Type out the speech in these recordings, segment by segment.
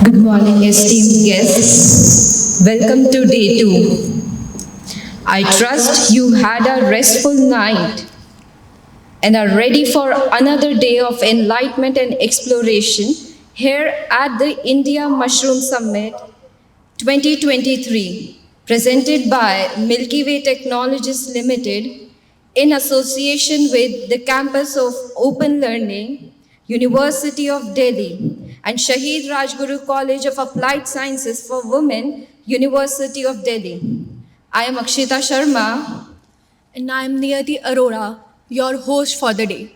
Good morning, esteemed guests. Welcome to day 2. I trust you had a restful night and are ready for another day of enlightenment and exploration here at the India Mushroom Summit 2023, presented by Milky Way Technologies Limited in association with the campus of Open Learning, University of Delhi, and Shahid Rajguru College of Applied Sciences for Women, University of Delhi. I am Akshita Sharma. And I am Niyati Arora, your host for the day.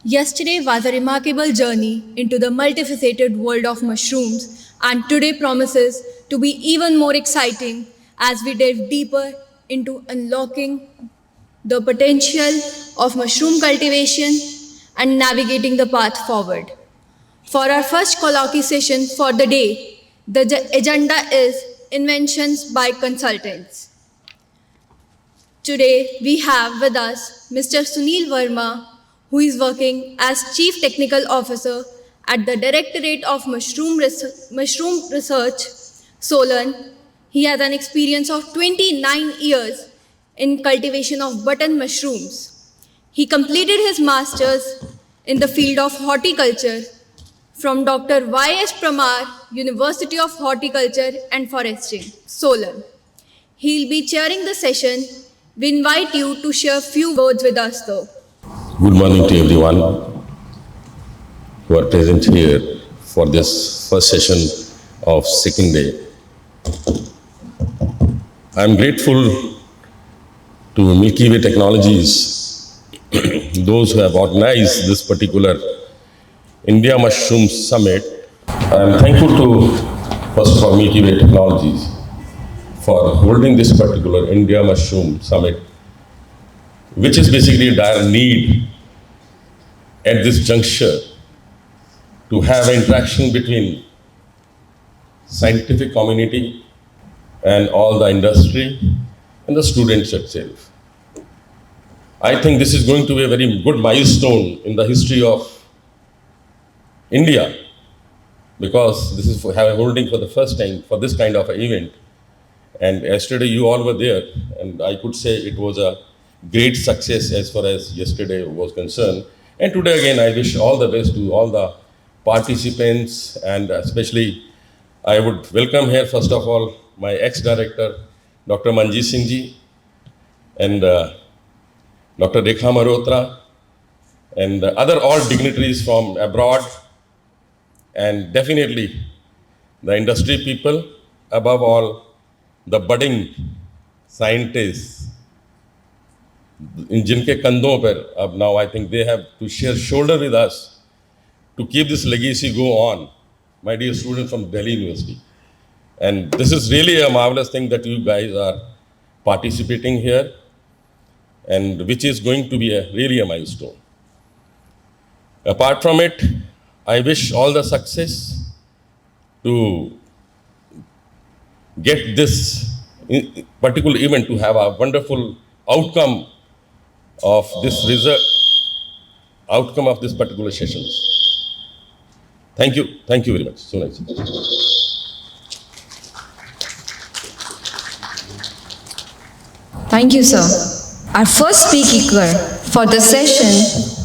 Yesterday was a remarkable journey into the multifaceted world of mushrooms, and today promises to be even more exciting as we delve deeper into unlocking the potential of mushroom cultivation and navigating the path forward. For our first colloquy session for the day, the agenda is Inventions by Consultants. Today, we have with us Mr. Sunil Verma, who is working as Chief Technical Officer at the Directorate of Mushroom Research, Solan. He has an experience of 29 years in cultivation of button mushrooms. He completed his master's in the field of horticulture from Dr. Y.S. Pramar, University of Horticulture and Forestry, Solan. He'll be chairing the session. We invite you to share a few words with us, though. Good morning to everyone who are present here for this first session of second day. I am grateful to Milky Way Technologies, those who have organized this particular India Mushroom Summit. I am thankful to, first of all, Milky Way Technologies for holding this particular India Mushroom Summit, which is basically a dire need at this juncture to have an interaction between scientific community and all the industry and the students itself. I think this is going to be a very good milestone in the history of India, because this is holding for the first time for this kind of an event. And yesterday you all were there, and I could say it was a great success as far as yesterday was concerned. And today again, I wish all the best to all the participants, and especially I would welcome here, first of all, my ex-director, Dr. Manjeet Singh ji, and Dr. Rekha Malhotra, and other all dignitaries from abroad, and definitely the industry people, above all, the budding scientists, in जिनके कंधों पर अब now I think they have to share shoulder with us to keep this legacy go on. My dear students from Delhi University, and this is really a marvelous thing that you guys are participating here, and which is going to be really a milestone. Apart from it, I wish all the success to get this particular event to have a wonderful outcome of this result, outcome of this particular sessions. Thank you very much. So nice. Thank you, sir. Our first speaker for the session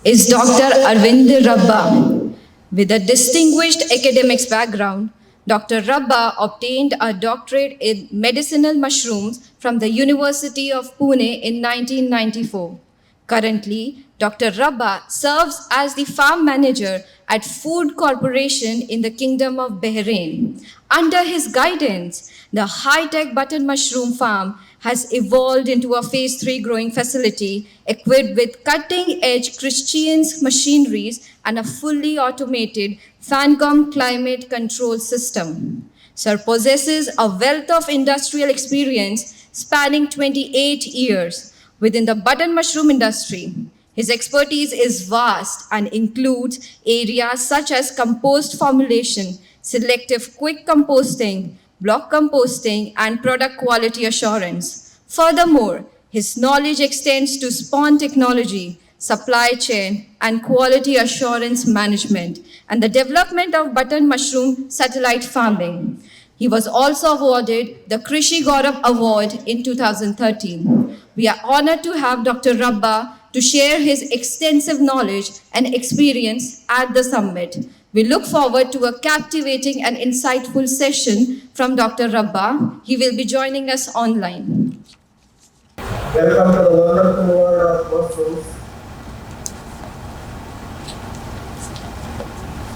is Dr. Arvind Rabba. With a distinguished academics background, Dr. Rabba obtained a doctorate in medicinal mushrooms from the University of Pune in 1994. Currently, Dr. Rabba serves as the farm manager at Food Corporation in the Kingdom of Bahrain. Under his guidance, the high-tech button mushroom farm has evolved into a phase 3 growing facility equipped with cutting-edge Christian machineries and a fully automated Fancom climate control system. Sir possesses a wealth of industrial experience spanning 28 years within the button mushroom industry. His expertise is vast and includes areas such as compost formulation, selective quick composting, block composting, and product quality assurance. Furthermore, his knowledge extends to spawn technology, supply chain, and quality assurance management, and the development of button mushroom satellite farming. He was also awarded the Krishi Gaurav Award in 2013. We are honored to have Dr. Rabba to share his extensive knowledge and experience at the summit. We look forward to a captivating and insightful session from Dr. Rabba. He will be joining us online. Welcome to the wonderful world of mushrooms.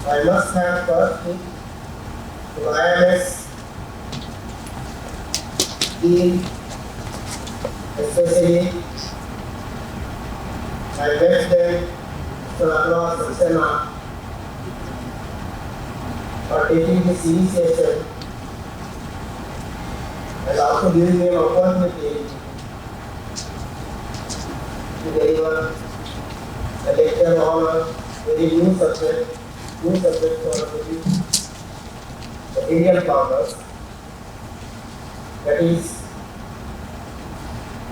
I must have first to IMS team, especially I met them to Arnav Saxena for taking this initiation and also giving me an opportunity to deliver a lecture on a very new subject for the Indian farmers, that is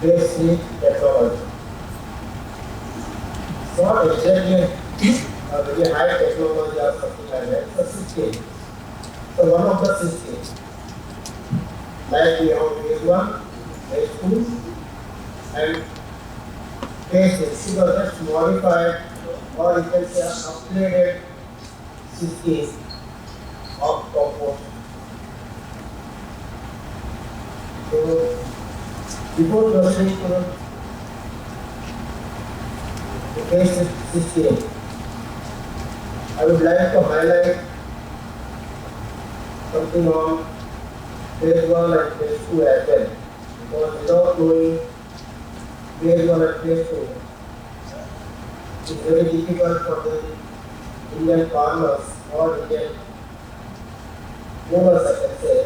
grape seed technology. It's not exactly a very high technology or something like that, it's a system. So one of the systems, like we have phase 1, phase 2, and phase 3, because that's modified or you can say upgraded system of compost. So before proceeding to the phase system, I would like to highlight something on phase 1 and phase 2 as well, because without knowing phase 1 and phase 2, it's very difficult for the Indian farmers or Indian owners, I can say,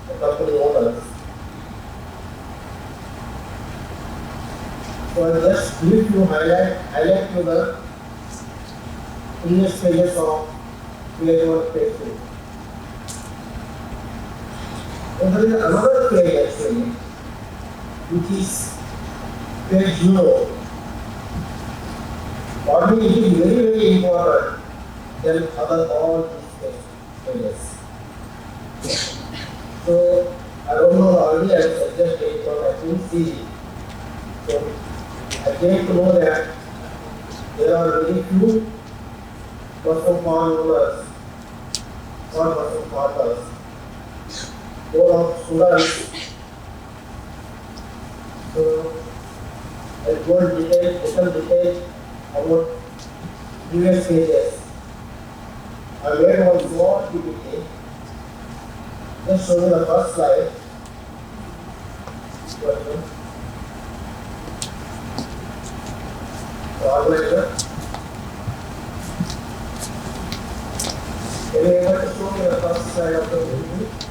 the company owners. So I just briefly highlight to the previous stages of phase 1, phase 2. And there is another phase actually, which is phase 0. For me, it is very, very important than all these phases. So I don't know the earlier suggested, but I couldn't see it. So I came to know that there are very few mushroom farm owners or mushroom farmers who are students. So I go in little detail about previous phases. I made one small PPT. Just show you the first slide. The organizer. Can you able to show me the first slide of the PPT?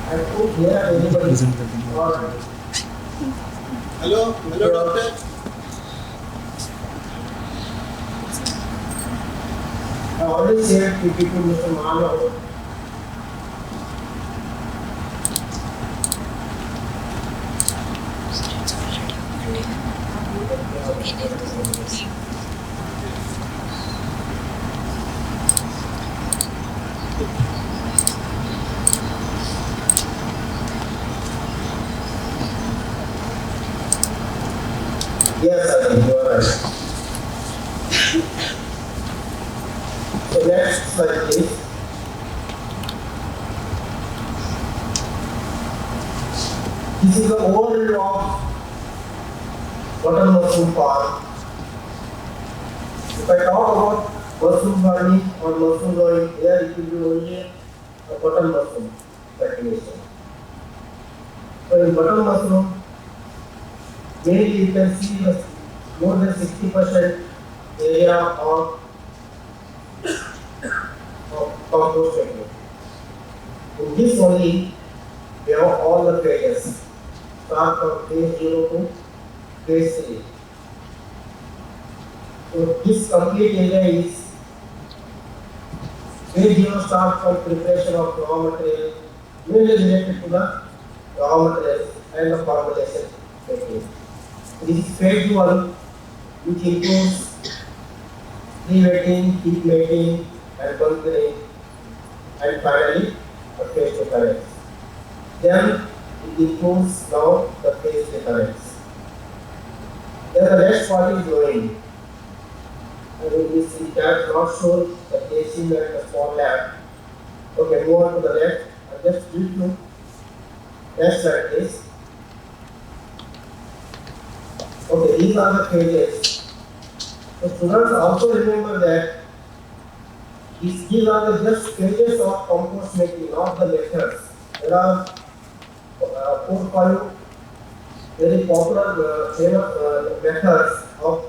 I put here anybody. Hello, doctor. I already shared PPT to Mr. Manav. Yes, I think you are right. So next slide, please. This is the overview of button mushroom farm. If I talk about mushroom farming or mushroom growing, here it will be only a button mushroom cultivation. So in button mushroom, mainly you can see the more than 60% area of compost technique. In this only, we have all the phases. Start from phase 0 to phase 3. So this complete area is Phase zero starts from preparation of raw material, mainly related to the raw materials and the formulation technique. This is phase one, which includes pre-wetting, heat making, and bunkering, and finally the phase difference. Then it includes now the phase difference. Then the next part is growing. I mean, this is that not shown the casing and the small lab. Okay, move on to the next. I just brief you. Next slide, please. Okay, these are the phases. So students also remember that these are the just phases of compost making, not the methods. There are 4 5 very popular famous methods of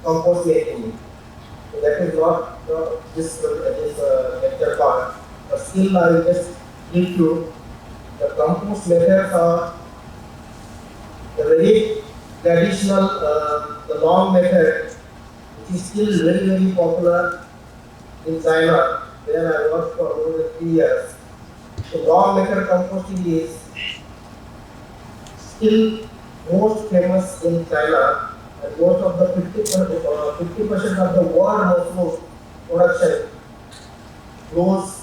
compost making. So that is not this lecture part, but still I will just give you the compost methods are the very traditional, the long method, which is still very popular in China, where I worked for more than 3 years. So long method composting is still most famous in China, and most of the 50% of the world mushroom production goes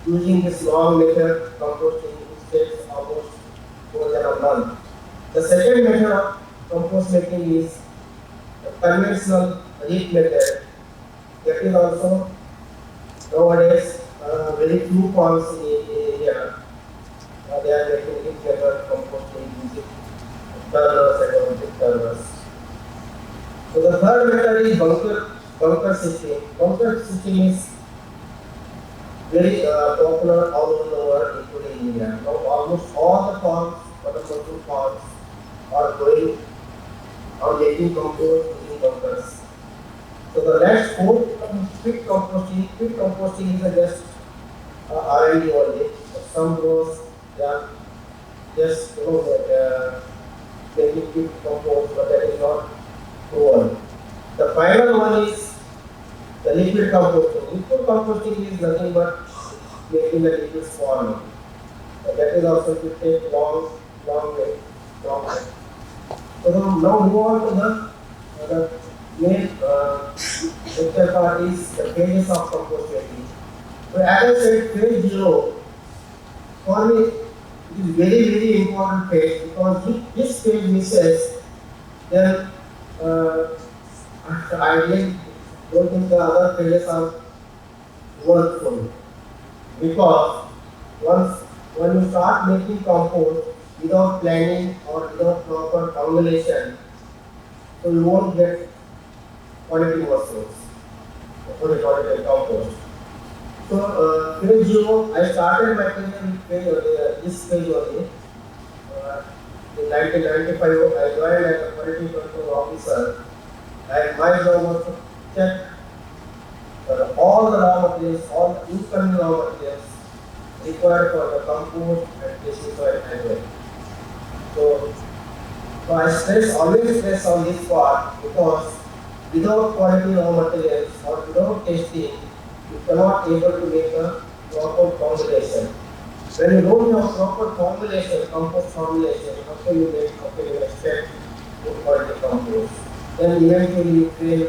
using this long method composting, which takes almost more than a month. The second method of compost making is the conventional heat method. That is also nowadays very few farms in India. They are making heat method composting using turners and automatic turners. So the third method is bunker system. Bunker system is very popular all over the world, including India. Now almost all the farms, mushroom farms, are going on making compost using bunkers. So the next fourth, quick composting. Quick composting is just R&D only. Some grows, yeah, just making quick compost, but that is not proven. The final one is the liquid composting. Liquid composting is nothing but making the liquid form. That is also to take long way. So now move on to the main lecture part is the phases of compost making. So as I said, phase zero for me it is very important phase, because if this phase misses, then I really don't think the other phases are worthful, because when you start making compost without planning or without proper formulation, so you won't get quality mushrooms, quality compost. So phase zero, I started my career with this phase only. In 1995, I joined as a quality control officer, and my job was to check all the raw materials, all the incoming raw materials required for the compost and pesticide as well. So I always stress on this part, because without quality raw materials or without testing, you cannot able to make a proper formulation. When you don't have proper formulation, compost formulation, how can you expect good quality compost? Then eventually you fail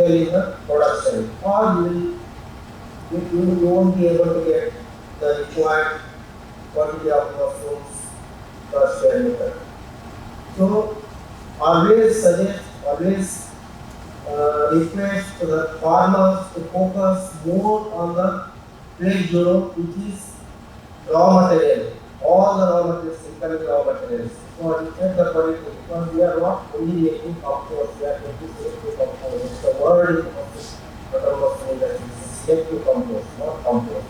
in the production, or you won't be able to get the required quantity of mushrooms per square meter. So always suggest, request to the farmers to focus more on the phase zero, which is raw material, all the raw materials, incoming raw materials. So check the quality, because we are not only making compost, we are making selective compost. It's the word in mushroom that is selective compost, not compost.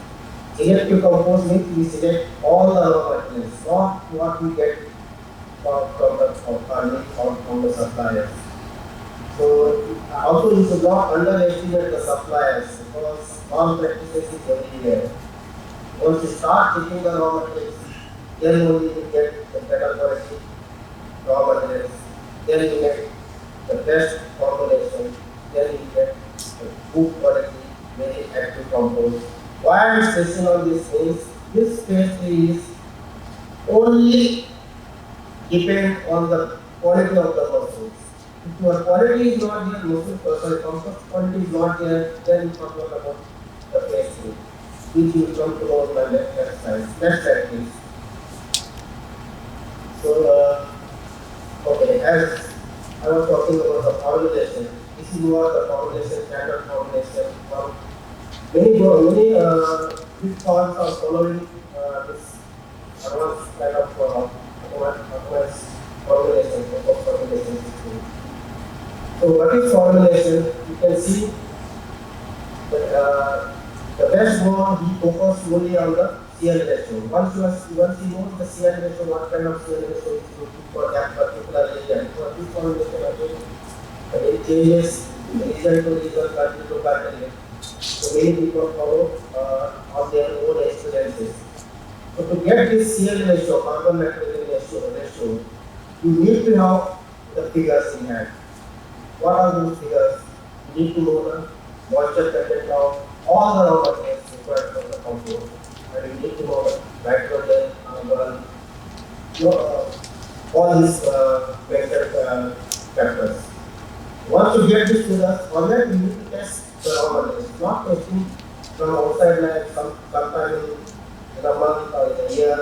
Selective compost means we select all the raw materials, not what we get from the suppliers. So also you should not underestimate the suppliers, because all practices is everywhere. Once you start taking the raw materials, then only you get the better quality raw materials, then you get the best formulation, then you get the good quality, very active compost, Why I am stressing on this is this phase is only depend on the quality of the muscles. If your quality is not there, comfort quality is not there, then forget about the phase three, which will come to know my next side. Next slide, please. So, okay, as I was talking about the formulation, this is what the formulation, standard formulation from many big firms are following this advanced kind of advanced formulation, of formulation system. So what is formulation? You can see that the best one we focus only on the CL ratio. Once you know the CL ratio, what kind of CL ratio is looking for that particular area. For this formulation again, it changes region to region, country to country. So many people follow on their own experiences. So to get this CL ratio, carbon nitrogen ratio, you need to have the figures in hand. What are those figures? You need to know the moisture content of all the raw materials required for the compost, and you need to know the nitrogen, all these vector factors. Once you get this figures, on that you need to test the raw materials, not testing from outside like sometime in a month or in a year.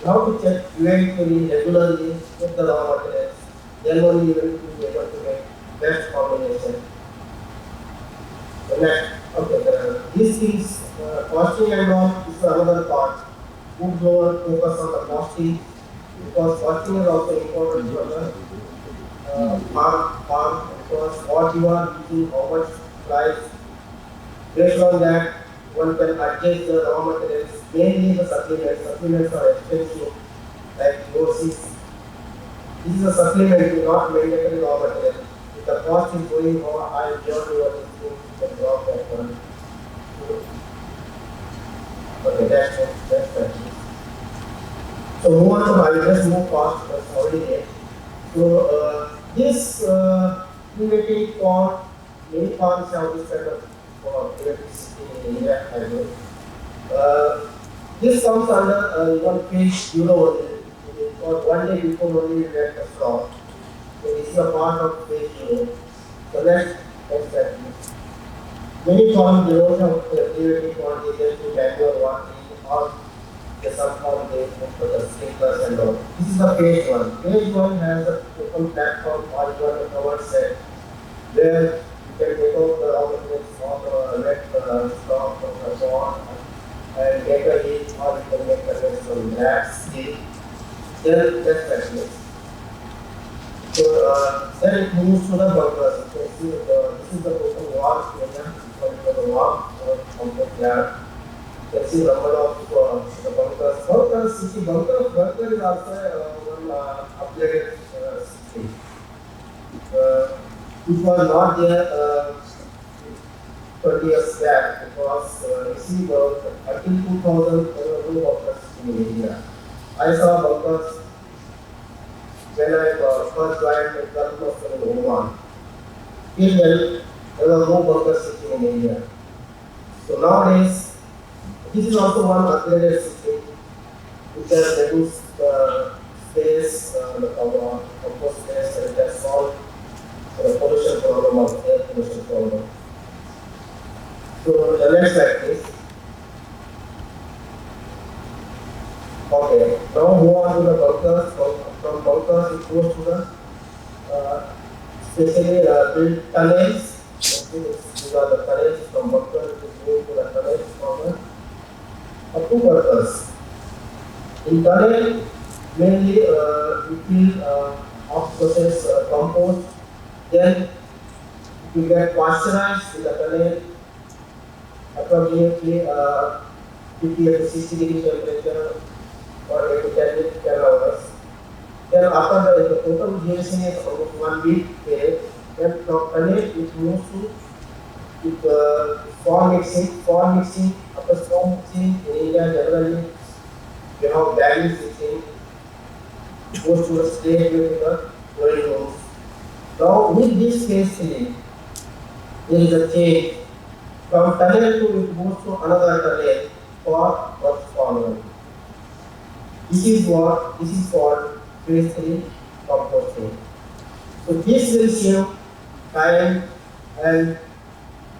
How to check eventually, regularly with the raw materials, then only you will be able to get best combination. The next, okay, these things, costing and all is another part. Food grower focus on the costing because costing is also important for the farm because what you are using, how much price. Based on that, one can adjust the raw materials, mainly the supplements. Supplements are expensive, like doses. This is a supplement, not mandatory raw material. If the cost is going high, beyond your thing, you can drop that one. Okay, that's that. So move on to I will just move fast, that's already there. So this innovative pond, many ponds have this kind of electricity in India as well. This comes under one page euro only. Or one day before only you get the straw. So this is a part of page euro. So next that. Many ponds they don't have activity pond, they just do manual watering or they somehow they put the sprinklers and all. This is the page one. Page one has a open platform or even a covered set where you can take out the raw materials or let straw from the pond and get a heat or you can make a rest from grass, steel. Then that's that. So then it moves to the bunkers. You can see this is the total wall area for the wall of the yard. You can see the number of the bunkers. Bunker is also one upgraded system. Which was not there 20 years back because you see until 2000 there were no bunkers in India. I saw bunkers when I first joined the Gulf of Oman. Till then, there were no bunker system in India. So nowadays, this is also one upgraded system which has reduced the space, the compost space, and it has solved the pollution problem of air pollution problem. So the next slide, please. Okay, now move on to the bunkers. From bunkers, it goes to the specially built tunnels. These are the tunnels from bunkers. It is going to the tunnels from the two bunkers. In tunnel, mainly we fill off-process compost. Then you get pasteurized in the tunnel approximately 50 to 60 degree temperature for 8 to 10 hours. Then after the total duration is almost 1 week period, then from tunnel it moves to spawn mixing. Spawn mixing, after spawn mixing in India generally you have bagging mixing, it goes to the stage with the growing rooms. Now with this phase 3, there is a change. From tunnel to it goes to another tunnel for work forward. This is called phase 3 composting. So this will save time and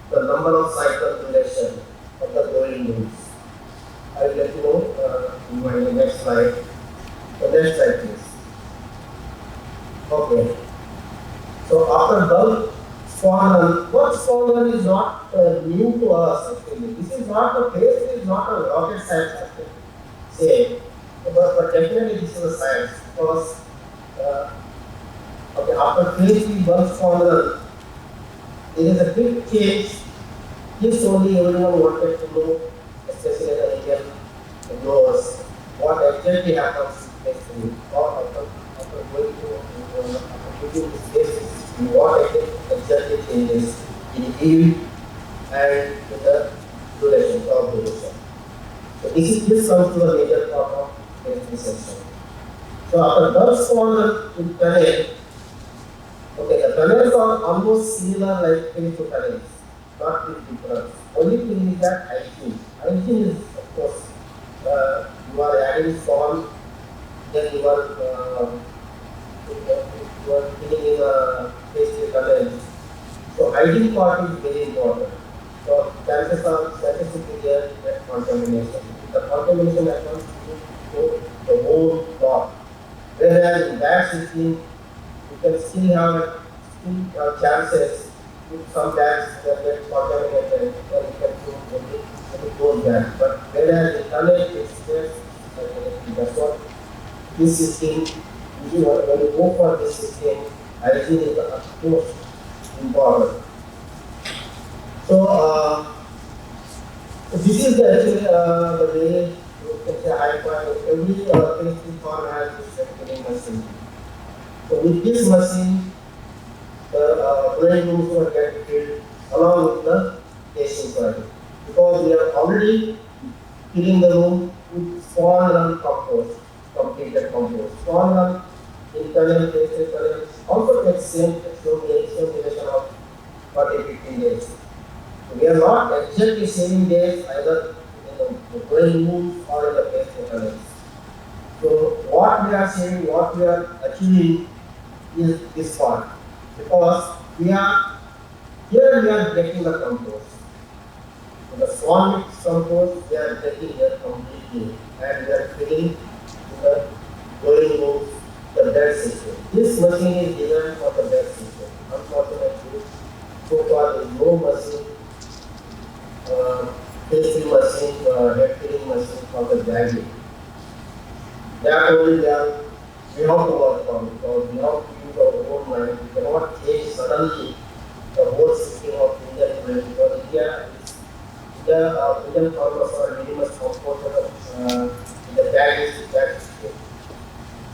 the number of cycle duration of the growing roots. I will let you know in my next slide. The next slide please. Okay. So after bulk spawn run, work spawn run is not new to us actually. This is not the phase 3 is not a rocket science actually. Say, but definitely this is a science because okay, after phase 3 bulk spawn run, there is a big change. This only everyone wanted to know, especially the Indian growers, what exactly happens in phase 3. Or after going to this phase, what exactly changes in yield and in the duration, crop duration. So this comes to the major part of phase 3 section. So after bulk spawn run in tunnel, okay, the tunnels are almost similar like phase 2 tunnels, not big difference. Only thing is that hygiene. Hygiene is, of course, you are adding spawn, then you are filling in phase 3 tunnels. So hygiene part is very important. So chances to be there that contamination. The contamination happens to the whole crop. Whereas in that system, you can still have chances with some bags that get contaminated, then you can do only those bags. But whereas in tunnel, it's just that's what this system, usually when you go for this system, hygiene is the most important. So this is actually the way you can say high point. Every phase 3 farm has this filling machine. So with this machine, the growing rooms will get filled along with the casing soil. Because we are already filling the room with spawn run compost, completed compost. Spawn run internal phase 3 tunnel also takes same duration of 40-15 days. So we are not exactly saving days either in the growing rooms or in the phase 3 tunnels. So what we are saving, what we are achieving is this part, because we are getting the compost. So the swan mix compost we are getting here completely, and we are filling the growing rooms, the bed system. This machine is designed for the bed system. Unfortunately, so far there is no machine, phase 3 machine, head filling machine for the bagging. That only we have to work on, because we have to use our own mind. We cannot change suddenly the whole system of Indian growing, because Indian farmers are very much comfortable in the bag system.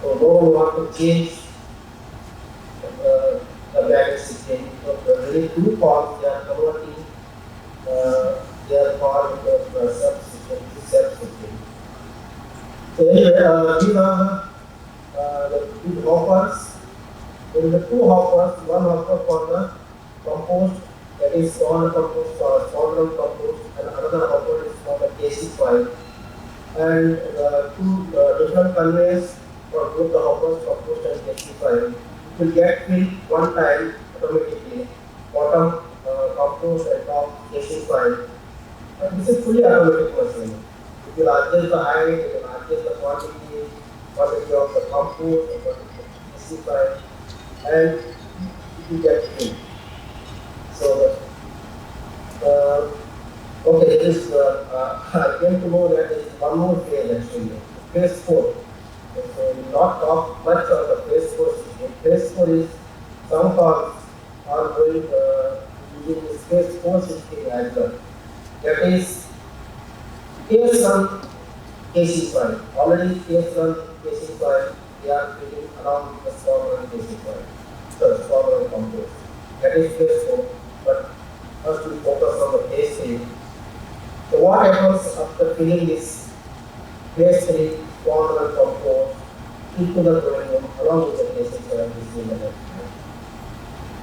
So no one wants to change the bag system. So really two farms they are converting their farm into a self-system. So anyway, these are the two hoppers. There is the two hoppers, one hopper for the compost, that is spawn compost or spawn compost, and another hopper is for the KC soil. And two different conveyors for both the hoppers, compost and KC soil. It will get filled one time automatically, bottom compost and top KC soil. And this is fully automatic machine. It will adjust the height, it will adjust the quantity of the compost, the quantity of the KC soil, and it will get filled. So, okay, this I came to know that there is one more phase actually, phase 4. So, we will not talk much on the phase 4 system. Phase 4 is some farms are going using this phase 4 system as well. That is phase 1 KC soil. Already phase 1 KC soil, they are filling along with the spawn and KC soil. So, spawn and compost. That is phase 4. But first we focus on the phase 3. So what happens after filling this phase 3 spawn and compost into the growing room along with the KC soil? This is the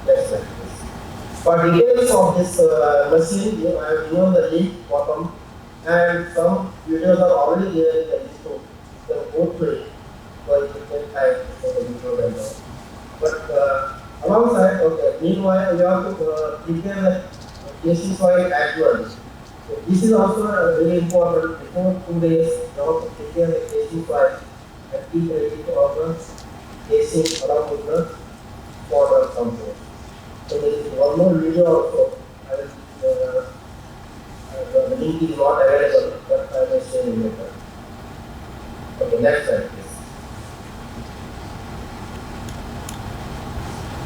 next slide, please. For details of this machine, I have given the link bottom, and some videos are already there in the list. So you can go through it, so you can type for the video right now. But alongside, okay, meanwhile, we have to prepare the casing soil actually. So this is also very important. Before 2 days, you have to prepare the casing soil and keep ready to order casing along with the water compost. So there is one more video also. I will, the link is not available, but I will share it later. Okay, next slide please.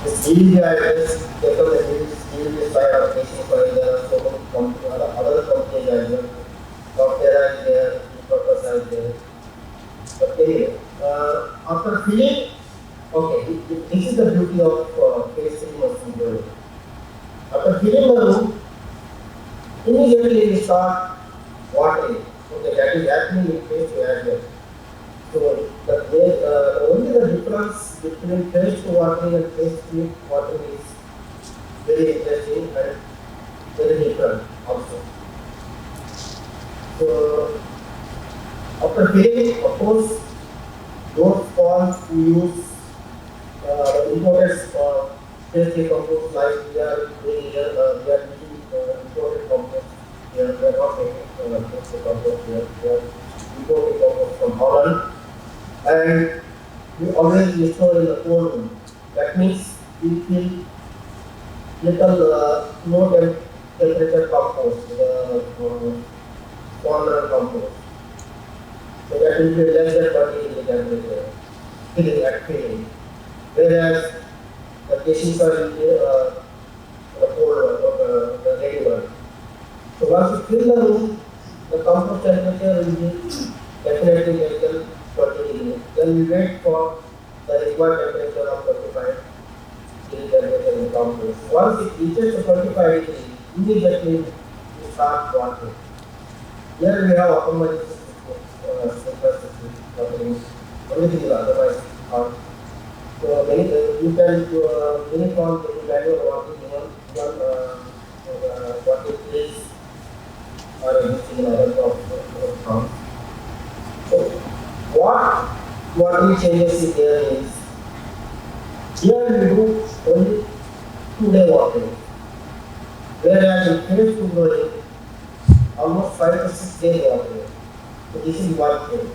This GDP address, take up the GDP side of casing soil. There are so many companies, other companies as well. Doctera is there, purpose is there. But anyway, after filling, okay, this is the beauty of casing machine. After filling the room, immediately we start watering. Okay, that is happening in phase 2 as well. So only the difference between phase 2 watering and phase 3 watering is very interesting and very different also. So after filling, of course, those ponds we use imported phase 3 compost like we are doing here, we are using imported compost here, we are not making phase 3 compost here, we are importing compost from Holland. And we always store in the cold room. That means we feel little low temperature compost, corner compost. So that will be less than 40 degree temperature, filling at filling. Whereas the casing soil will be the cold one or the ready one. So once you fill the room, the compost temperature will be definitely less than 20 degrees. Then we wait for the required temperature of 25 degree temperature in compost. Once it reaches to 25 degrees, immediately we start watering. Here we have automatic watering. Everything is otherwise hard. So many you can many forms that you manual watering one watering place or anything in other forms. So what watering changes is there is here we do only 2-day watering, whereas in phase 2 growing almost 5 to 6 days watering. So this is one thing.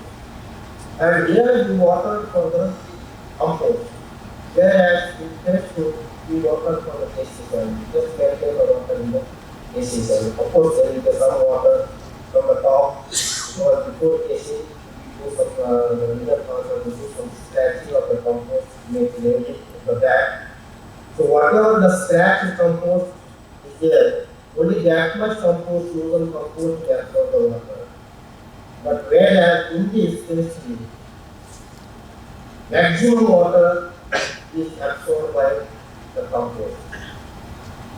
And here we water for the compost, whereas in phase 2 we water for the casing soil. Just maintain the water in the casing soil. Of course, there will be some water from the top or before casing. Do some scratching of the compost, make it the bag. So whatever the scratch in compost is there, only that much compost used compost can absorb the water. But whereas in this phase 3, maximum water is absorbed by the compost.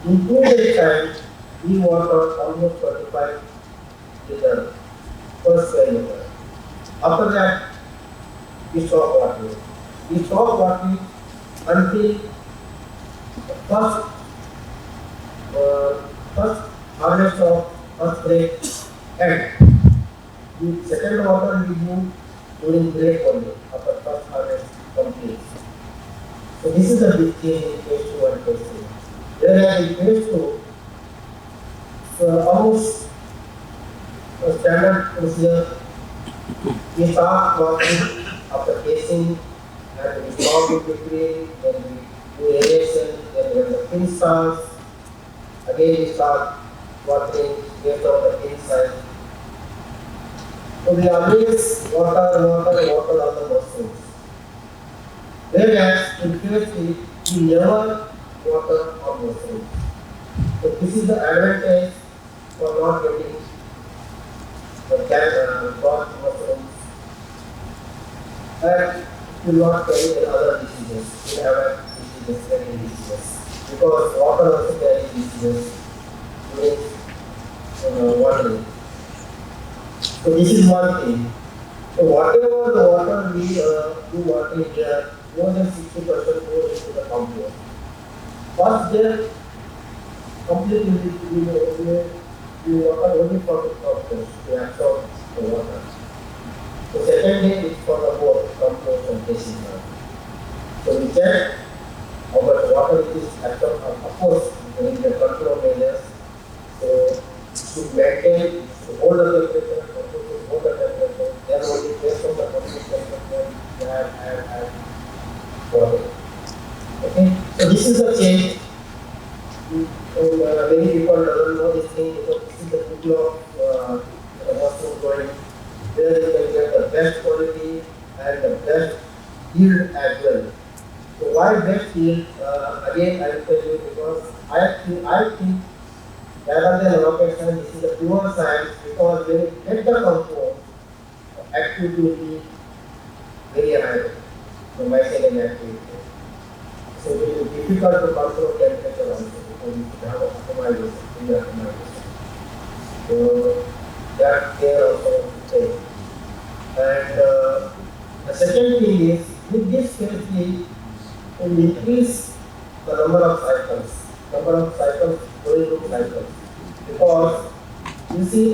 In 2 days time, we water almost 25 liters per square meter. After that, we stop watering. We stop watering until the first harvest of first break end. The second water we do during break only after first harvest completes. So this is the big change in phase 2 and phase 3. Whereas in phase 2, almost a standard procedure. We start watering after casing and we stop in between, then we do aeration, then when the pin starts, again we start watering based on the pin size. So we always water on the mushrooms. Whereas in phase 3, we never water on mushrooms. So this is the advantage for not getting the cross mushrooms. And will not carry any other diseases. We have diseases, carrying diseases. Because water also carries diseases during watering. So this is one thing. So whatever the water we do watering here, more than 60% goes into the compost. First day, completely we water only for the purpose to absorb the water. The second day is for the both compost and basin. So we check our water is absorbed, of course, during the control measures. So to maintain, to hold the temperature, to hold the temperature, then only based on the condition temperature, we have water. Okay, so this is the change. Many people don't know this thing because this is the people of the mushroom growing, where you can get the best quality and the best yield as well. So why best yield? Again, I will tell you because I think rather than location, this is a pure science because when you get the compost, activity will be very high, the mycelium activity. So it is difficult to control temperature also because you have a optimization, in the optimization. So that there also take. And the second thing is, with this chemistry, will increase the number of cycles, going through cycles. Because you see,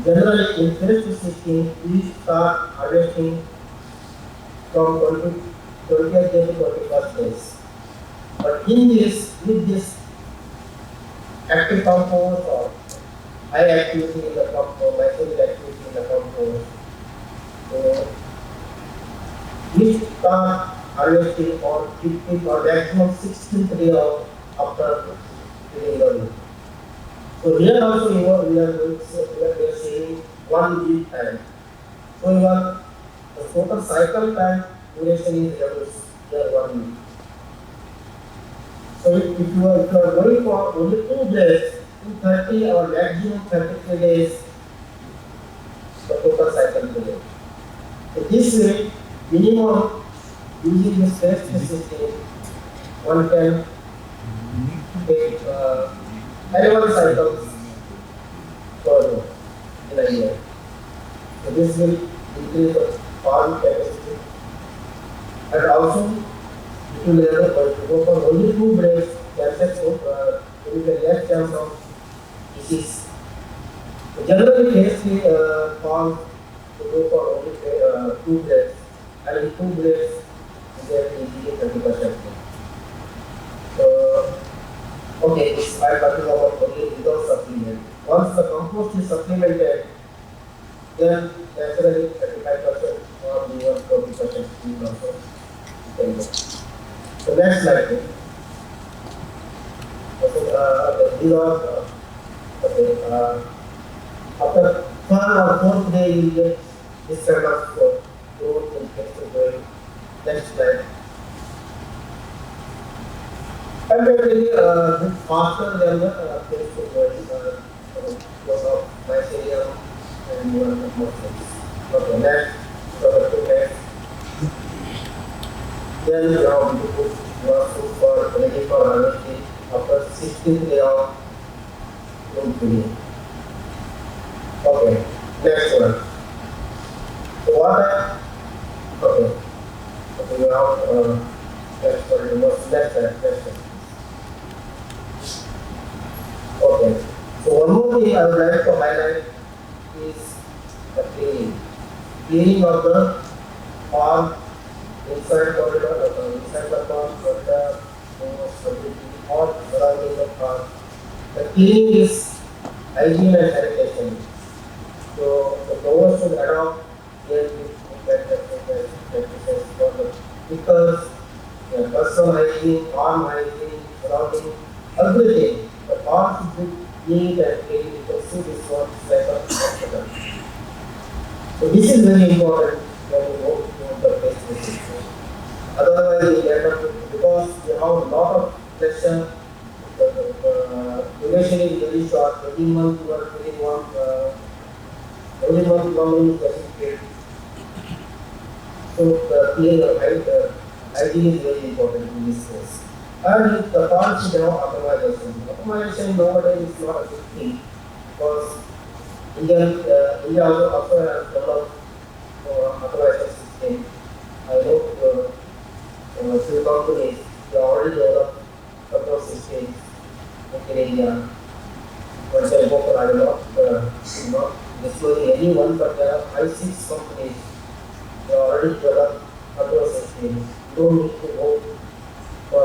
generally in phase system, we start harvesting from 20th day to 21st days. But in this, with this active compost or high activity in the compost, mycelial activity in the compost, so we start harvesting on 15th or maximum 16th day of after filling the root. So here also we are saying 1 week time. So the total cycle time duration is reduced here 1 week. So if you are going for only 2 days, 230 or maximum 33 days, the total cycle period. So this way, minimum using this test system, one can take 11 cycles per in a year. So this will increase the farm capacity. And also, it will go for only 2 breaks, there will be less chance of disease. So generally, case we farm to go for only 2 breaks, and in 2 breaks, we get easily 30%. So, okay, I am talking about only without supplement. Once the compost is supplemented, then naturally 35% or even 40% is also can go. So next slide. These are after 3rd or 4th day you get this kind of growth and texture. Next slide. And they will bit faster than the texture because of mycelium and more things. Okay, next. Next. Then you have to put your food for ready for harvesting after 16th day of room filling. Okay, next one. So what okay. Okay, you have next one, next one. Okay. So one more thing I would like to highlight is the cleaning. Cleaning of the farm inside corridor, inside the farm, corridor, or surrounding the farm. The cleaning is hygiene and sanitation. So the growers should adopt their practices for the pickers, personal hygiene, farm hygiene, surrounding everything. The farm should be neat and clean because food is what is like a hospital. So this is very important when you go to the pest. Otherwise, you end up because you have a lot of pressure. The duration is very short. Every month you are filling one. Every month one is getting paid. So the hygiene is very important in this case. And the farm should have automation. Automation nowadays is not a good thing because India also has developed automation system. I know few companies they already developed control systems in India. For example, I will not disclosing any one, but there are 5, 6 companies they already developed hardware system. You don't need to go for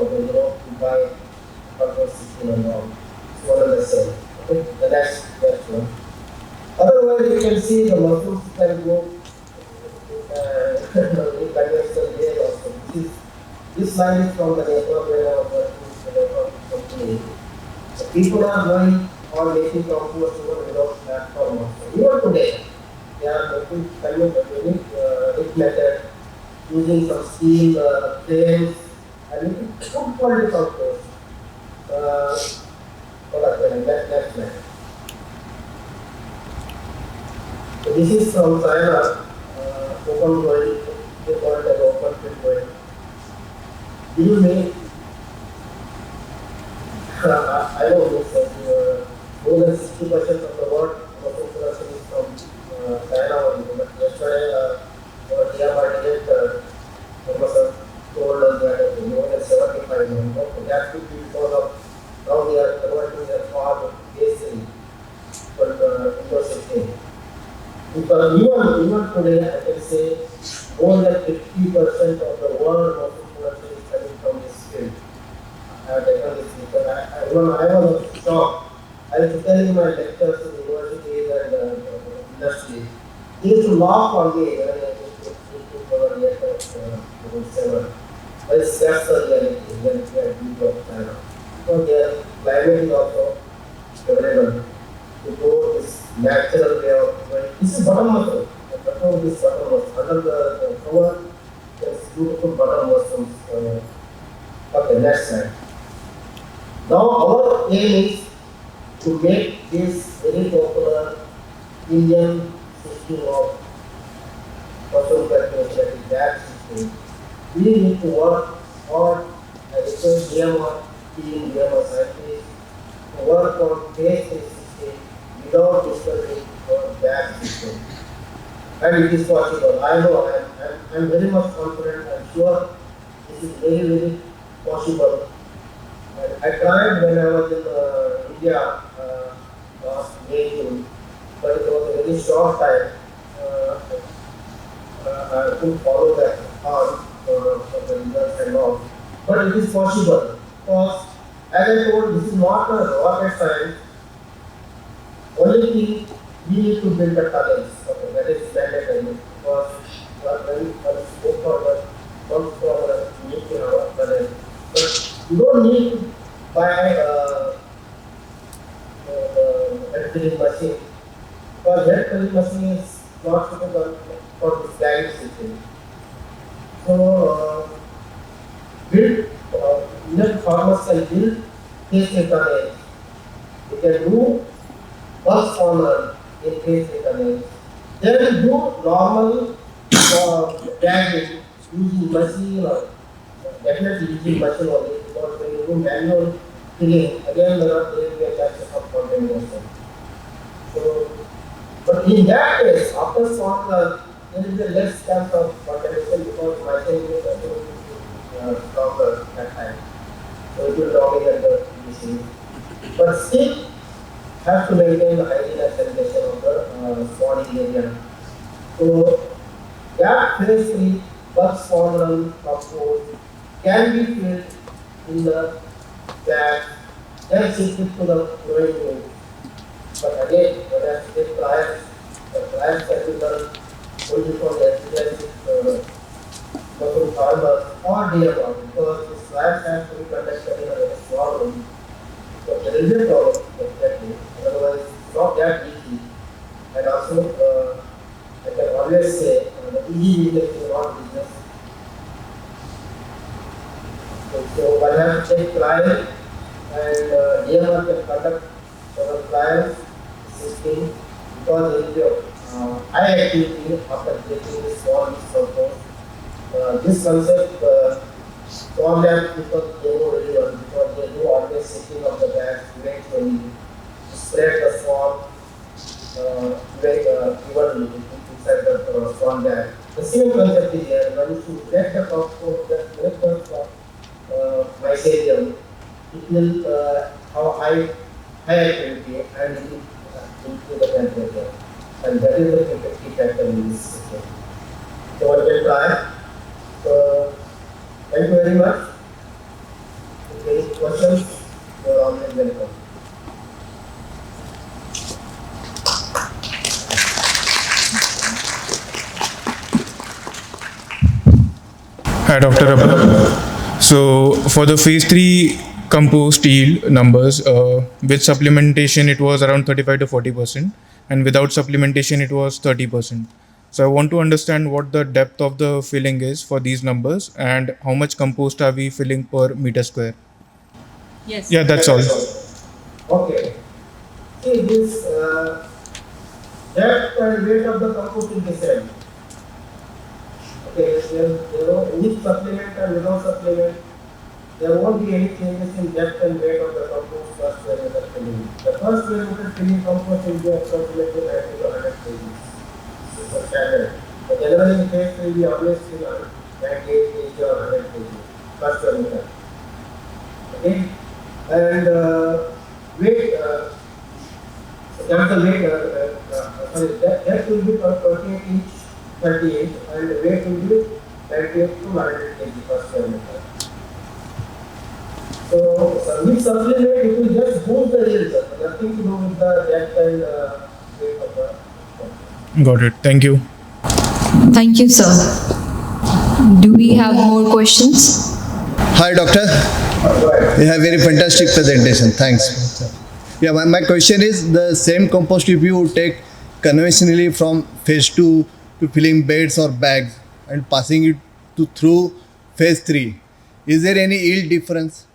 to buy hardware system and all. It's one and the same. Okay, the next one. Otherwise, you can see the muscles can go in conventional way also. This line is from the network where I was working with the network company. So people are going or making compost over without platform also. Even today, they are making kind of a unique method using some steel frames and making good quality compost. That's right. So this is from China, open world, they call it as open pit world. Do you make, I know this, more than 60% of the world open production is from China only. But yesterday, our DMR director, Professor, told us that more than 75 million. Okay, that could be because of now they are converting their farm basically for indoor system. Because even today, I can say more than 50% of the world of production is coming from this field. I have taken this because I was shocked. I was telling my lectures in universities and industry. They used to laugh on me when I used to cover lectures 7. But that's the reality when we are deep of China. Because their climate is also favorable to go this natural way of going. This is bottom muscle. The bottom of this bottom muscle. Under the cover, there's beautiful bottom muscles. Okay, next slide. Now our aim is to make this very popular Indian system of muscle calculation, that is that system. We need to work hard as a DMR team, DMR scientists, to work on phase system without disturbing our back system. And it is possible. I know, I'm very much confident, I'm sure this is very, very possible. And I tried when I was in India last May, June, but it was a very short time. I couldn't follow that hard for the results and all. But it is possible because, as I told, this is not a rocket science. Only thing we need to build the tunnels. Okay, that is mandatory because when we go forward, comes forward, we need to have a tunnel. But you don't need to buy a drilling machine because that drilling machine is not suitable for this guide system. So, build, Indian farmers can build phase tunnels. They can do bus corner in phase tunnels. They will do normal dragging using machine or definitely using machine only because when you do manual filling, again there will be a chance of contamination. So, but in that case, after formula, there is a less chance of contamination because machine is stronger that time. So it will dominate the machine. But still have to maintain the hygiene and sanitation of the spawning area. So that phase 3 bus spawn compost can be filled in the bag, then shifted to the growing room. But again, when I say the trials can be done only for the residents, local farmers or DMR because this trials has to be conducted in a very small room. So there is a problem, exactly. Otherwise, it's not that easy. And also, I can always say, the easy business is not business. So one has to take trial and DMR can conduct several trials, system, because there is a high activity after taking this small compost. This concept, form lab people they know very well because they do always setting of the bags eventually to spread the swarm evenly inside the swarm bag. The same concept is here. When you break the compost, break the mycelium, it will have higher activity and it will improve the temperature. And that is the key factor in this system. So one can try. So thank you very much. If there is questions, you are always welcome. Hi, Dr. Rabba. So, for the phase 3 compost yield numbers, with supplementation it was around 35 to 40%, and without supplementation it was 30%. So, I want to understand what the depth of the filling is for these numbers and how much compost are we filling per meter square. Yes. Yeah, that's all. Okay. See this depth and weight of the compost is the same. Okay, with supplement and without supplement, there won't be any changes in depth and weight of the compost first perimeter filling. The first perimeter filling compost will be approximately 90 to 100 kg. This is standard. But generally in phase 3 we always fill 98 kg or 100 kg first perimeter. Okay, and weight. That's the weight. Depth will be 28 inch. 38 and weight will be 98 to 100 kg per square meter. So with supplement it will just boost the yield, nothing to do with the depth and weight of the. Got it. Thank you. Thank you, sir. Do we have more questions? Hi, doctor. You have very fantastic presentation. Thanks. Yeah, my question is the same compost if you take conventionally from phase 2 to filling beds or bags and passing it through phase 3, is there any yield difference?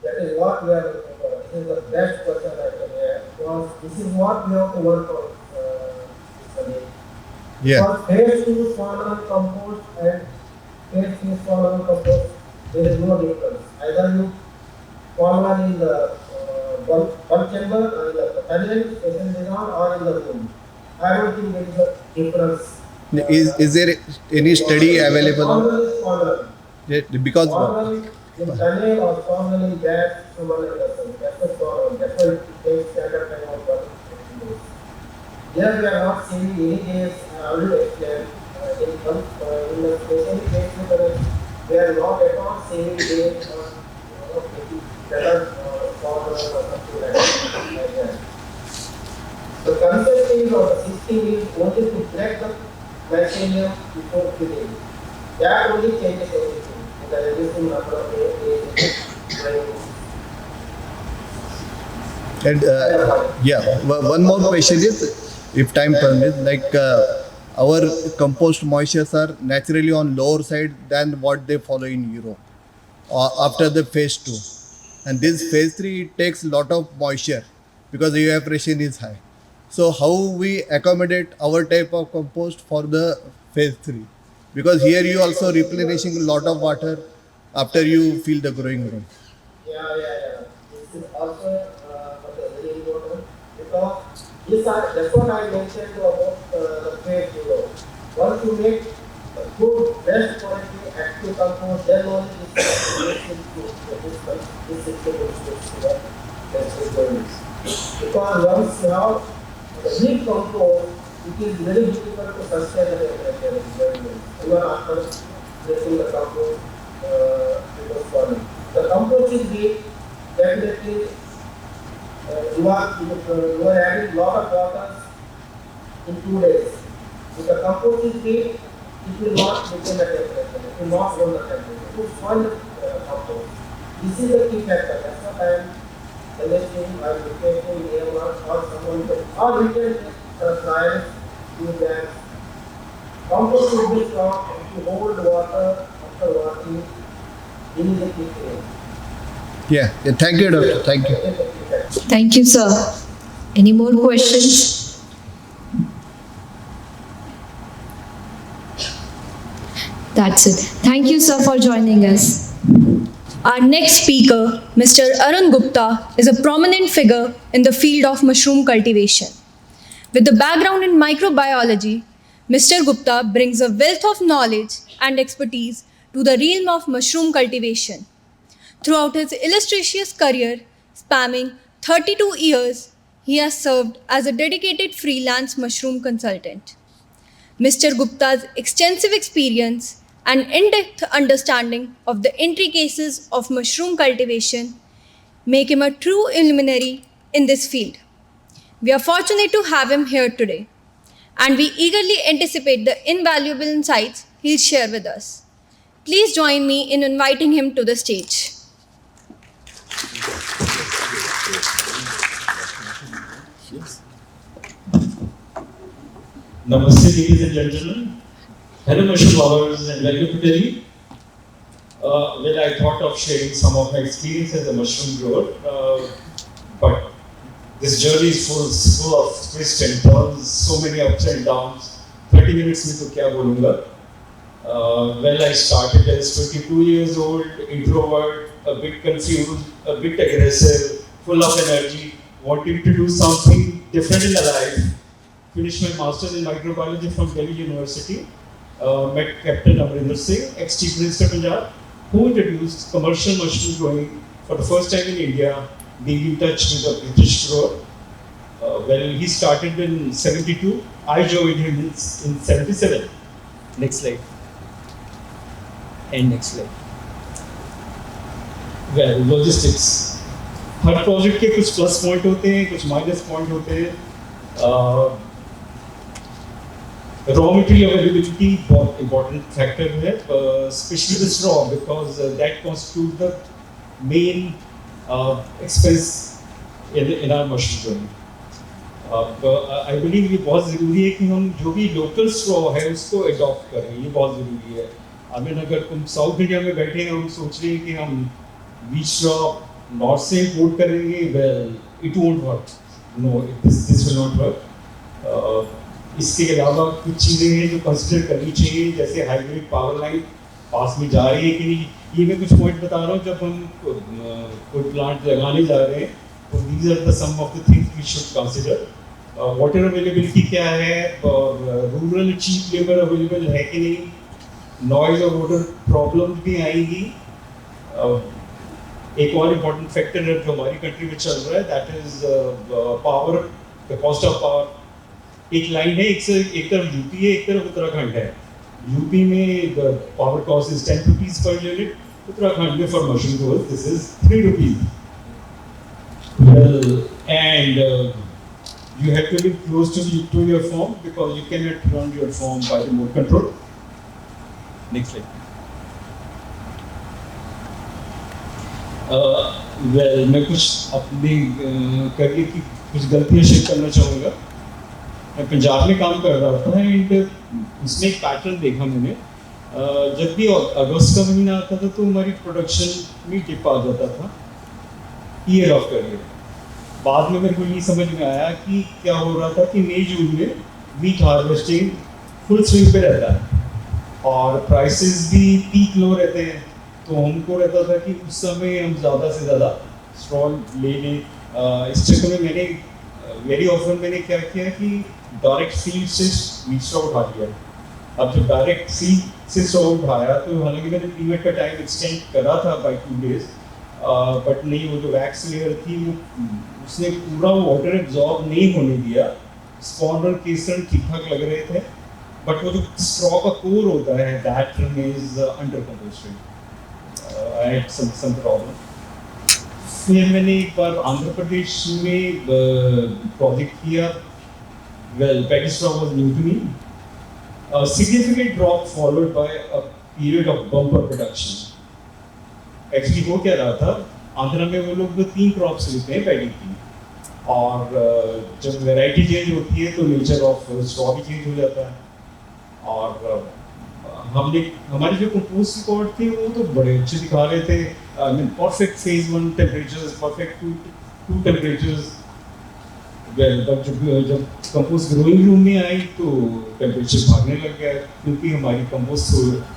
That is what we are looking for. This is the best question I can hear because this is what we have to work on. Yeah. For phase 2 smaller compost and phase 3 smaller compost, there is no difference. Either you formula in the one chamber or in the panel, or in the room. I don't think there is a difference. Is there any study available? Formula is formula. Because Formula in panel or formula in gas, formula that's the formula. That's why it takes standard time of 1 to 2 days. Here we are not seeing any case, I already explained, in the special case we are not at all seeing days or better formula or something like that. The concept is or the system is only to break the mycelium before filling. That only changes everything in the reducing number of days. and yeah, one more question is, if time permits, like our compost moistures are naturally on lower side than what they follow in Europe after the phase 2, and this phase 3 it takes lot of moisture because the evaporation is high. So how we accommodate our type of compost for the phase 3? Because here you also replenishing a lot of water after you fill the growing room. Yeah. This is also very important because that's what I mentioned about the phase 0. Once you make a good, best quality active compost, then only this system will switch to the best requirements. Because once you have the weak compost, it is very difficult to sustain the temperature experiment. Even after placing the compost, it was falling. The compost is weak, definitely you are adding lot of water in 2 days. If the compost is weak, it will not maintain the temperature, it will not hold the temperature, it will spoil the compost. This is the key factor. That's what I am suggesting or requesting AMR or someone or we can try to that. Compost will be strong to hold water after watering. This is the key thing. Yeah. Thank you, doctor. Thank you. Thank you, sir. Any more questions? That's it. Thank you, sir, for joining us. Our next speaker, Mr. Arun Gupta, is a prominent figure in the field of mushroom cultivation. With a background in microbiology, Mr. Gupta brings a wealth of knowledge and expertise to the realm of mushroom cultivation. Throughout his illustrious career, spanning 32 years, he has served as a dedicated freelance mushroom consultant. Mr. Gupta's extensive experience and in depth understanding of the intricacies of mushroom cultivation make him a true luminary in this field. We are fortunate to have him here today, and we eagerly anticipate the invaluable insights he'll share with us. Please join me in inviting him to the stage. Namaste, ladies and gentlemen. Hello, mushroom lovers, and welcome to Delhi. I thought of sharing some of my experience as a mushroom grower, but this journey is full of twists and turns, so many ups and downs. 30 minutes में तो क्या बोलूँगा? I started as 22 years old, introvert, a bit confused, a bit aggressive, full of energy, wanting to do something different in life. Finished my master's in microbiology from Delhi University. Met Captain Amrinder Singh, ex-Chief Minister Punjab, who introduced commercial mushroom growing for the first time in India, being in touch with a British grower. He started in 72. I joined him in 77. Next slide. And next slide. Logistics. Her project के कुछ plus point होते हैं, कुछ minus point होते हैं. Raw material availability बहुत important factor है, especially the straw, because that constitutes the main expense in our mushroom growing. I believe ये बहुत ज़रूरी है कि हम जो भी local straw है उसको adopt करें, ये बहुत ज़रूरी है. I mean अगर तुम South India में बैठे हैं, हम सोच रहे हैं कि हम wheat straw North से import करेंगे, it won't work. No, this will not work. इसके अलावा कुछ चीज़ें हैं जो कंसिडर करनी चाहिए, जैसे हाइब्रिड पावर लाइन पास में जा रही है कि नहीं. ये मैं कुछ पॉइंट बता रहा हूँ जब हम कोई प्लांट लगाने जा रहे हैं, तो these are the some of the things we should consider. Water availability क्या है, और रूरल चीप लेबर अवेलेबल है कि नहीं, नॉइज और वाटर प्रॉब्लम भी आएगी. एक और इम्पॉर्टेंट फैक्टर है जो हमारी कंट्री में चल रहा है, that is power, the cost of power. एक लाइन है, एक तरफ यूपी है, एक तरफ उत्तराखंड है. यूपी में the power cost is 10 rupees per unit, Uttarakhand में for machine growth this is 3 rupees. And you have to live close to your farm because you cannot run your farm by remote control. Next slide. मैं कुछ अपनी career की कुछ गलतियाँ share करना चाहूँगा. मैं पंजाब में काम कर रहा था एंड उसमें एक पैटर्न देखा मैंने. जब भी अगस्त का महीना आता था तो हमारी प्रोडक्शन में डिप आ जाता था ईयर ऑफ करियर. बाद में मेरे को ये समझ में आया कि क्या हो रहा था कि मई जून में वीट हार्वेस्टिंग फुल स्विंग पे रहता है और प्राइसेस भी पीक लो रहते हैं. तो हमको रहता था कि उस समय हम ज़्यादा से ज़्यादा स्टॉल ले लें. इस चक्कर में मैंने वेरी ऑफन मैंने क्या किया कि डायरेक्ट फील्ड से वीट स्टॉक उठा लिया. अब जब डायरेक्ट फील्ड से स्टॉक उठाया तो हालांकि मैंने पीरियड का टाइम एक्सटेंड करा था बाई 2 days, बट नहीं, वो जो वैक्स लेयर थी वो उसने पूरा वाटर एब्जॉर्ब नहीं होने दिया. स्पॉन और केसर ठीक ठाक लग रहे थे, बट वो जो स्ट्रॉ का कोर होता है that is under composted. I had some problem. फिर मैंने एक बार आंध्र प्रदेश में प्रोजेक्ट किया. Paddy straw was new to me. Significant drop followed by a period of bumper production. Actually हो क्या रहा था, आंध्रा में वो लोग 3 क्रॉप्स लेते हैं पैडी की, और जब वैरायटी चेंज होती है तो नेचर ऑफ स्ट्रॉ भी चेंज हो जाता है. और हमारे जो कंपोस्ट रिकॉर्ड थे वो तो बड़े अच्छे दिखा रहे थे. I mean perfect phase 1 temperatures, perfect 2 temperatures. But जब कंपोस्ट ग्रोइंग रूम में आई तो टेम्परेचर भागने लग गया क्योंकि हमारी कंपोस्ट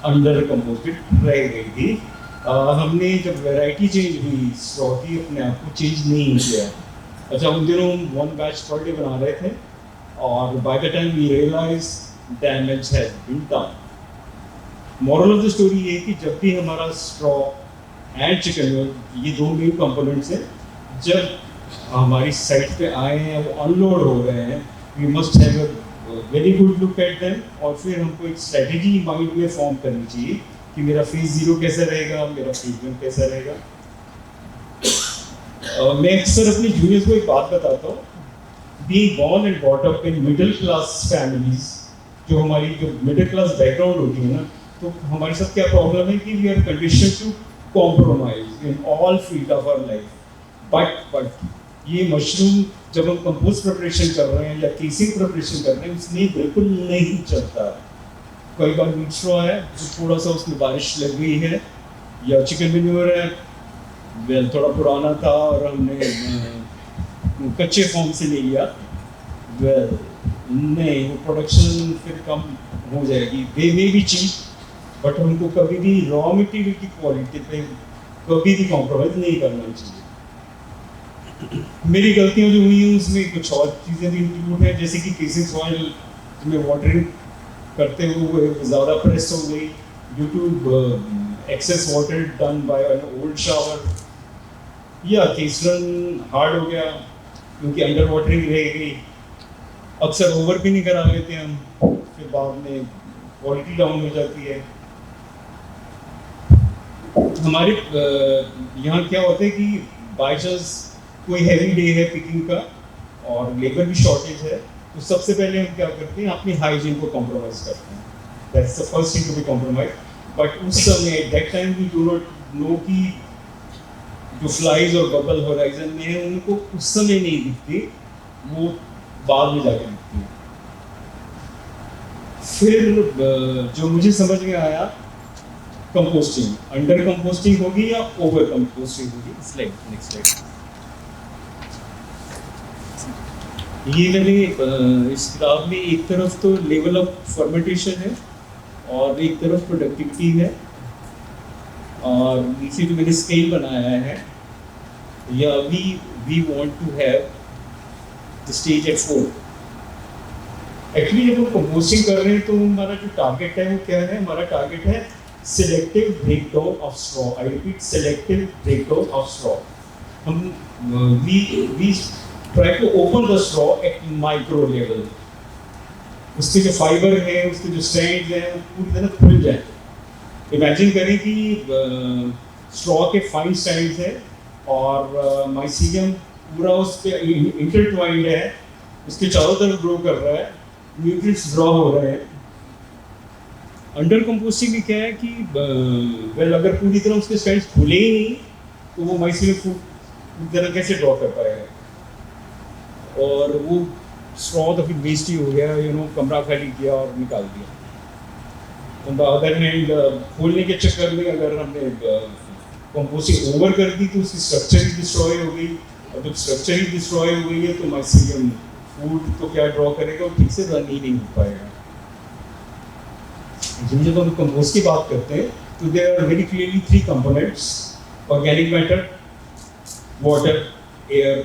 अंडर कंपोस्टेड रह गई थी. हमने जब वैरायटी चेंज हुई स्ट्रॉ की अपने आप को चेंज नहीं किया. अच्छा, उन दिनों हम 1 बैच पर डे बना रहे थे और by the time we realise damage has been done. Moral of the story ये कि जब भी हमारा स्ट्रॉ एंड चिकन, ये दो मेन कंपोनेंट्स हैं। जब हमारी साइट पे आए हैं, वो अनलोड हो रहे हैं, we must have a very good look at them, और फिर हमको एक स्ट्रेटेजी माइंड में फॉर्म करनी चाहिए कि मेरा फेज 0 कैसा रहेगा, मेरा फेज 1 कैसा रहेगा। मैं अक्सर अपने जूनियर्स को एक बात बताता हूँ, being born and brought up in middle class families, जो हमारी जो मिडिल क्लास बैकग्राउंड होती है ना, तो हमारे साथ क्या प्रॉब्लम है कि we are condition to compromise in all field of our life. But ये मशरूम जब हम कंपोस्ट प्रिपरेशन कर रहे हैं या केसिंग प्रिपरेशन कर रहे हैं, उसमें बिल्कुल नहीं चलता। कई बार मीट स्ट्रॉ है, तो थोड़ा सा उसमें बारिश लग गई है, या चिकन मैन्योर है, वेल थोड़ा पुराना था और हमने कच्चे फॉर्म से ले लिया, वेल नहीं, वो प्रोडक्शन फिर कम हो जाएगी। दे मे बी चीप, बट हमको कभी भी रॉ मटेरियल की क्वालिटी पे कभी भी कॉम्प्रोमाइज़ नहीं करना चाहिए। मेरी गलतियाँ जो हुई हैं उसमें कुछ और चीज़ें भी इंक्लूड हैं, जैसे कि केसिंग सॉइल में वाटरिंग करते हुए ज़्यादा प्रेस हो गई due to excess water done by an old shower, या केसरन हार्ड हो गया क्योंकि अंडर वाटरिंग रह गई। अक्सर ओवर भी नहीं करा लेते हम, फिर बाद में क्वालिटी डाउन हो जाती है। हमारे यहाँ क्या होता है कि बाई चांस कोई हैवी डे है पिकिंग का और लेबर भी शॉर्टेज है, तो सबसे पहले हम क्या करते हैं, अपनी हाइजीन को कॉम्प्रोमाइज करते हैं। That's the first thing to be compromise. But उस समय at that time we do not know कि जो फ्लाइज और बबल होराइजन में है उनको उस समय नहीं दिखती, वो बाद में जाके दिखती है। फिर जो मुझे समझ में आया, कंपोस्टिंग, अंडर कंपोस्टिंग होगी या ओवर कंपोस्टिंग होगी। Slide, next slide. ये मैंने इस किताब में एक तरफ तो लेवल ऑफ फर्मेंटेशन है और एक तरफ प्रोडक्टिविटी है, और नीचे जो मैंने स्केल बनाया है, या we want to have the stage at 4। Actually जब हम कंपोस्टिंग कर रहे हैं तो हमारा जो टारगेट है वो क्या है, हमारा टारगेट है selective breakdown of straw. I repeat, selective breakdown of straw. हम we try to open the straw at micro level. उसके जो फाइबर है, उसके जो स्ट्रैंड्स हैं, वो पूरी तरह खुल जाए। इमेजिन करें कि स्ट्रॉ के फाइन स्ट्रैंड्स हैं और माइसीलियम पूरा उस पर इंटरट्वाइंड है, उसके चारों तरफ ग्रो कर रहा है, न्यूट्रिएंट्स ड्रॉ हो रहे हैं। अंडर कंपोस्टिंग में क्या है कि वेल अगर पूरी तरह उसके स्ट्रैंड्स खुले ही नहीं तो वो माइसीलियम पूरी तरह कैसे ड्रॉ कर पाएगा, और वो स्ट्रॉ तो फिर वेस्ट ही हो गया, कमरा खाली किया और निकाल दिया। ऑन द अदर हैंड, खोलने के चक्कर में अगर हमने कंपोस्टिंग ओवर कर दी तो उसकी स्ट्रक्चर ही डिस्ट्रॉय हो गई, और जब स्ट्रक्चर ही डिस्ट्रॉय हो गई है तो माइसीलियम फूड तो क्या ड्रॉ करेगा, वो ठीक से रन ही नहीं हो पाएगा। जब हम कंपोस्ट की बात करते हैं तो there are very clearly 3 components: organic matter, water, air.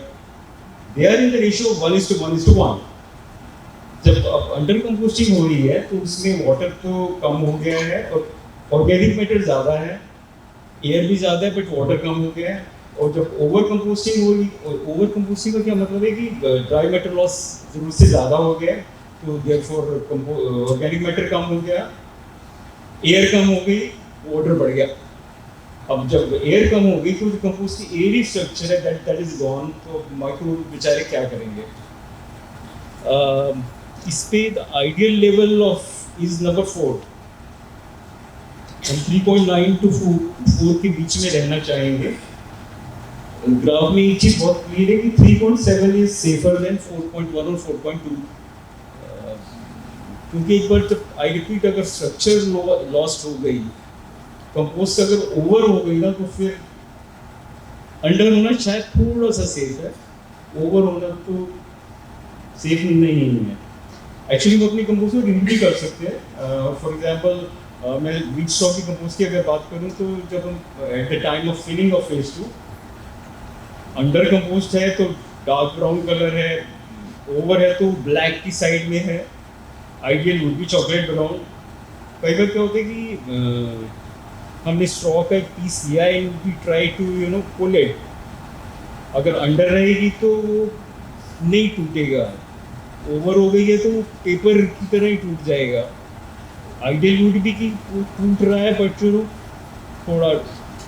They are in the ratio 1:1:1। जब अंडर कंपोस्टिंग हो रही है तो उसमें वाटर तो कम हो गया है और ऑर्गेनिक मैटर ज़्यादा है, एयर भी ज़्यादा है, बट वाटर कम हो गया है। और जब ओवर कंपोस्टिंग हो रही, और ओवर कंपोस्टिंग का क्या मतलब है कि ड्राई मैटर लॉस जरूरत से ज़्यादा हो गया, तो देयरफॉर ऑर्गेनिक मैटर कम हो गया, एयर कम हो गई, वाटर बढ़ गया। अब जब एयर कम हो गई तो कंपोस्ट की एयरी स्ट्रक्चर है दैट इज गॉन, तो माइक्रोब बेचारे क्या करेंगे। इस पे the ideal level of is number 4। हम 3.9 to 4 के बीच में रहना चाहेंगे। ग्राफ में एक चीज़ बहुत क्लियर है कि 3.7 इज सेफर देन 4.1 और 4.2, क्योंकि एक बार जब आई रिपीट अगर स्ट्रक्चर लॉस्ट हो गई, कंपोस्ट अगर ओवर हो गई ना, तो फिर अंडर होना शायद थोड़ा सा सेफ है, ओवर होना तो सेफ नहीं है। एक्चुअली हम अपनी कंपोस्ट को रिव्यू भी कर सकते हैं। फॉर एग्जांपल मैं वीट स्टॉक की कंपोस्ट की अगर बात करूं तो जब हम at the time of filling of phase 2 under compost है तो डार्क ब्राउन कलर है, ओवर है तो ब्लैक की साइड में है, ideal would be chocolate brown. कई बार क्या होता है कि हमने स्ट्रॉ का एक पीस लिया and we try to pull it. अगर अंडर रहेगी तो वो नहीं टूटेगा, ओवर हो गई है तो वो पेपर की तरह ही टूट जाएगा. आइडियल वुड भी कि वो टूट रहा है बट थोड़ा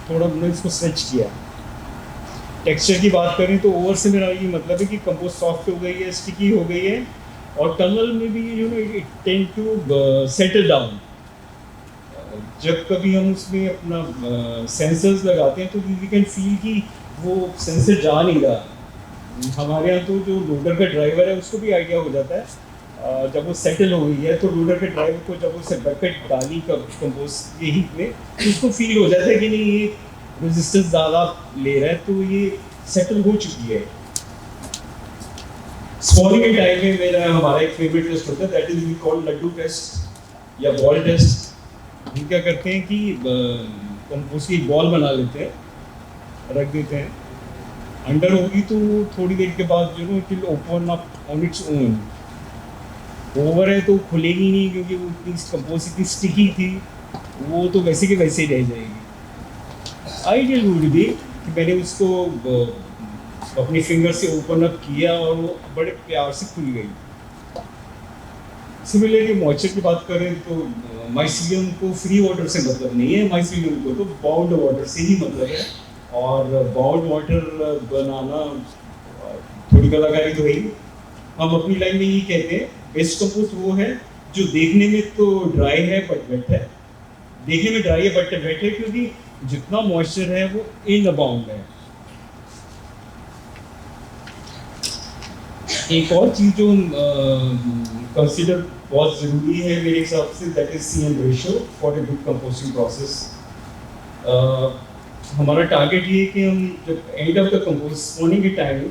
थोड़ा हमने इसको स्ट्रेच किया. टेक्सचर की बात करें तो ओवर से मेरा ये मतलब है कि कंपोस्ट सॉफ्ट हो गई है, स्टिकी हो गई है, और टनल में भी it tend to settle down. जब कभी हम उसमें अपना सेंसर्स लगाते हैं तो वी कैन फील कि वो सेंसर जा नहीं रहा. हमारे यहाँ तो जो लोडर का ड्राइवर है उसको भी आइडिया हो जाता है जब वो सेटल हो गई है, तो लोडर के ड्राइवर को जब उसे बकेट डाली कंपोस्ट के हीट में तो उसको फील हो जाता है कि नहीं ये रेजिस्टेंस ज़्यादा ले रहा है, तो ये सेटल हो चुकी है. स्पॉनिंग के टाइम में हमारा एक फेवरेट टेस्ट होता है, that is we call laddu test या बॉल टेस्ट. हम क्या करते हैं कि कंपोस्ट की बॉल बना लेते हैं, रख देते हैं. अंडर होगी तो थोड़ी देर के बाद it will open up on its own. Over है तो खुलेगी नहीं क्योंकि वो इतनी कंपोस्ट इतनी स्टिकी थी, वो तो वैसे के वैसे ही रह जाएगी. आइडियल वुड भी कि मैंने उसको अपनी फिंगर से ओपन अप किया और वो बड़े प्यार से खुल गई. सिमिलरली मॉइस्चर की बात करें तो माइसीलियम को फ्री वाटर से मतलब नहीं है, माइसीलियम को तो बाउंड वाटर से ही मतलब है. और बाउंड वाटर बनाना थोड़ी कलाकारी तो है ही. हम अपनी लाइन में ये कहते हैं बेस्ट कंपोस्ट वो है जो देखने में तो ड्राई है बट वेट है. देखने में ड्राई है बट वेट है क्योंकि जितना मॉइस्चर है वो इन अबाउंड है. एक और चीज़ जो कंसिडर बहुत ज़रूरी है मेरे हिसाब से, that is CN ratio for a good composting process. हमारा टारगेट ये है कि हम जब end of the compost spawning के टाइम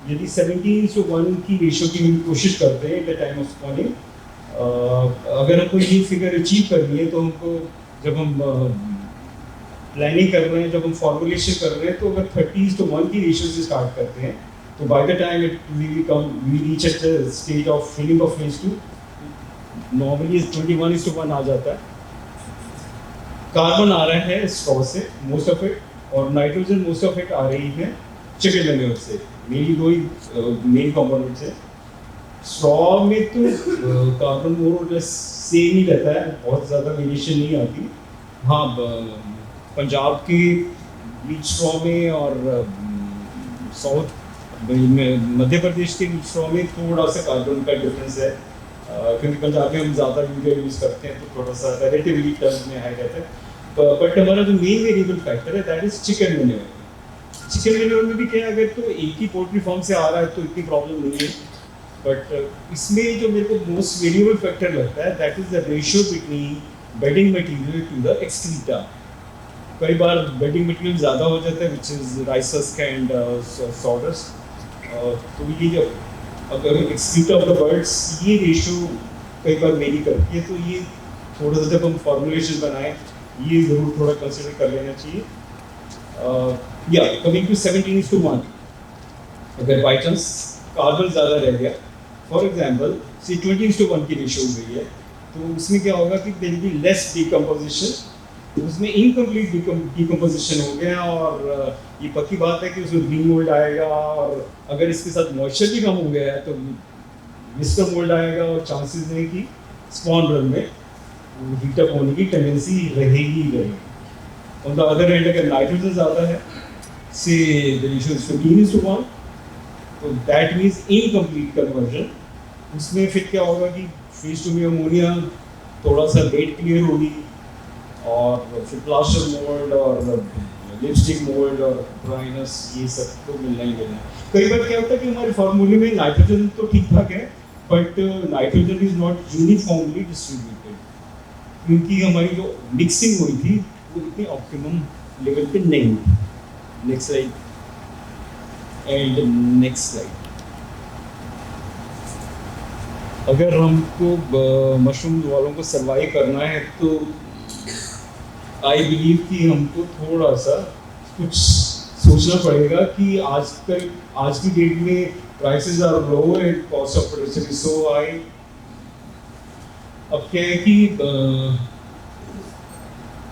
यदि 17:1 की रेशियो की कोशिश करते हैं eight the time of spawning, अगर हमको ये फिगर अचीव करनी है तो हमको जब हम प्लानिंग कर रहे हैं, जब हम फॉर्मुलेशन कर रहे हैं, तो अगर 30:1 की रेशियो से स्टार्ट करते हैं तो by the time we reach at the stage of filling of phase 2, normally 21:1 आ जाता है. कार्बन आ रहा है स्ट्रॉ से मोस्ट ऑफ इट, और नाइट्रोजन मोस्ट ऑफ इट आ रही है चिकन मैन्योर से. मेरी दो ही मेन कंपोनेंट्स है. स्ट्रॉ में तो कार्बन मोर और लेस सेम ही रहता है, बहुत ज़्यादा वेरिएशन नहीं आती. हाँ, पंजाब के बीच स्ट्रॉ में और साउथ मध्य प्रदेश के बीच स्ट्रॉ में थोड़ा सा कार्बन का डिफरेंस है, क्योंकि पंजाब में हम ज़्यादा यूरिया यूज़ करते हैं तो थोड़ा सा रिलेटिवली टर्म्स में हाई रहता है. बट हमारा जो मेन वेरिएबल फैक्टर है that is chicken manure. Chicken manure में भी क्या है, अगर तो एक ही पोल्ट्री फार्म से आ रहा है तो इतनी प्रॉब्लम नहीं है. बट इसमें जो मेरे को मोस्ट वेरिएबल फैक्टर लगता है that is the ratio between bedding material to the excreta. कई बार बेडिंग मटेरियल ज़्यादा हो जाता है which is rice husk and sawdust. तो ये जब अगर एक्सक्रीटा ऑफ द बर्ड्स ये रेशियो कई बार वेरी करती है, तो ये थोड़ा सा जब हम फॉर्मुलेशन बनाएं ये ज़रूर थोड़ा कंसिडर कर लेना चाहिए. या कमिंग टू 17:1, अगर बाई चांस कार्बन ज़्यादा रह गया, फॉर एग्जाम्पल से 20:1 की रेशियो हो गई है, तो उसमें क्या होगा कि there will be less decomposition. तो उसमें इनकम्प्लीट डिकम्पोजिशन हो गया, और ये पक्की बात है कि उसमें ग्रीन मोल्ड आएगा, और अगर इसके साथ मॉइस्चर भी कम हो गया है तो विस्कर मोल्ड आएगा, और चांसेस हैं कि स्पॉन रन में हीटअप होने की टेंडेंसी रहेगी ही रहेगी. ऑन द अदर हैंड अगर नाइट्रोजन ज़्यादा है से द रेशियो इज 15:1, तो दैट मीन्स इनकम्प्लीट कन्वर्जन. उसमें फिर क्या होगा कि फेज 2 में अमोनिया थोड़ा सा लेट क्लियर होगी, और फिर प्लास्टर मोल्ड और लिपस्टिक मोल्ड और ड्राइनेस ये सब तो मिलना ही मिलना है. कई बार क्या होता है कि हमारे फार्मूले में नाइट्रोजन तो ठीक ठाक है, but nitrogen is not uniformly distributed, क्योंकि हमारी जो मिक्सिंग हुई थी वो इतनी ऑप्टिमम लेवल पे नहीं हुई. Next slide and next slide. अगर हमको मशरूम वालों को सर्वाइव करना है तो आई बिलीव कि हमको थोड़ा सा कुछ सोचना पड़ेगा कि आज की डेट में prices are low and cost of production is so high. अब क्या है कि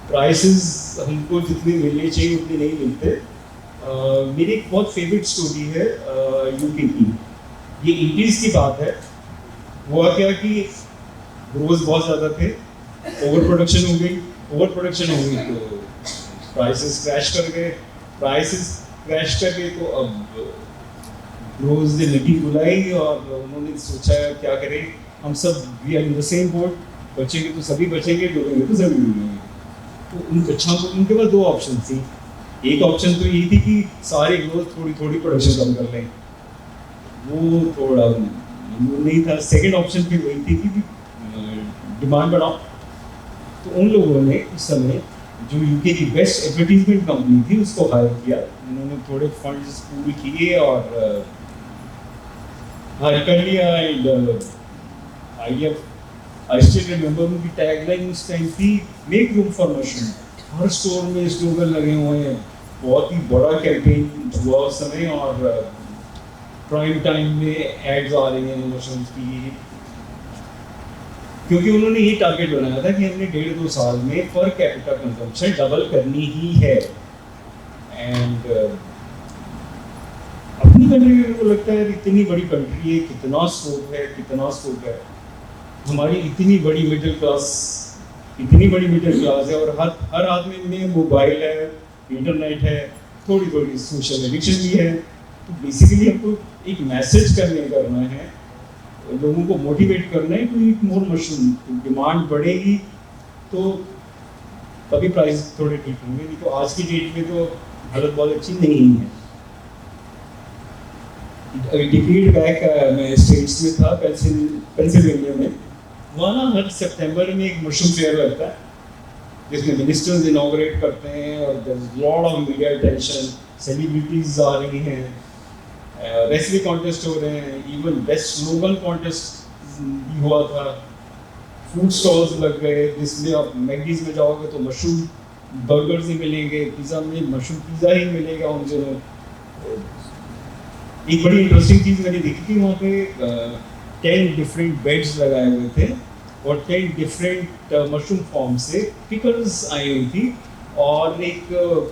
प्राइसेस हमको जितनी मिलनी चाहिए उतनी नहीं मिलते। मेरी एक बहुत फेवरेट स्टोरी है यूके की। ये 80s की बात है। हुआ क्या कि ग्रोथ बहुत ज़्यादा थे, ओवर प्रोडक्शन हो गई तो प्राइसेस क्रैश कर गए। तो अब रोज ने मीटिंग बुलाई और उन्होंने सोचा क्या करें, हम सब we are in the same boat, बचेंगे तो सभी बचेंगे, डूबेंगे तो सभी डूबेंगे। तो उन बच्चों को उनके पास दो ऑप्शन थी। एक ऑप्शन तो ये थी कि सारे ग्रोथ थोड़ी प्रोडक्शन कम कर लें, वो थोड़ा नहीं था। सेकंड ऑप्शन फिर वही थी कि डिमांड बढ़ाओ। तो उन लोगों ने उस समय जो यूके की बेस्ट एडवर्टीजमेंट कंपनी थी उसको हायर किया। उन्होंने थोड़े फंड्स पूल किए और हायर कर लिया। And idea I still remember उनकी टैगलाइन उस टाइम थी, make room for mushroom. Her store में स्लोगन लगे हुए हैं, बहुत ही बड़ा कैंपेन हुआ उस समय और प्राइम टाइम में एड्स आ रही हैं मशरूम्स की, क्योंकि उन्होंने ये टारगेट बनाया था कि हमने 1.5-2 साल में पर कैपिटा कंजम्पशन डबल करनी ही है। एंड अपनी कंट्री में मेरे को लगता है इतनी बड़ी कंट्री है, कितना स्कोप है। हमारी इतनी बड़ी मिडिल क्लास है और हर आदमी में मोबाइल है, इंटरनेट है, थोड़ी सोशल एडिक्शन भी है। तो बेसिकली हमको एक मैसेज करना है, लोगों को मोटिवेट करना है to eat more mushroom. Demand बढ़ेगी तो तभी प्राइस थोड़े ठीक होंगे, नहीं तो आज की डेट में तो हालत बहुत अच्छी नहीं है। डिकेड बैक मैं स्टेट्स में था, पेंसिल्वेनिया में। वहाँ ना हर सितंबर में एक मशरूम फेयर लगता है जिसमें मिनिस्टर्स इनॉग्रेट करते हैं और there is lot of media attention, celebrities आ रही हैं, रेसिपी कॉन्टेस्ट हो रहे हैं, इवन बेस्ट स्लोगन कॉन्टेस्ट भी हुआ था, फूड स्टॉल्स लग गए जिसमें आप मैगडीज में जाओगे तो मशरूम बर्गर्स ही मिलेंगे, पिज़्ज़ा में मशरूम पिज़्ज़ा ही मिलेगा उन दिनों। एक बड़ी इंटरेस्टिंग चीज़ मैंने देखी थी, वहाँ पे 10 डिफरेंट बेड्स लगाए हुए थे और 10 डिफरेंट मशरूम फॉर्म से पिकल्स आई हुई थी और एक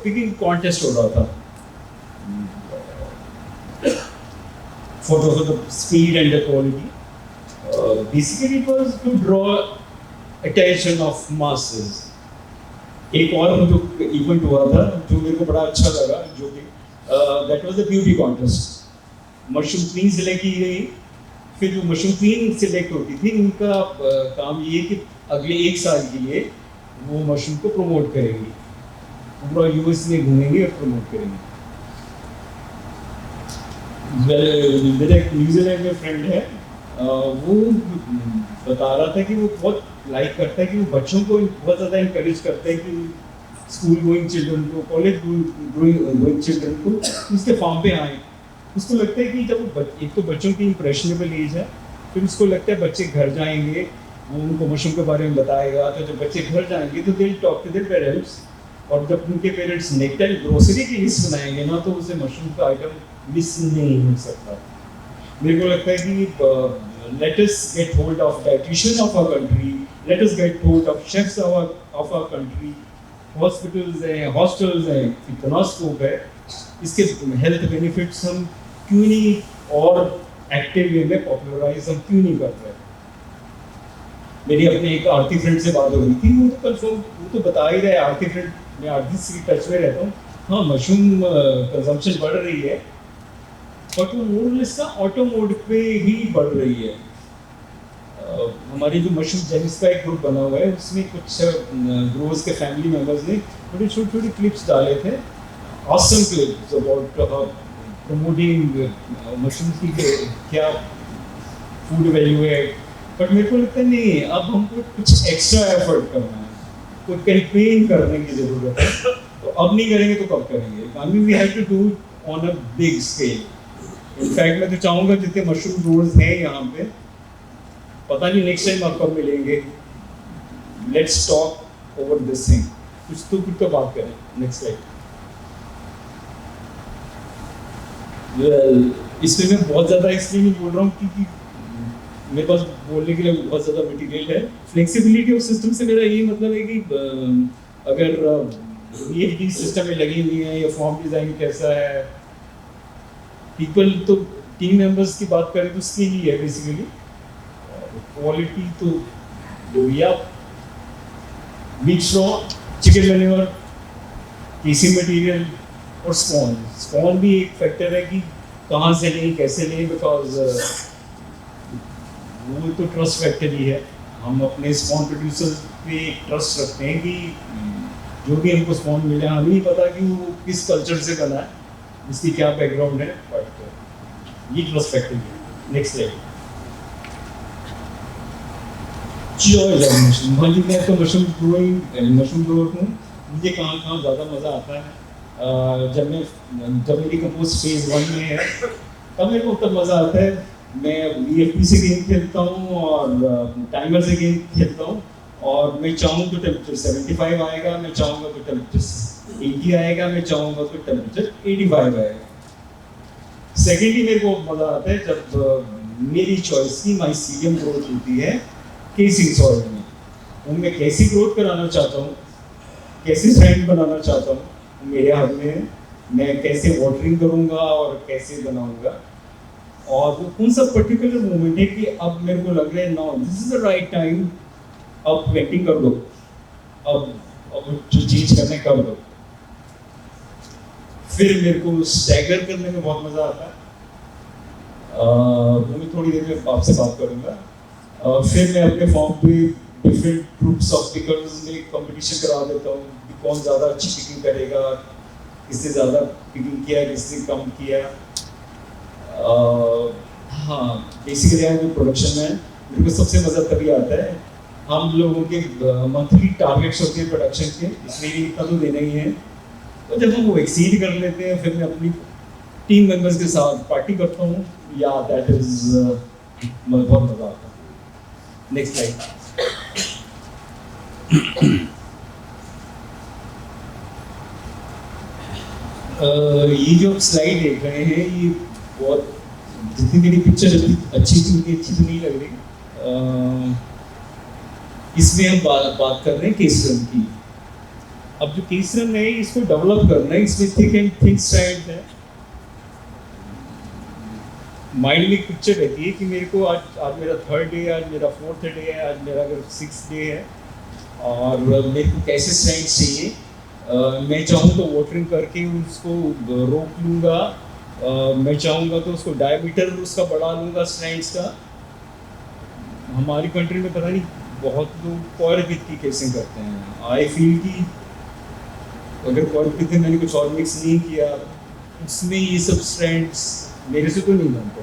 पिकिंग कॉन्टेस्ट हो रहा था for the speed and the quality. Basically, it was to draw attention of masses. एक और जो इवेंट हुआ था जो मेरे को बड़ा अच्छा लगा, जो कि that was the beauty contest. Mushroom queen select की गई, फिर जो मशरूम क्वीन सिलेक्ट होती थी उनका काम ये कि अगले 1 साल के लिए वो मशरूम को प्रमोट करेंगी, पूरा यूएस में घूमेंगे और प्रमोट करेंगे। मेरा एक न्यूजीलैंड में फ्रेंड है, वो बता रहा था कि वो बहुत लाइक करता है कि वो बच्चों को बहुत ज़्यादा इंकरेज करता है कि स्कूल गोइंग चिल्ड्रन को, कॉलेज गोइंग चिल्ड्रन को उसके फार्म पे आए। उसको लगता है कि जब एक तो बच्चों की इम्प्रेशनेबल एज है, फिर उसको लगता है बच्चे घर जाएंगे, वो उनको मशरूम के बारे में बताएगा, तो जब बच्चे घर जाएंगे तो they talk to their parents, और जब उनके पेरेंट्स नेक्स्ट टाइम ग्रोसरी की लिस्ट बनाएंगे ना तो उसे मशरूम का आइटम मिस नहीं हो सकता। मेरे को लगता है कि let us get hold of dietitian of our country, let us get hold of chefs of our country, hospitals हैं, हॉस्टल्स हैं, इतना स्कोप है, इसके हेल्थ बेनिफिट्स हम क्यों नहीं और एक्टिव वे में पॉपुलराइज हम क्यों नहीं कर रहे। मेरी अपने एक आरती फ्रेंड से बात हो रही थी, वो तो कंफर्म, वो तो बता ही रहे, आरती फ्रेंड, मैं आरती से टच में रहता हूँ, हाँ मशरूम कंजम्पशन बढ़ रही है, बट वो मोरलेस का ऑटो मोड पे ही बढ़ रही है। हमारी जो मशरूम जेनिस का एक ग्रुप बना हुआ है, उसमें कुछ ग्रोवर्स के फैमिली मेम्बर्स ने छोटे छोटे क्लिप्स डाले थे, awesome clips about promoting mushroom की क्या फूड वैल्यू है। बट मेरे को लगता है नहीं, अब हमको कुछ एक्स्ट्रा एफर्ट करना है, कुछ कैंपेन करने की ज़रूरत है। तो अब नहीं करेंगे तो कब करेंगे? I mean we have to do on a big scale. In fact मैं तो चाहूँगा जितने मशरूम ग्रोवर्स हैं यहाँ पे, पता नहीं नेक्स्ट टाइम आप कब मिलेंगे, let's talk over this thing, कुछ तो बात करें नेक्स्ट टाइम। इसमें मैं बहुत ज़्यादा इसलिए नहीं बोल रहा हूँ क्योंकि मेरे पास बोलने के लिए बहुत ज़्यादा मटेरियल है। फ्लेक्सिबिलिटी ऑफ सिस्टम से मेरा यही मतलब है कि अगर VFD सिस्टम में लगी हुई है या फॉर्म डिज़ाइन कैसा है, पीपल तो टीम मेंबर्स की बात करें तो स्किल ही है बेसिकली, क्वालिटी तो या मीट स्ट्रॉ, चिकन मैन्योर, केसी मटेरियल और स्पॉन भी एक फैक्टर है कि कहाँ से लें कैसे लें, बिकॉज वो तो ट्रस्ट फैक्टर ही है। हम अपने स्पॉन प्रोड्यूसर पे ट्रस्ट रखते हैं कि जो भी हमको स्पॉन मिले, हमें नहीं पता कि वो किस कल्चर से बना है, उसकी क्या बैकग्राउंड है, बट ये ट्रस्ट फैक्टर है। Next slide. हाँ जी, मैं तो मशरूम ग्रोअर हूँ। मुझे कहाँ कहाँ ज़्यादा मज़ा आता है जब मेरी कंपोस्ट फेज़ 1 में है, तब मेरे को तब मज़ा आता है। मैं VFD से गेम खेलता हूँ और टाइमर से गेम खेलता हूँ, और मैं चाहूँ तो टेम्परेचर 75 आएगा, मैं चाहूँगा तो टेम्परेचर 80 आएगा, मैं चाहूँगा तो टेम्परेचर 85 आएगा। सेकेंडली मेरे को मज़ा आता है जब मेरी चॉइस की माइसीलियम ग्रोथ होती है केसिंग सॉइल में। वो मैं कैसी ग्रोथ कराना चाहता हूँ, कैसे स्ट्रैंड बनाना चाहता हूँ, मेरे हाथ में है। मैं कैसे वाटरिंग करूँगा और कैसे बनाऊँगा, और वो कौन सा पर्टिकुलर मोमेंट है कि अब मेरे को लग रहा है now this is the right time, अब प्लांटिंग कर दो, अब जो चीज करने कर दो। फिर मेरे को स्टैगर करने में बहुत मजा आता है, वो मैं थोड़ी देर में आपसे बात करूँगा। फिर मैं अपने फॉर्म पे डिफरेंट ग्रुप्स ऑफ पिकर्स में कंपटीशन करा देता हूँ कि कौन ज़्यादा अच्छी पिकिंग करेगा, किससे ज़्यादा पिकिंग किया, किससे कम किया। हाँ, बेसिकली आई एम प्रोडक्शन में मेरे को सबसे मज़ा तभी आता है, हम लोगों के मंथली टारगेट्स होते हैं प्रोडक्शन के, इसलिए भी इतना तो देना ही है। तो जब हम वो एक्सीड कर लेते हैं, फिर मैं अपनी टीम मेंबर्स के साथ पार्टी करता हूँ, या दैट इज बहुत मज़ा आता है। Next slide. ये जो आप स्लाइड देख रहे हैं, ये बहुत, जितनी मेरी पिक्चर अच्छी थी उतनी अच्छी तो नहीं लग रही। इसमें हम बात कर रहे हैं केसरन की। अब जो केसरन है इसको डेवलप करना है, इसमें थिक एंड थिन स्ट्रैंड है। माइंड में एक पिक्चर रहती है कि मेरे को आज मेरा 3rd डे है, आज मेरा 4th डे है, आज मेरा अगर 6th डे है, और मेरे को कैसे स्ट्रैंड चाहिए। मैं चाहूँ तो वाटरिंग करके उसको रोक लूँगा, मैं चाहूँगा तो उसको डायमीटर उसका बढ़ा लूँगा स्ट्रैंड्स का। हमारी कंट्री में पता नहीं बहुत लोग कॉयर विथ की केसिंग करते हैं। आई फील कि अगर कॉयर विथ में मैंने कुछ और मिक्स नहीं किया, उसमें ये सब स्ट्रैंड्स मेरे से तो नहीं बनते।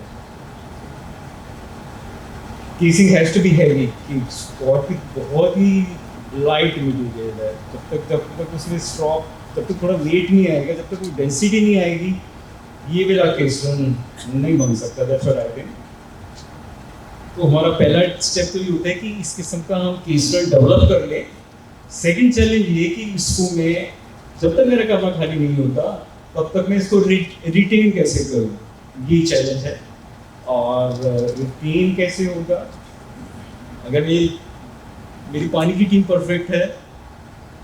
Casing has to be heavy, कि कॉयर विथ बहुत ही लाइट मटेरियल है। जब तक उसमें स्ट्रॉक, जब तक थोड़ा वेट नहीं आएगा, जब तक कोई डेंसिटी नहीं आएगी, ये वाला केसरन नहीं बन सकता। That's what I think. तो हमारा पहला स्टेप तो ये होता है कि इस किस्म का हम केसरन डेवलप कर लें। सेकंड चैलेंज ये कि इसको मैं, जब तक मेरा कमरा खाली नहीं होता तब तक मैं इसको रिटेन कैसे करूँ, ये चैलेंज है। और रिटेन कैसे होगा, अगर मेरी पानी की टीम परफेक्ट है,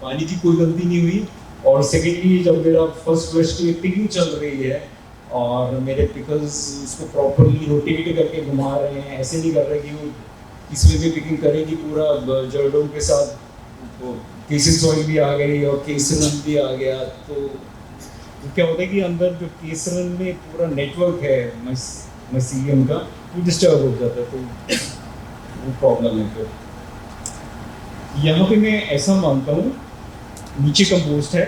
पानी की कोई गलती नहीं हुई, और सेकेंडली जब मेरा फर्स्ट फ्लश की पिकिंग चल रही है और मेरे पिकल्स उसको प्रॉपरली रोटेट करके घुमा रहे हैं, ऐसे नहीं कर रहे कि वो इसमें भी पिकिंग करेंगी पूरा जर्डों के साथ, तो केसिंग सॉइल भी आ गई और केसरन भी आ गया। तो क्या होता है कि अंदर जो केसरन में पूरा नेटवर्क है माइसीलियम का, वो डिस्टर्ब हो जाता है, तो वो प्रॉब्लम है। फिर यहाँ पे मैं ऐसा मानता हूँ, नीचे कंपोस्ट है,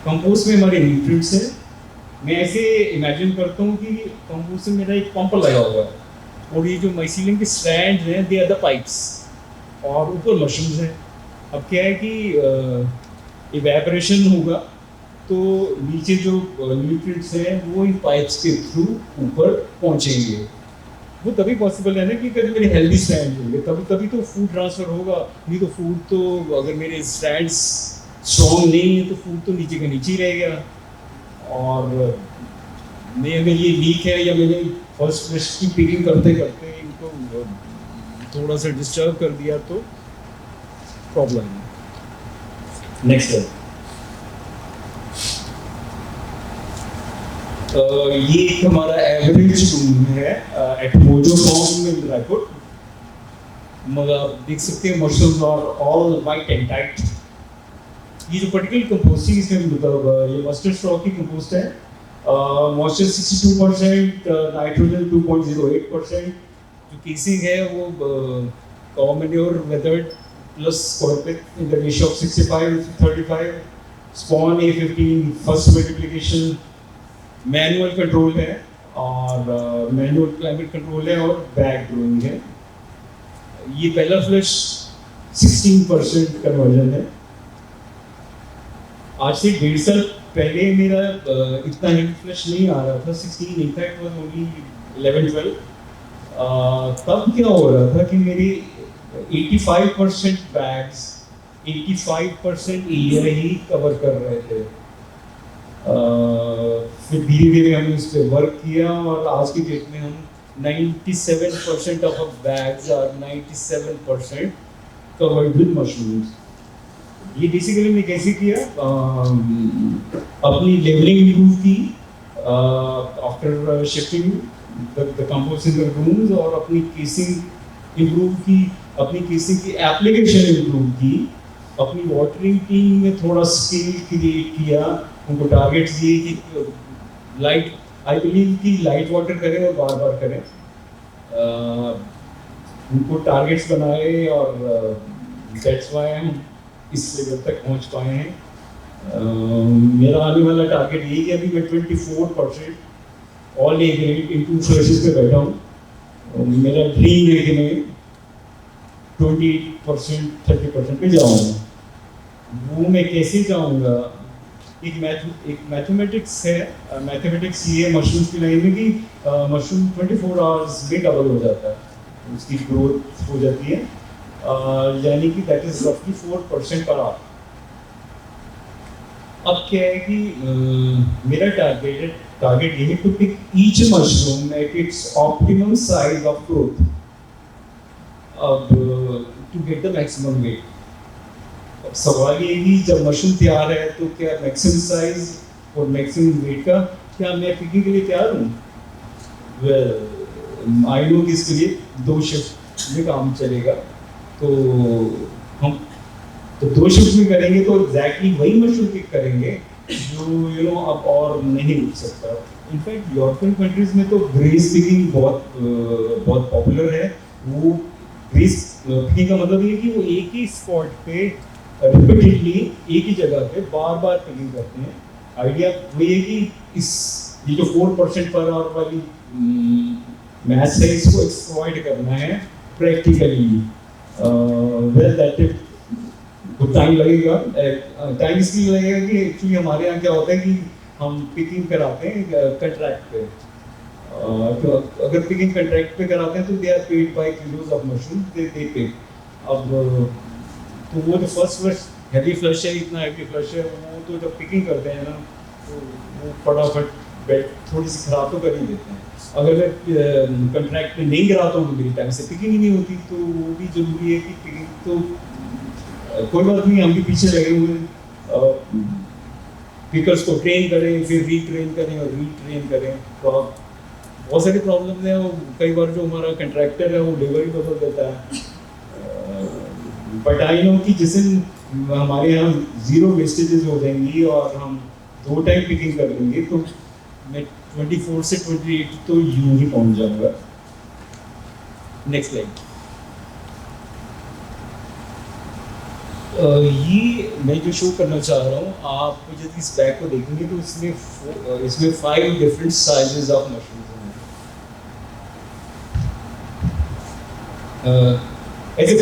कंपोस्ट में हमारे न्यूट्रिएंट्स हैं। मैं ऐसे इमेजिन करता हूँ कि कंपोस्ट में मेरा एक पंप लगा हुआ है, और ये जो माइसीलियम के स्ट्रैंड्स हैं, दे आर द पाइप्स, और ऊपर मशरूम्स हैं। अब क्या है कि इवेपोरेशन होगा तो नीचे जो न्यूट्रिएंट्स हैं वो इन पाइप्स के थ्रू ऊपर पहुँचेंगे। वो तभी पॉसिबल है ना कि अगर मेरे हेल्दी स्ट्रैंड होंगे तभी तो फूड ट्रांसफ़र होगा। नहीं तो फूड तो, अगर मेरे स्ट्रैंड्स स्ट्रॉन्ग नहीं है तो फूड तो नीचे का नीचे ही रहेगा। और मैं अगर ये वीक है, या मैंने फर्स्ट फ्लश की पिकिंग करते करते इनको थोड़ा सा डिस्टर्ब कर दिया, तो प्रॉब्लम है। नेक्स्ट है ये एक हमारा एवरेज रूम है at Mojo farm in Raipur. मगर आप देख सकते हैं mushrooms are all white and tight. ये जो पर्टिकुलर कंपोस्टिंग इसमें मतलब ये मस्टर्ड स्टॉक की कंपोस्ट है। Moisture 62%, nitrogen 2.08%। जो केसिंग है वो cow manure weathered plus coir pith in the ratio of 65:35। Spawn A15 first multiplication. Manual control है और मैनुअल क्लाइमेट कंट्रोल है और बैग ग्रोइंग है। ये पहला फ्लश 16% कन्वर्जन है। आज से 1.5 साल पहले मेरा इतना हेवी फ्लश नहीं आ रहा था, 16, इनफैक्ट वाज ओनली 11-12। तब क्या हो रहा था कि मेरी 85% बैग्स 85% एरिया ही कवर कर रहे थे। फिर धीरे धीरे हमने इस पर वर्क किया और आज की डेट में हम 97% of our bags are 97% covered with mushrooms. ये बेसिकली हमने कैसे किया, अपनी लेवलिंग इम्प्रूव की after shifting the compost in the rooms, और अपनी केसिंग इम्प्रूव की, अपनी केसिंग की एप्लीकेशन इम्प्रूव की, अपनी वाटरिंग टीम में थोड़ा स्केल क्रिएट किया, उनको टारगेट्स दिए कि लाइट, आई बिलीव कि लाइट वाटर करें और बार बार करें। उनको टारगेट्स बनाए और दैट्स व्हाई हम इस लेवल तक पहुंच पाए हैं। मेरा आने वाला टारगेट यही है, अभी मैं 24% all A grade in 2 flushes पे बैठा हूँ। मेरा ड्रीम है कि मैं 20% 30% पे जाऊँगा। वो मैं कैसे जाऊँगा, एक मैथमेटिक्स है। मैथमेटिक्स ये मशरूम्स की लाइन में कि मशरूम 24 आवर्स में डबल हो जाता है, उसकी ग्रोथ हो जाती है, यानी कि दैट इज रफली 4% पर आवर। अब क्या है कि मेरा टारगेट ये है to pick each mushroom at its optimum size of growth, अब to get the maximum weight. अब सवाल ये कि जब मशरूम तैयार है तो क्या मैक्सिमम साइज और मैक्सिमम वेट का क्या मैं पिकिंग के लिए तैयार हूँ? वेल आई नो कि इसके लिए 2 शिफ्ट में काम चलेगा, तो हम तो 2 शिफ्ट में करेंगे तो एग्जैक्टली वही मशरूम पिक करेंगे जो अब और नहीं उठ सकता। इनफैक्ट यूरोपियन कंट्रीज में तो ग्रेस पिकिंग बहुत पॉपुलर है। वो ग्रेस पिकिंग का मतलब ये कि वो एक ही स्पॉट पे रिपीटेडली एक ही जगह पे बार बार पिकिंग करते हैं। आइडिया वही है कि ये जो 4% पर आवर वाली मैथ्स है, इसको एक्सप्लॉइट करना है प्रैक्टिकली। वेल दैट इट कुछ टाइम लगेगा। टाइम इसलिए लगेगा कि एक्चुअली हमारे यहाँ क्या होता है कि हम पिकिंग कराते हैं कंट्रैक्ट पे। तो अगर पिकिंग कंट्रैक्ट पे कराते हैं तो they are paid by kilos of mushroom, they pay. अब तो वो जो फर्स्ट फ्लश हैवी फ्लश है, इतना हैवी फ्लश है, वो तो जब पिकिंग करते हैं ना तो वो फटाफट बेड थोड़ी सी खराब तो कर ही देते हैं। अगर मैं कंट्रैक्ट पे नहीं कराता हूँ तो मेरी टाइम से पिकिंग ही नहीं होती, तो वो भी जरूरी है कि पिकिंग तो कोई बात नहीं, हम भी पीछे लगे हुए हैं। पिकर्स को ट्रेन करें, फिर रीट्रेन करें और रीट्रेन करें। तो अब बहुत सारी प्रॉब्लम्स हैं। वो कई बार जो हमारा कंट्रैक्टर है वो डिलीवरी बदल देता है। बट आई नो कि जिस दिन हमारे यहाँ 0 वेस्टेजेस हो जाएंगी और हम 2 टाइम पिकिंग कर लेंगे तो मैं 24 से 28 तो यूं ही पहुंच जाऊंगा। Next slide. ये मैं जो शो करना चाह रहा हूँ, आप यदि इस बैग को देखेंगे तो इसमें 5 डिफरेंट साइजेस ऑफ मशरूम्स हैं। एज ए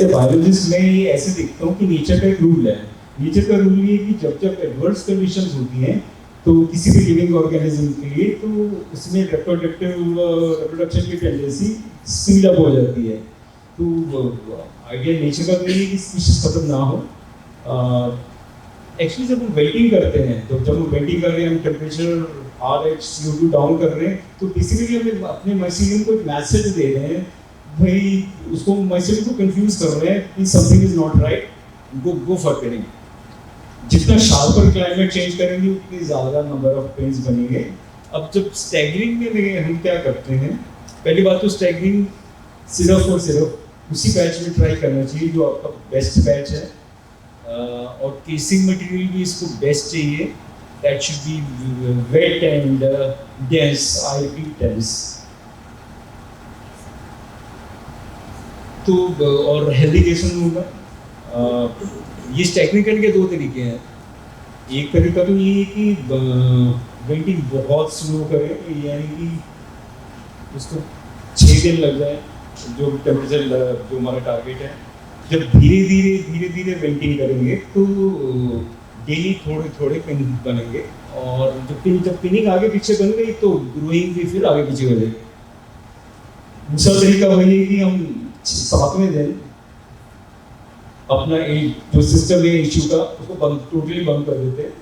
बायोलॉजिस्ट मैं ये ऐसे देखता हूँ कि नेचर का एक रूल है। नेचर का रूल ये है कि जब एडवर्स कंडीशंस होती हैं तो किसी भी लिविंग ऑर्गेनिज्म के लिए, तो उसमें रिप्रोडक्शन की टेंडेंसी स्पीड अप हो जाती है। तो आइडिया नेचर का ये है कि स्पीशीज खत्म ना हो। एक्चुअली जब हम वेल्टिंग करते हैं, तो जब हम वेल्टिंग कर रहे हैं, हम टेम्परेचर RH CO2 डाउन कर रहे हैं, तो बेसिकली हमें अपने माइसीलियम को एक मैसेज दे रहे हैं, भाई उसको माइसीलियम को कंफ्यूज कर रहे हैं कि something is not right go for pinning. जितना शार्पर क्लाइमेट चेंज करेंगे उतनी ज़्यादा नंबर ऑफ पेन्स बनेंगे। अब जब स्टैगरिंग में हम क्या करते हैं, पहली बात तो स्टैगरिंग सिर्फ और सिर्फ उसी बैच में ट्राई करना चाहिए जो आपका बेस्ट बैच है, और केसिंग मटेरियल भी इसको बेस्ट चाहिए, that should be wet and dense, I repeat dense. तो और हेल्दी केसिंग होगा। ये टेक्निकल के दो तरीके हैं। एक तरीका तो ये है कि वेल्डिंग बहुत स्लो करे, यानी कि उसको 6 दिन लग जाए, जो टेम्परेचर जो हमारा टारगेट है। जब धीरे धीरे वेल्डिंग करेंगे तो डेली थोड़े थोड़े पिन बनेंगे, और जब पिनिंग आगे पीछे बन गई तो ग्रोइंग भी फिर आगे पीछे हो जाएगी। दूसरा तरीका वही है कि हम 7वें दिन अपना जो सिस्टम है इशू का उसको टोटली बंद कर देते हैं,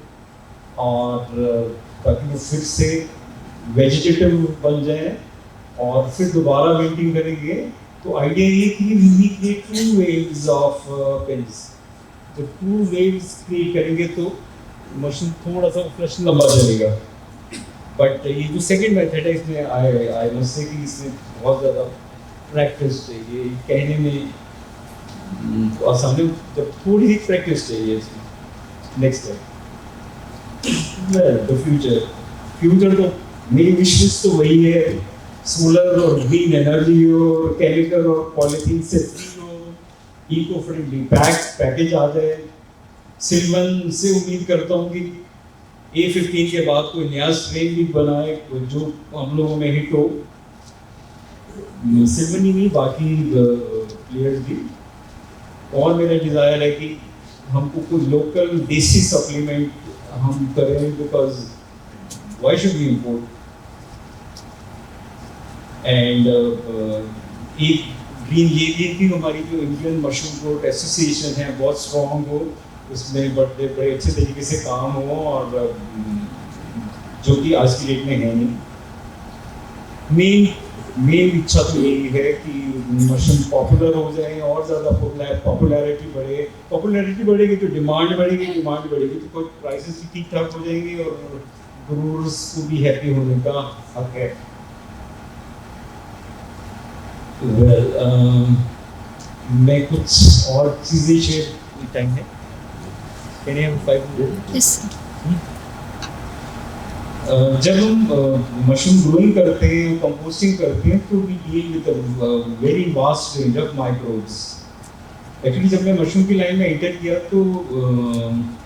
और ताकि वो फिर से वेजिटेटिव बन जाए, और फिर दोबारा वेल्डिंग करेंगे। तो आइडिया ये कि we create 2 waves of pins. तो 2 waves क्रिएट करेंगे तो मशीन थोड़ा सा फ्लश लंबा चलेगा। बट ये जो सेकंड मेथड है इसमें आई मस्ट से कि इसमें बहुत ज़्यादा प्रैक्टिस चाहिए। कहने में आसान है, जब थोड़ी सी प्रैक्टिस चाहिए इसमें। नेक्स्ट है द फ्यूचर तो मेरी विशेष तो वही है, सोलर और ग्रीन एनर्जी और केमिकल और पॉलीथीन से फ्री हो, इको फ्रेंडली पैकेज आ जाए। सिल्वन से उम्मीद करता हूँ कि A15 के बाद कोई नया स्ट्रेन भी बनाए जो हम लोगों में हिट हो। सिल्वन ही नहीं, बाकी प्लेयर्स भी। और मेरा डिज़ायर है कि हमको कोई लोकल देसी सप्लीमेंट हम करें, because why should we import. And एक ग्रीन ये कि हमारी जो इंडियन मशरूम ग्रोथ एसोसिएशन है बहुत स्ट्रॉन्ग हो, उसमें बड़े अच्छे तरीके से काम हो, और जो कि आज की डेट में है नहीं। मेन इच्छा तो यही है कि मशरूम पॉपुलर हो जाए और ज़्यादा पॉपुलैरिटी बढ़ेगी तो डिमांड बढ़ेगी तो प्राइसेस भी ठीक ठाक हो जाएंगे, और ग्रोअर्स को भी हैप्पी होने का हक है। मैं कुछ और चीज़ें शेयर टाइम है, can I have 5 minute? Yes. जब हम मशरूम ग्रोइंग करते हैं, कंपोस्टिंग करते हैं, तो we deal with a very vast range of microbes. Actually जब मैं मशरूम की लाइन में एंटर किया तो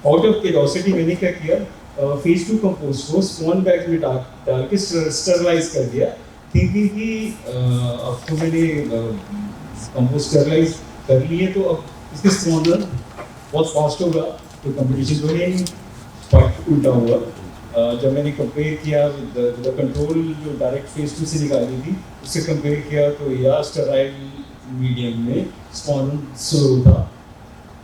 आउट ऑफ क्यूरियोसिटी मैंने क्या किया, फेज 2 कंपोस्ट को स्पॉन बैग में डाल के स्टरलाइज कर दिया, थिंकिंग कि अब तो मैंने कंपोस्ट स्टरलाइज कर लिए तो अब इसके स्पॉनर बहुत फास्ट होगा, तो कंपटीशन तो है नहीं। बट उल्टा हुआ, जब मैंने कंपेयर किया विद कंट्रोल जो डायरेक्ट फेज 2 से निकाली थी, उससे कंपेयर किया तो या स्टेराइल मीडियम में स्पॉन स्लो था।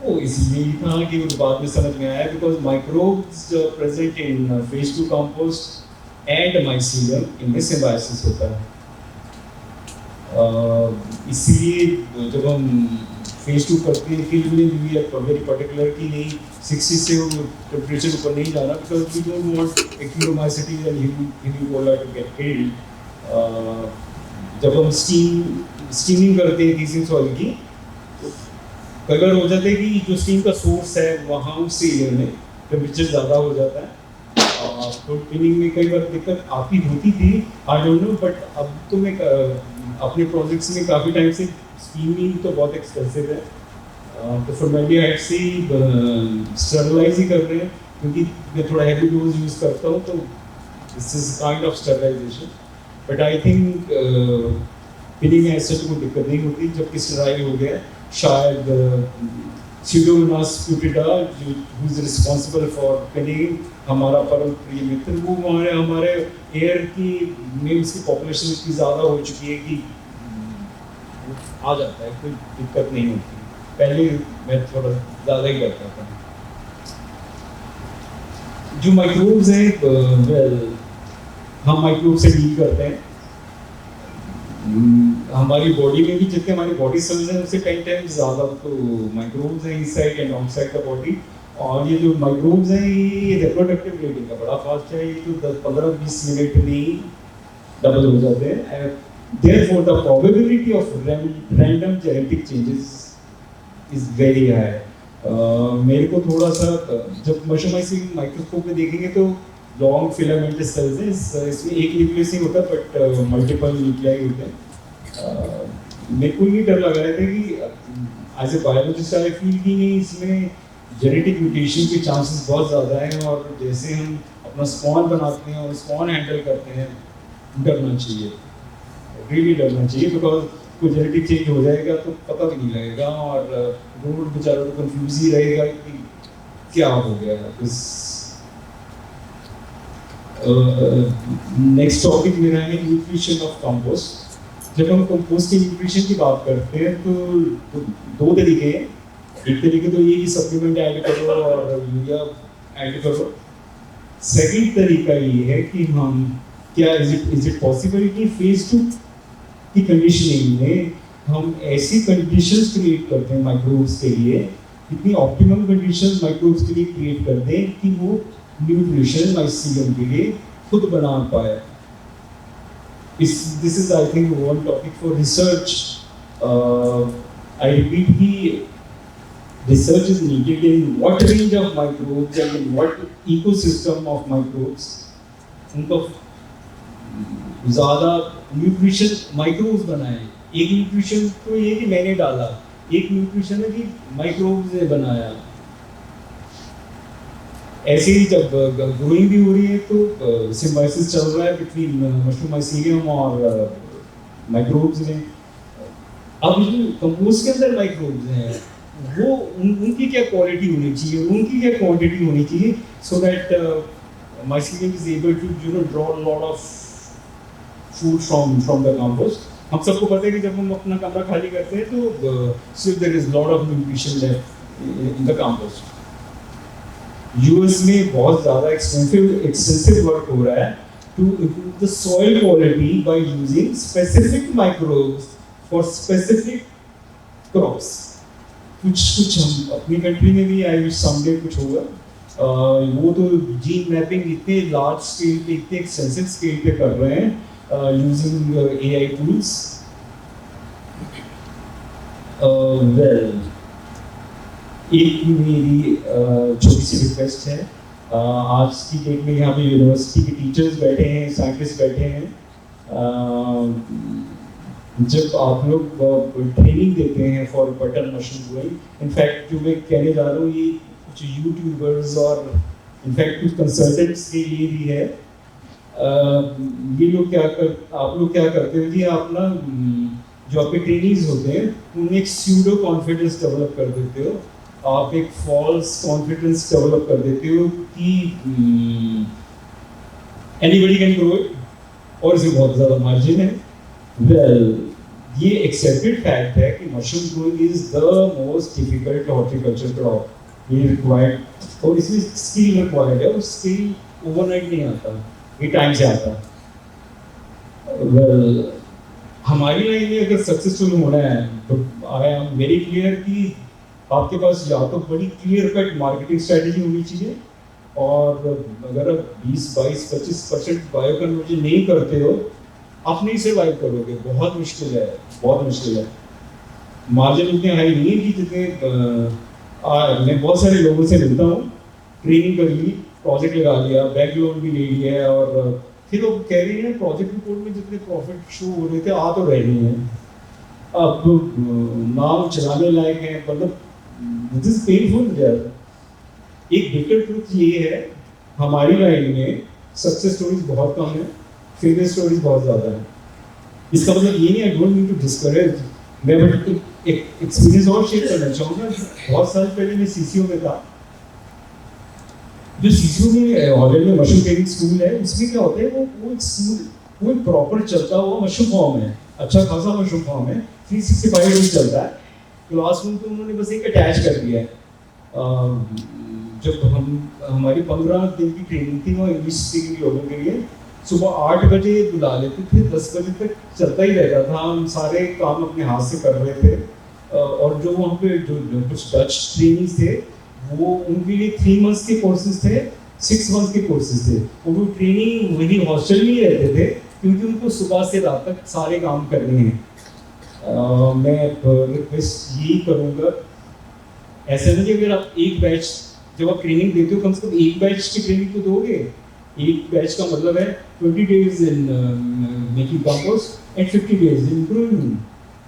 वो इसलिए था कि वो बाद में समझ में आया, because microbes present in phase 2 compost and mycelium इनमें सिम्बायोसिस होता है। इसलिए जब हम फेज 2 करते हैं फील्ड में भी वेरी पर्टिकुलर कि नहीं 60 से टेम्परेचर ऊपर नहीं जाना, because we don't want actinomycetes and heliola to get killed. जब हम स्टीमिंग करते हैं किसी सॉइल की, तो कई बार हो जाता है कि जो स्टीम का सोर्स है वहाँ उस एरिया में टेम्परेचर ज़्यादा हो जाता है, तो ट्रेनिंग में कई बार दिक्कत आती होती थी, आई डोंट नो। बट अब तो मैं अपने प्रोजेक्ट्स में काफ़ी टाइम से स्टीमिंग तो बहुत एक्सपेंसिव है, तो फॉर्मेलिटी से स्टरलाइज ही कर रहे हैं, क्योंकि मैं थोड़ा हैवी डोज यूज़ करता हूँ, तो this is kind of sterilisation. But I think pinning में ऐसे कोई दिक्कत नहीं होती, जबकि स्टराइल हो गया शायद Pseudomonas putida, who is responsible for pinning, हमारा परम प्रिय मित्र, वो हमारे एयर की में उसकी पॉपुलेशन इतनी ज़्यादा हो चुकी है कि आ जाता है, कोई दिक्कत नहीं होती। पहले मैं थोड़ा ज़्यादा ही करता था। जो माइक्रोब्स हैं, हम माइक्रोब से डील करते हैं। हमारी बॉडी में भी जितने हमारी बॉडी सेल्स हैं उससे 10 टाइम्स ज़्यादा तो माइक्रोब्स हैं इस side and outside the body. और ये जो माइक्रोब्स हैं ये रिप्रोडक्टिव रेट इनका बड़ा फास्ट है, ये तो 10-15-20 मिनट में ही डबल हो जाते हैं। Therefore, the probability of random genetic changes is very high. मेरे को थोड़ा सा जब मशरूमाइसिंग माइक्रोस्कोप में देखेंगे तो लॉन्ग फिलामेंटस सेल्स हैं, इसमें एक न्यूक्लियस ही होता है बट मल्टीपल न्यूक्लियाई होते हैं। मेरे को ये डर लग रहा था कि as a biologist I feel कि नहीं इसमें जेनेटिक म्यूटेशन के चांसेस बहुत ज़्यादा हैं, और जैसे हम अपना स्पॉन बनाते हैं और स्पॉन हैंडल करते हैं, डरना चाहिए, रियली डरना चाहिए, बिकॉज कोई जेनेटिक चेंज हो जाएगा तो पता भी नहीं लगेगा और रोड बेचारा तो कंफ्यूज ही रहेगा कि क्या हो गया। नेक्स्ट टॉपिक मेरा है न्यूट्रिशन ऑफ कंपोस्ट। जब हम कंपोस्ट की न्यूट्रिशन की बात करते हैं तो दो तरीके हैं। एक तरीके तो ये कि सप्लीमेंट ऐड करो और यूरिया ऐड करो। सेकंड तरीका ये है कि हम क्या इज इट पॉसिबल कि फेज 2 की कंडीशनिंग में हम ऐसी कंडीशंस क्रिएट करते हैं माइक्रोब्स के लिए, इतनी ऑप्टिमम कंडीशंस माइक्रोब्स के लिए क्रिएट कर दें कि वो न्यूट्रिशन माइसीलियम के लिए खुद बना पाए। This is I think one topic for research. I repeat कि research is needed in what range of microbes and in what ecosystem of microbes उनको ज़्यादा न्यूट्रिशन माइक्रोब्स बनाए। एक न्यूट्रिशन तो ये कि मैंने डाला, एक न्यूट्रिशन है कि माइक्रोब्स ने बनाया। ऐसे ही जब ग्रोइंग भी हो रही है तो सिम्बायोसिस चल रहा है बिटवीन मशरूम माइसीलियम और माइक्रोब्स में। अब जो कंपोस्ट के अंदर माइक्रोब्स हैं वो उनकी क्या क्वालिटी होनी चाहिए, उनकी क्या क्वांटिटी होनी चाहिए, so that mycelium is able to draw lot of food from the compost. हम सबको पता है कि जब हम अपना कमरा खाली करते हैं तो सिर्फ there is lot of nutrition left in the compost. US में बहुत ज़्यादा एक्सटेंसिव वर्क हो रहा है to improve the soil quality by using specific microbes for specific crops. कुछ हम अपनी कंट्री में भी आई विश समडे कुछ होगा। वो तो जीन मैपिंग इतने लार्ज स्केल पे, इतने एक्सटेंसिव स्केल पे कर रहे हैं यूजिंग एआई टूल्स। वेल, एक मेरी छोटी सी रिक्वेस्ट है। आज की डेट में यहाँ पे यूनिवर्सिटी के टीचर्स बैठे हैं, साइंटिस्ट बैठे हैं। जब आप लोग ट्रेनिंग देते हैं for button mushroom growing, in fact जो मैं कहने जा रहा हूँ ये कुछ यूट्यूबर्स और इनफैक्ट कुछ कंसल्टेंट्स के लिए भी है। ये लोग आप लोग क्या करते हो जी, आप ना जो आपके ट्रेनिंग्स होते हैं उनमें एक स्यूडो कॉन्फिडेंस डेवलप कर देते हो, आप एक फॉल्स कॉन्फिडेंस डेवलप कर देते हो कि एनीबॉडी कैन ग्रो इट और इसमें बहुत ज़्यादा मार्जिन है। वेल, ये एक्सेप्टेड फैक्ट है कि mushroom growing is the most difficult horticulture crop. ये रिक्वायर्ड और इसमें स्किल रिक्वायर्ड है, और स्किल ओवरनाइट नहीं आता, ये टाइम से आता। वेल, हमारी लाइन में अगर सक्सेसफुल होना है तो आई एम वेरी क्लियर कि आपके पास या तो बड़ी क्लियर कट मार्केटिंग स्ट्रेटेजी होनी चाहिए, और अगर आप 20-22-25% बायो कन्वर्जन नहीं करते हो आप नहीं सर्वाइव करोगे। बहुत मुश्किल है, बहुत मुश्किल है। मार्जिन इतने हाई नहीं है कि जितने मैं बहुत सारे लोगों से मिलता हूँ, ट्रेनिंग कर ली, प्रोजेक्ट लगा लिया, बैंक लोन भी ले लिया, और फिर वो कह रही है प्रोजेक्ट रिपोर्ट में जितने प्रॉफिट शो हो रहे थे आ तो रहे नहीं हैं, अब नाम चलाने लायक है, मतलब दिस इज पेनफुल यार। एक बिटर ट्रुथ ये है, हमारी लाइन में सक्सेस स्टोरीज बहुत कम है, फेलियर स्टोरीज बहुत ज़्यादा है। इसका मतलब ये नहीं, I don't mean to discourage. मैं एक एक्सपीरियंस और शेयर करना चाहूँगा। बहुत साल पहले मैं सीसीओ में था। जो सीसीओ में हॉलैंड में मशरूम ट्रेनिंग स्कूल है, उसमें क्या होता है, वो एक स्कूल, वो एक प्रॉपर चलता हुआ मशरूम फॉर्म है, अच्छा खासा मशरूम फॉर्म है, 365 डेज चलता है। क्लासरूम तो उन्होंने बस एक अटैच कर दिया है। जब हमारी 15 दिन की ट्रेनिंग थी वो इंग्लिश स्पीकिंग लोगों के लिए, सुबह 8 बजे बुला लेते थे, 10 बजे तक चलता ही रहता था, हम सारे काम अपने हाथ से कर रहे थे। और जो वहाँ पे जो कुछ डच ट्रेनिंग्स थे, वो उनके लिए 3 मंथ्स के कोर्सेज थे, 6 मंथ्स के कोर्सेज थे। और वो ट्रेनिंग वही हॉस्टल में ही रहते थे, क्योंकि उनको सुबह से रात तक सारे काम करने हैं। मैं रिक्वेस्ट यही करूँगा, ऐसा नहीं कि अगर आप एक बैच जब आप ट्रेनिंग देते हो, कम से कम एक बैच की ट्रेनिंग तो दोगे। एक बैच का मतलब है 20 days in making compost and 50 days in growing.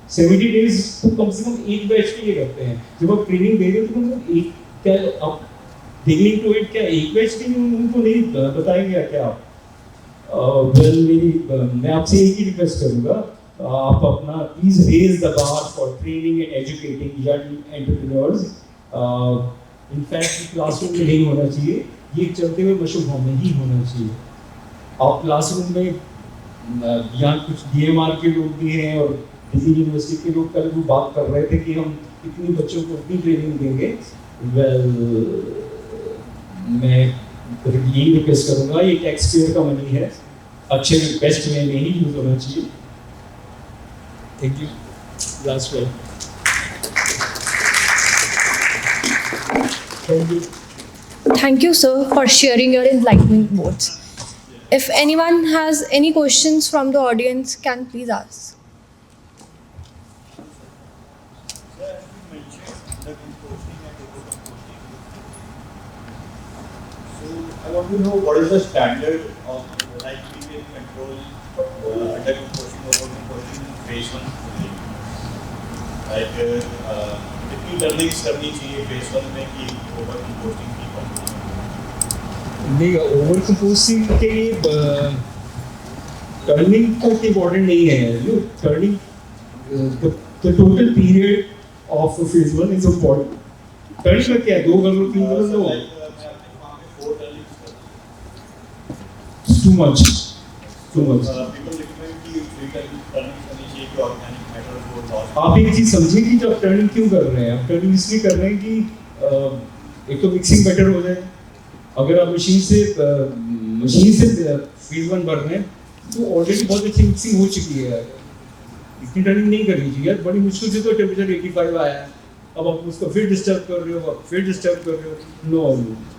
70 days तो कम से कम एक बैच के लिए करते हैं। जब आप ट्रेनिंग दे रहे हो तो कम से कम एक, क्या आप बिगिनिंग टू इट क्या एक बैच के लिए उनको नहीं बताएंगे क्या आप? मैं आपसे एक ही रिक्वेस्ट करूँगा, आप अपना please raise the bar for training and educating young entrepreneurs. In fact classroom में नहीं होना चाहिए, ये चलते हुए मशरूम होम में ही होना चाहिए। आप क्लासरूम में यहाँ कुछ DMR के लोग भी हैं और दिल्ली यूनिवर्सिटी के लोग कल वो बात कर रहे थे कि हम इतनी बच्चों को इतनी ट्रेनिंग देंगे। मैं यही रिक्वेस्ट करूँगा, ये टैक्स पेयर का मनी है, अच्छे बेस्ट वे में ही यूज होना चाहिए। Thank you. Last word. Thank you. Thank you, sir, for sharing your enlightening words. If anyone has any questions from the audience, can please ask. I want to know what is the standard of like we can control under composting or composting phase 1 only. Like कितनी learnings करनी चाहिए phase 1 में कि over composting की composing? नहीं, over composting के लिए turning तो इम्पोर्टेंट नहीं है। जो turning the total period of phase 1 is important. Turning में क्या है, 2 कर लो, 3 कर लो, टू मच। People recommend कि turning करनी चाहिए कि organic matter को loss। आप एक चीज समझिए कि जब टर्निंग क्यों कर रहे हैं, आप टर्निंग इसलिए कर रहे हैं कि एक तो मिक्सिंग बेटर हो जाए। अगर आप मशीन से फेज 1 भर रहे हैं तो ऑलरेडी बहुत अच्छी मिक्सिंग हो चुकी है, इतनी टर्निंग नहीं करनी चाहिए। बड़ी मुश्किल से तो टेम्परेचर 85 आया है, अब आप उसको फिर डिस्टर्ब कर रहे हो, फिर डिस्टर्ब कर रहे हो। नो,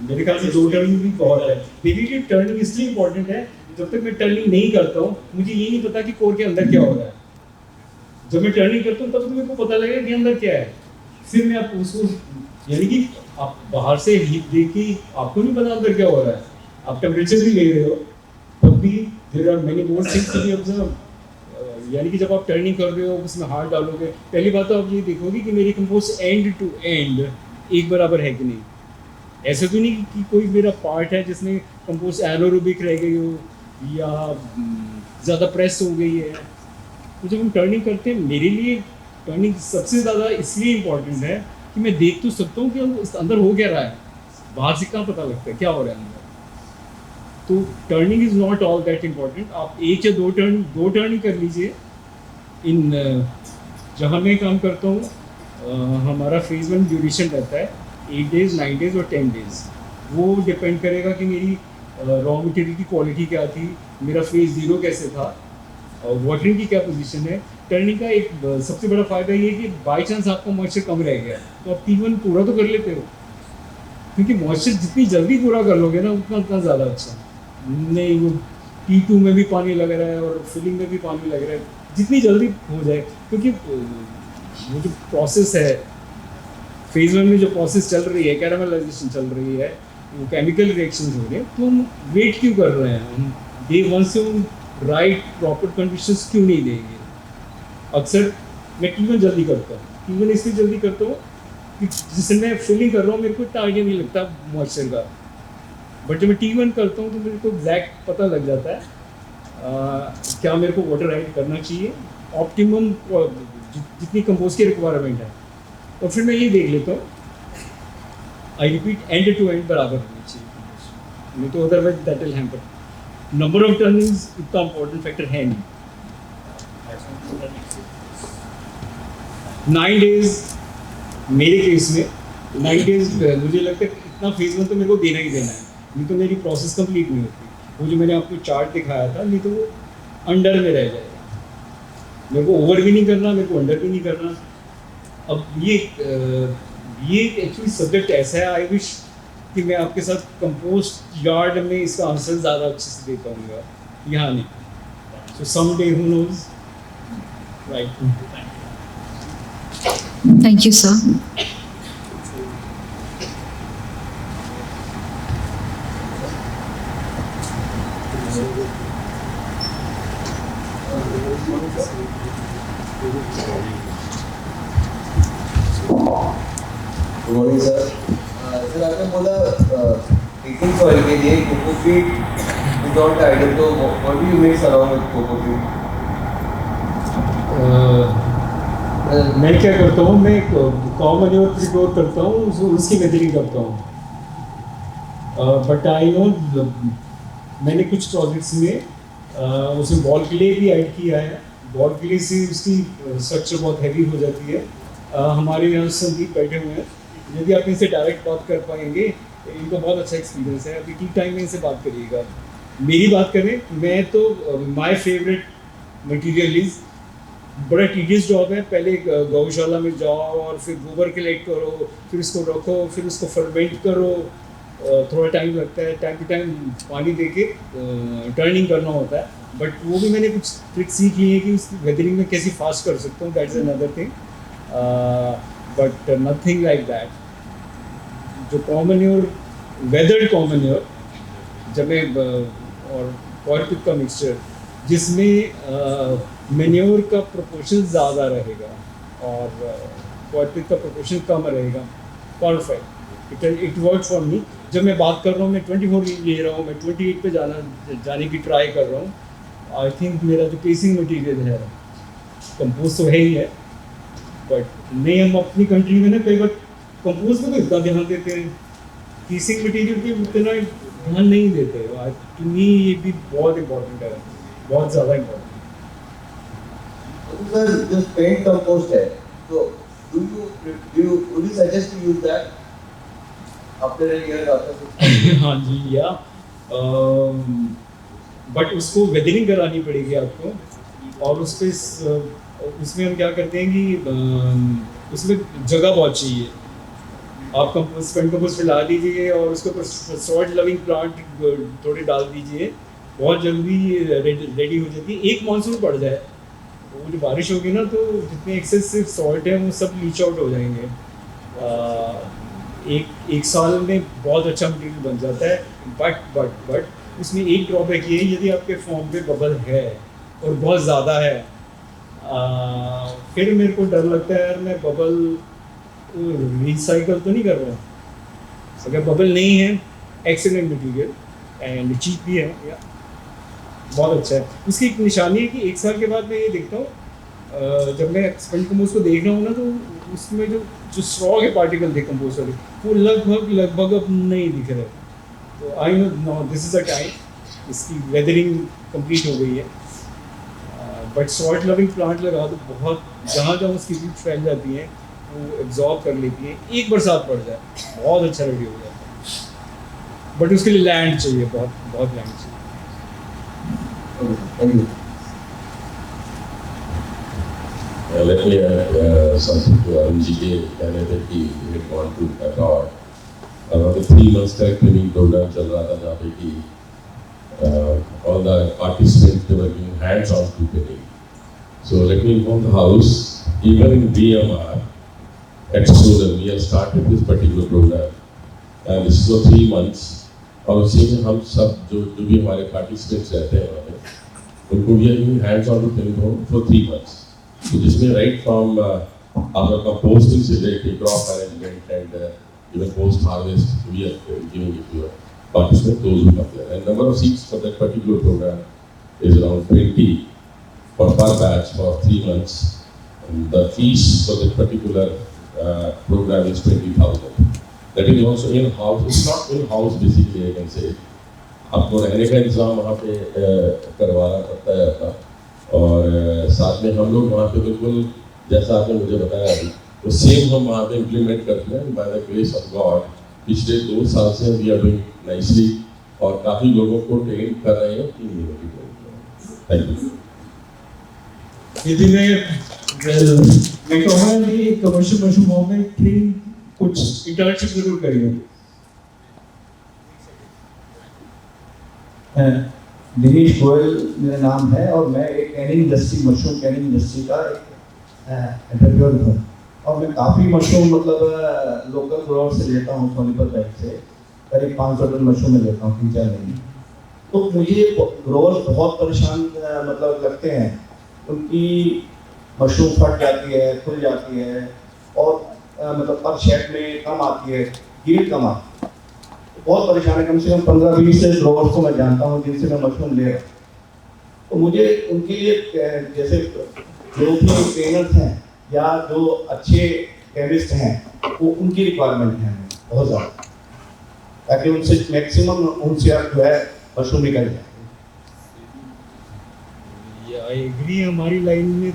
मेरे ख्याल से 2 टर्निंग भी बहुत है। बेसिकली टर्निंग इसलिए इंपॉर्टेंट है, जब तक मैं टर्निंग नहीं करता हूँ मुझे ये नहीं पता कि कोर के अंदर क्या हो रहा है। जब मैं टर्निंग करता हूँ तब तो मेरे को पता लगेगा कि अंदर क्या है। फिर मैं आप उसको, यानी कि आप बाहर से हीट देखी आपको नहीं पता अंदर क्या हो रहा है, आप टेम्परेचर भी ले रहे हो तब भी there are many more things to be observe. यानी कि जब आप टर्निंग कर रहे हो उसमें हाथ डालोगे, पहली बात तो आप ये देखोगे कि मेरी कंपोस्ट एंड टू एंड एक बराबर है कि नहीं। ऐसा तो नहीं कि कोई मेरा पार्ट है जिसमें कंपोस्ट एरोबिक रह गई हो या ज़्यादा प्रेस हो गई है। तो जब हम टर्निंग करते हैं, मेरे लिए टर्निंग सबसे ज़्यादा इसलिए इम्पोर्टेंट है कि मैं देख तो सकता हूँ कि अंदर हो क्या रहा है, बाहर से कहाँ पता लगता है क्या हो रहा है अंदर। तो turning is not all that important. आप 1 या 2 टर्निंग कर लीजिए। इन जहाँ मैं काम करता हूँ हमारा फेज 1 ड्यूरेशन रहता है 8 days, 9 days और 10 days। वो डिपेंड करेगा कि मेरी रॉ मटेरियल की क्वालिटी क्या थी, मेरा फेज 0 कैसे था, और वाटरिंग की क्या पोजीशन है। टर्निंग का एक सबसे बड़ा फ़ायदा ये है कि बाई चांस आपका मॉइस्चर कम रह गया तो आप T1 पूरा तो कर लेते हो, क्योंकि मॉइस्चर जितनी जल्दी पूरा कर लोगे ना उतना ज़्यादा अच्छा। नहीं, वो T2 में भी पानी लग रहा है और फिलिंग में भी पानी लग रहा है, जितनी जल्दी हो जाए। क्योंकि वो जो प्रोसेस है फेज 1 में, जो प्रोसेस चल रही है, कैरामलाइजेशन चल रही है, वो केमिकल रिएक्शंस हो रहे हैं, तो हम वेट क्यों कर रहे हैं? हम डे 1 से हम राइट प्रॉपर कंडीशंस क्यों नहीं देंगे? अक्सर मैं T1 जल्दी करता हूँ। T1 इसलिए जल्दी करता हूँ कि जिससे मैं फिलिंग कर रहा हूँ मेरे को इतना आइडिया नहीं लगता मॉइस्चर का, बट जब मैं T1 करता हूँ तो मेरे को एग्जैक्ट पता लग जाता है क्या मेरे को वाटर ऐड करना चाहिए, ऑप्टिमम जितनी कंपोस्ट की रिक्वायरमेंट है। और फिर मैं ये देख लेता हूँ, I repeat, end to end बराबर होनी चाहिए कंपोस्ट, नहीं तो otherwise that will hamper. Number of turnings इतना इंपॉर्टेंट फैक्टर है नहीं। 9 days मेरे केस में 9 days मुझे लगता है इतना फेज 1 तो मेरे को देना ही देना है, नहीं तो मेरी प्रोसेस कंप्लीट नहीं होती। वो जो मैंने आपको चार्ट दिखाया था, नहीं तो वो अंडर में रह जाएगा। मेरे को ओवर भी नहीं करना, मेरे को अंडर भी नहीं करना। अब ये एक्चुअली सब्जेक्ट ऐसा है, आई विश कि मैं आपके साथ कंपोस्ट यार्ड में इसका आंसर ज़्यादा अच्छे से दे पाऊँगा, यहाँ नहीं। So some day who knows, right. Thank you, sir. Good morning sir. Sir आपने बोला टेकिंग सॉइल के लिए कोकोपीट विदाउट टाइडल, तो what do you mix around with cocopeat? मैं क्या करता हूँ, मैं कॉमन मैन्योर प्रिपेयर करता हूँ, उसकी वेदरिंग करता हूँ। बट आई नो मैंने कुछ प्रोजेक्ट्स में उसमें बॉल क्ले भी ऐड किया है। बॉल क्ले से उसकी स्ट्रक्चर बहुत हैवी हो जाती है। हमारे यहाँ संदीप बैठे हुए हैं, यदि आप इनसे डायरेक्ट बात कर पाएंगे, इनका बहुत अच्छा एक्सपीरियंस है। अभी ठीक टाइम में इनसे बात करिएगा। मेरी बात करें, मैं तो माय फेवरेट मटेरियल इज़, बड़ा टीडियस जॉब है। पहले गौशाला में जाओ और फिर गोबर कलेक्ट करो, फिर इसको रखो, फिर उसको फर्मेंट करो, थोड़ा टाइम लगता है। टाइम टू टाइम पानी दे के टर्निंग करना होता है। बट वो भी मैंने कुछ ट्रिक सीखी है कि उसकी वेदरिंग में कैसे फास्ट कर सकता हूँ, that is another thing. But nothing like that. जो कॉमन वेदर्ड कॉमन जब मैं और कॉर्पिक का मिक्सचर, जिसमें मेन्योर का प्रोपोर्शन ज़्यादा रहेगा और कॉर्पिक का प्रोपोर्शन कम रहेगा, perfect, it work for me. जब मैं बात कर रहा हूँ, मैं 24 ले रहा हूँ, मैं 28 पे जाने की ट्राई कर रहा हूँ। आई थिंक मेरा जो पेसिंग मटेरियल है, कंपोज तो है ही है, बट नहीं, हम अपनी कंट्री में ना कई बार कंपोज पे तो इतना ध्यान देते हैं, पेसिंग मटेरियल पे उतना ध्यान नहीं देते। टू मी ये भी बहुत इंपॉर्टेंट है, बहुत ज़्यादा इंपॉर्टेंट। तो सर जो पेंट कंपोस्ट है, तो would you suggest to use that after a year, after 6 months? हाँ जी, या बट उसको वेदरिंग करानी पड़ेगी आपको। और उसमें हम क्या करते हैं कि उसमें जगह बहुत चाहिए। आप पेंट कंपोस्ट मिला दीजिए और उसके ऊपर सॉल्ट लविंग प्लांट थोड़े डाल दीजिए, बहुत जल्दी रेडी हो जाती है। एक मानसून पड़ जाए, वो जो बारिश होगी ना, तो जितने एक्सेसिव सॉल्ट है वो सब लीच आउट हो जाएंगे। एक साल में बहुत अच्छा मटेरियल बन जाता है। बट उसमें एक ड्रॉबैक ये है, यदि आपके फॉर्म पे बबल है और बहुत ज़्यादा है, फिर मेरे को डर लगता है, यार मैं बबल रिसाइकल तो नहीं कर रहा हूँ। अगर बबल नहीं है, एक्सीलेंट मटेरियल एंड चीप भी है, या बहुत अच्छा है। उसकी एक निशानी है कि एक साल के बाद मैं ये देखता हूँ, जब मैं स्पंज कंपोस्ट को देख रहा हूँ ना, तो उसमें जो स्ट्रॉ के पार्टिकल थे कंपोस्ट वाले, वो लगभग अब नहीं दिख रहे। तो I know this is a time, इसकी वेदरिंग कंप्लीट हो गई है। बट सॉल्ट लविंग प्लांट लगा तो बहुत, जहाँ जहाँ उसकी रूट फैल जाती हैं वो एब्जॉर्ब कर लेती है। एक बरसात पड़ जाए, बहुत अच्छा रेडी हो जाता है। बट उसके लिए लैंड चाहिए, बहुत लैंड चाहिए। Thank you. Let me add something to RNGK कहने थे कि we had gone to abroad. Around 3 months का ट्रेनिंग प्रोग्राम चल रहा था, जहाँ पे कि all the participants were giving hands-on preparing. So let me inform the house, even in BMR at Sudan, we have started this particular program, and this is for 3 months. और उसी में हम सब जो भी हमारे पार्टिसिपेंट्स रहते हैं वहाँ पे, उनको भी giving हैंड्स-on training for 3 months. So जिसमें right from our composting से लेकर crop management and even post-harvest, we are giving it to your participants, those who come there. And number of seats for that particular program is around 20 per batch for 3 months. And the fees for that particular program is 20,000. That is also in-house. It's not in-house basically, I can say. आपको रहने का इंतजाम वहाँ पे करवाना पड़ता है अपना, और साथ में हम लोग वहाँ पे बिल्कुल जैसा आपने मुझे बताया अभी, वो सेम हम वहाँ पे इम्प्लीमेंट करते हैं। By the grace of God पिछले 2 साल से वी आर डूइंग नाइसली, और काफ़ी लोगों को ट्रेन कर रहे हैं 3 महीने की ट्रेनिंग। Thank you. यदि मैं कहूँगा कि कमर्शियल मशरूम में ट्रेन कुछ इंटर्नशिप जरूर करिए। दिनेश गोयल मेरा नाम है और मैं एक Canning industry mushroom Canning industry का एक एंटरप्रेन्योर हूँ और मैं काफ़ी मशरूम मतलब लोकल ग्रोवर से लेता हूँ सोनीपत बैंक से करीब 500 टन मशरूम में लेता हूँ 3-4 महीने। तो मुझे ग्रोवर्स बहुत परेशान मतलब लगते हैं, उनकी मशरूम फट जाती है, खुल जाती है और मतलब पर शेड में कम आती है, यील्ड कम आती है, बहुत परेशान है। कम से कम 15-20 से ग्रोवर्स को मैं जानता हूँ जिनसे मैं मशरूम ले रहा हूँ। तो मुझे उनके लिए जैसे जो भी ट्रेनर्स हैं या जो अच्छे केमिस्ट हैं वो उनकी रिक्वायरमेंट है बहुत ज़्यादा, ताकि उनसे मैक्सिमम उनसे आप जो है मशरूम निकल जाए। I agree. हमारी लाइन में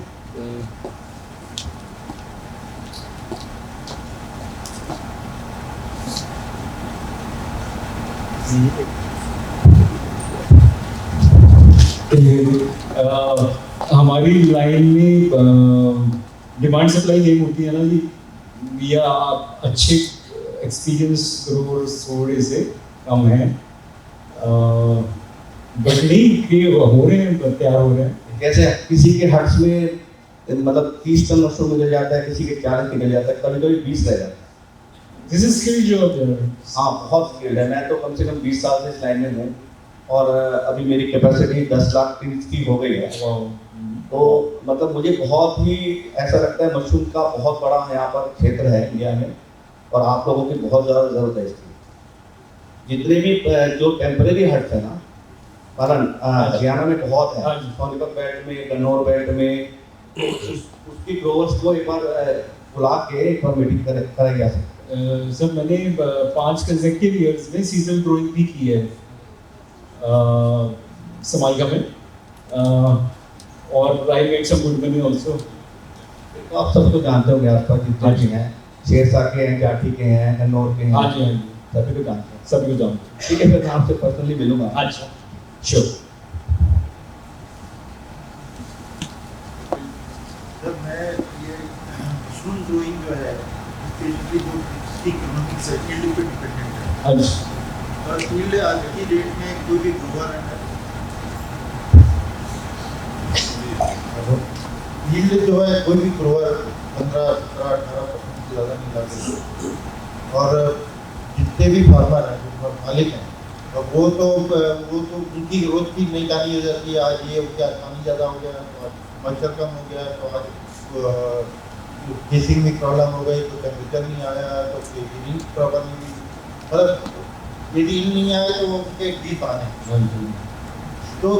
हमारी लाइन में डिमांड सप्लाई गेम होती है ना जी, या आप अच्छे एक्सपीरियंस ग्रोवर्स थोड़े से कम हैं, बट नहीं कि हो रहे हैं, तैयार हो रहे हैं। कैसे किसी के हट्स में मतलब 30 टन मशरूम निकल जाता है, किसी के 40 निकल जाता है, कभी कभी 20 रह जाता है। This is skill job. हाँ बहुत स्किल्ड है। मैं तो कम से कम 20 साल से इस लाइन में हूँ और अभी मेरी कैपेसिटी 10 लाख पीस की हो गई है। तो मतलब मुझे बहुत ही ऐसा लगता है मशरूम का बहुत बड़ा यहाँ पर क्षेत्र है इंडिया में और आप लोगों की बहुत ज़्यादा ज़रूरत है इसकी। जितने भी जो टेम्परेरी हट्स है ना पालन हरियाणा में बहुत है, सोनीपत बेल्ट में, गन्नौर बेल्ट में, उसकी ग्रोवर्स को एक बार बुला के एक बार मीटिंग कराई जा सकती है। सर मैंने 5 कंसेक्टिव ईयर्स में सीजनल ग्रोइंग भी की है समालिका में और राइट एंड सब गुड में ऑल्सो। तो आप सबको जानते होंगे आसपास जितने भी हैं, शेरशाह के हैं, जाठी के हैं, गन्नौर के हैं। हाँ जी, हाँ जी, सभी को जानते हैं। सभी को जानते हैं। ठीक है, फिर मैं आपसे पर्सनली मिलूंगा। अच्छा श्योर। जब मैं ये मशरूम ग्रोइंग जो है बेसिकली जो इकोनॉमिक्स है फील्ड पे डिपेंडेंट है। अच्छा। और फील्ड आज की डेट में कोई भी ग्रोवर है फील्ड जो है कोई भी ग्रोवर 15-18% से ज़्यादा नहीं लाते और जितने भी फार्मर हैं जो मालिक हैं और वो तो उनकी ग्रोथ की निगरानी हो जाती है। आज ये हो गया, पानी ज़्यादा हो गया, तो मच्छर कम हो गया, तो आज केसिंग में प्रॉब्लम हो गई, तो टेम्परेचर नहीं आया, तो हीटिंग प्रॉब्लम नहीं हुई, मतलब यदि हीट नहीं आया तो उनके डीप आने। तो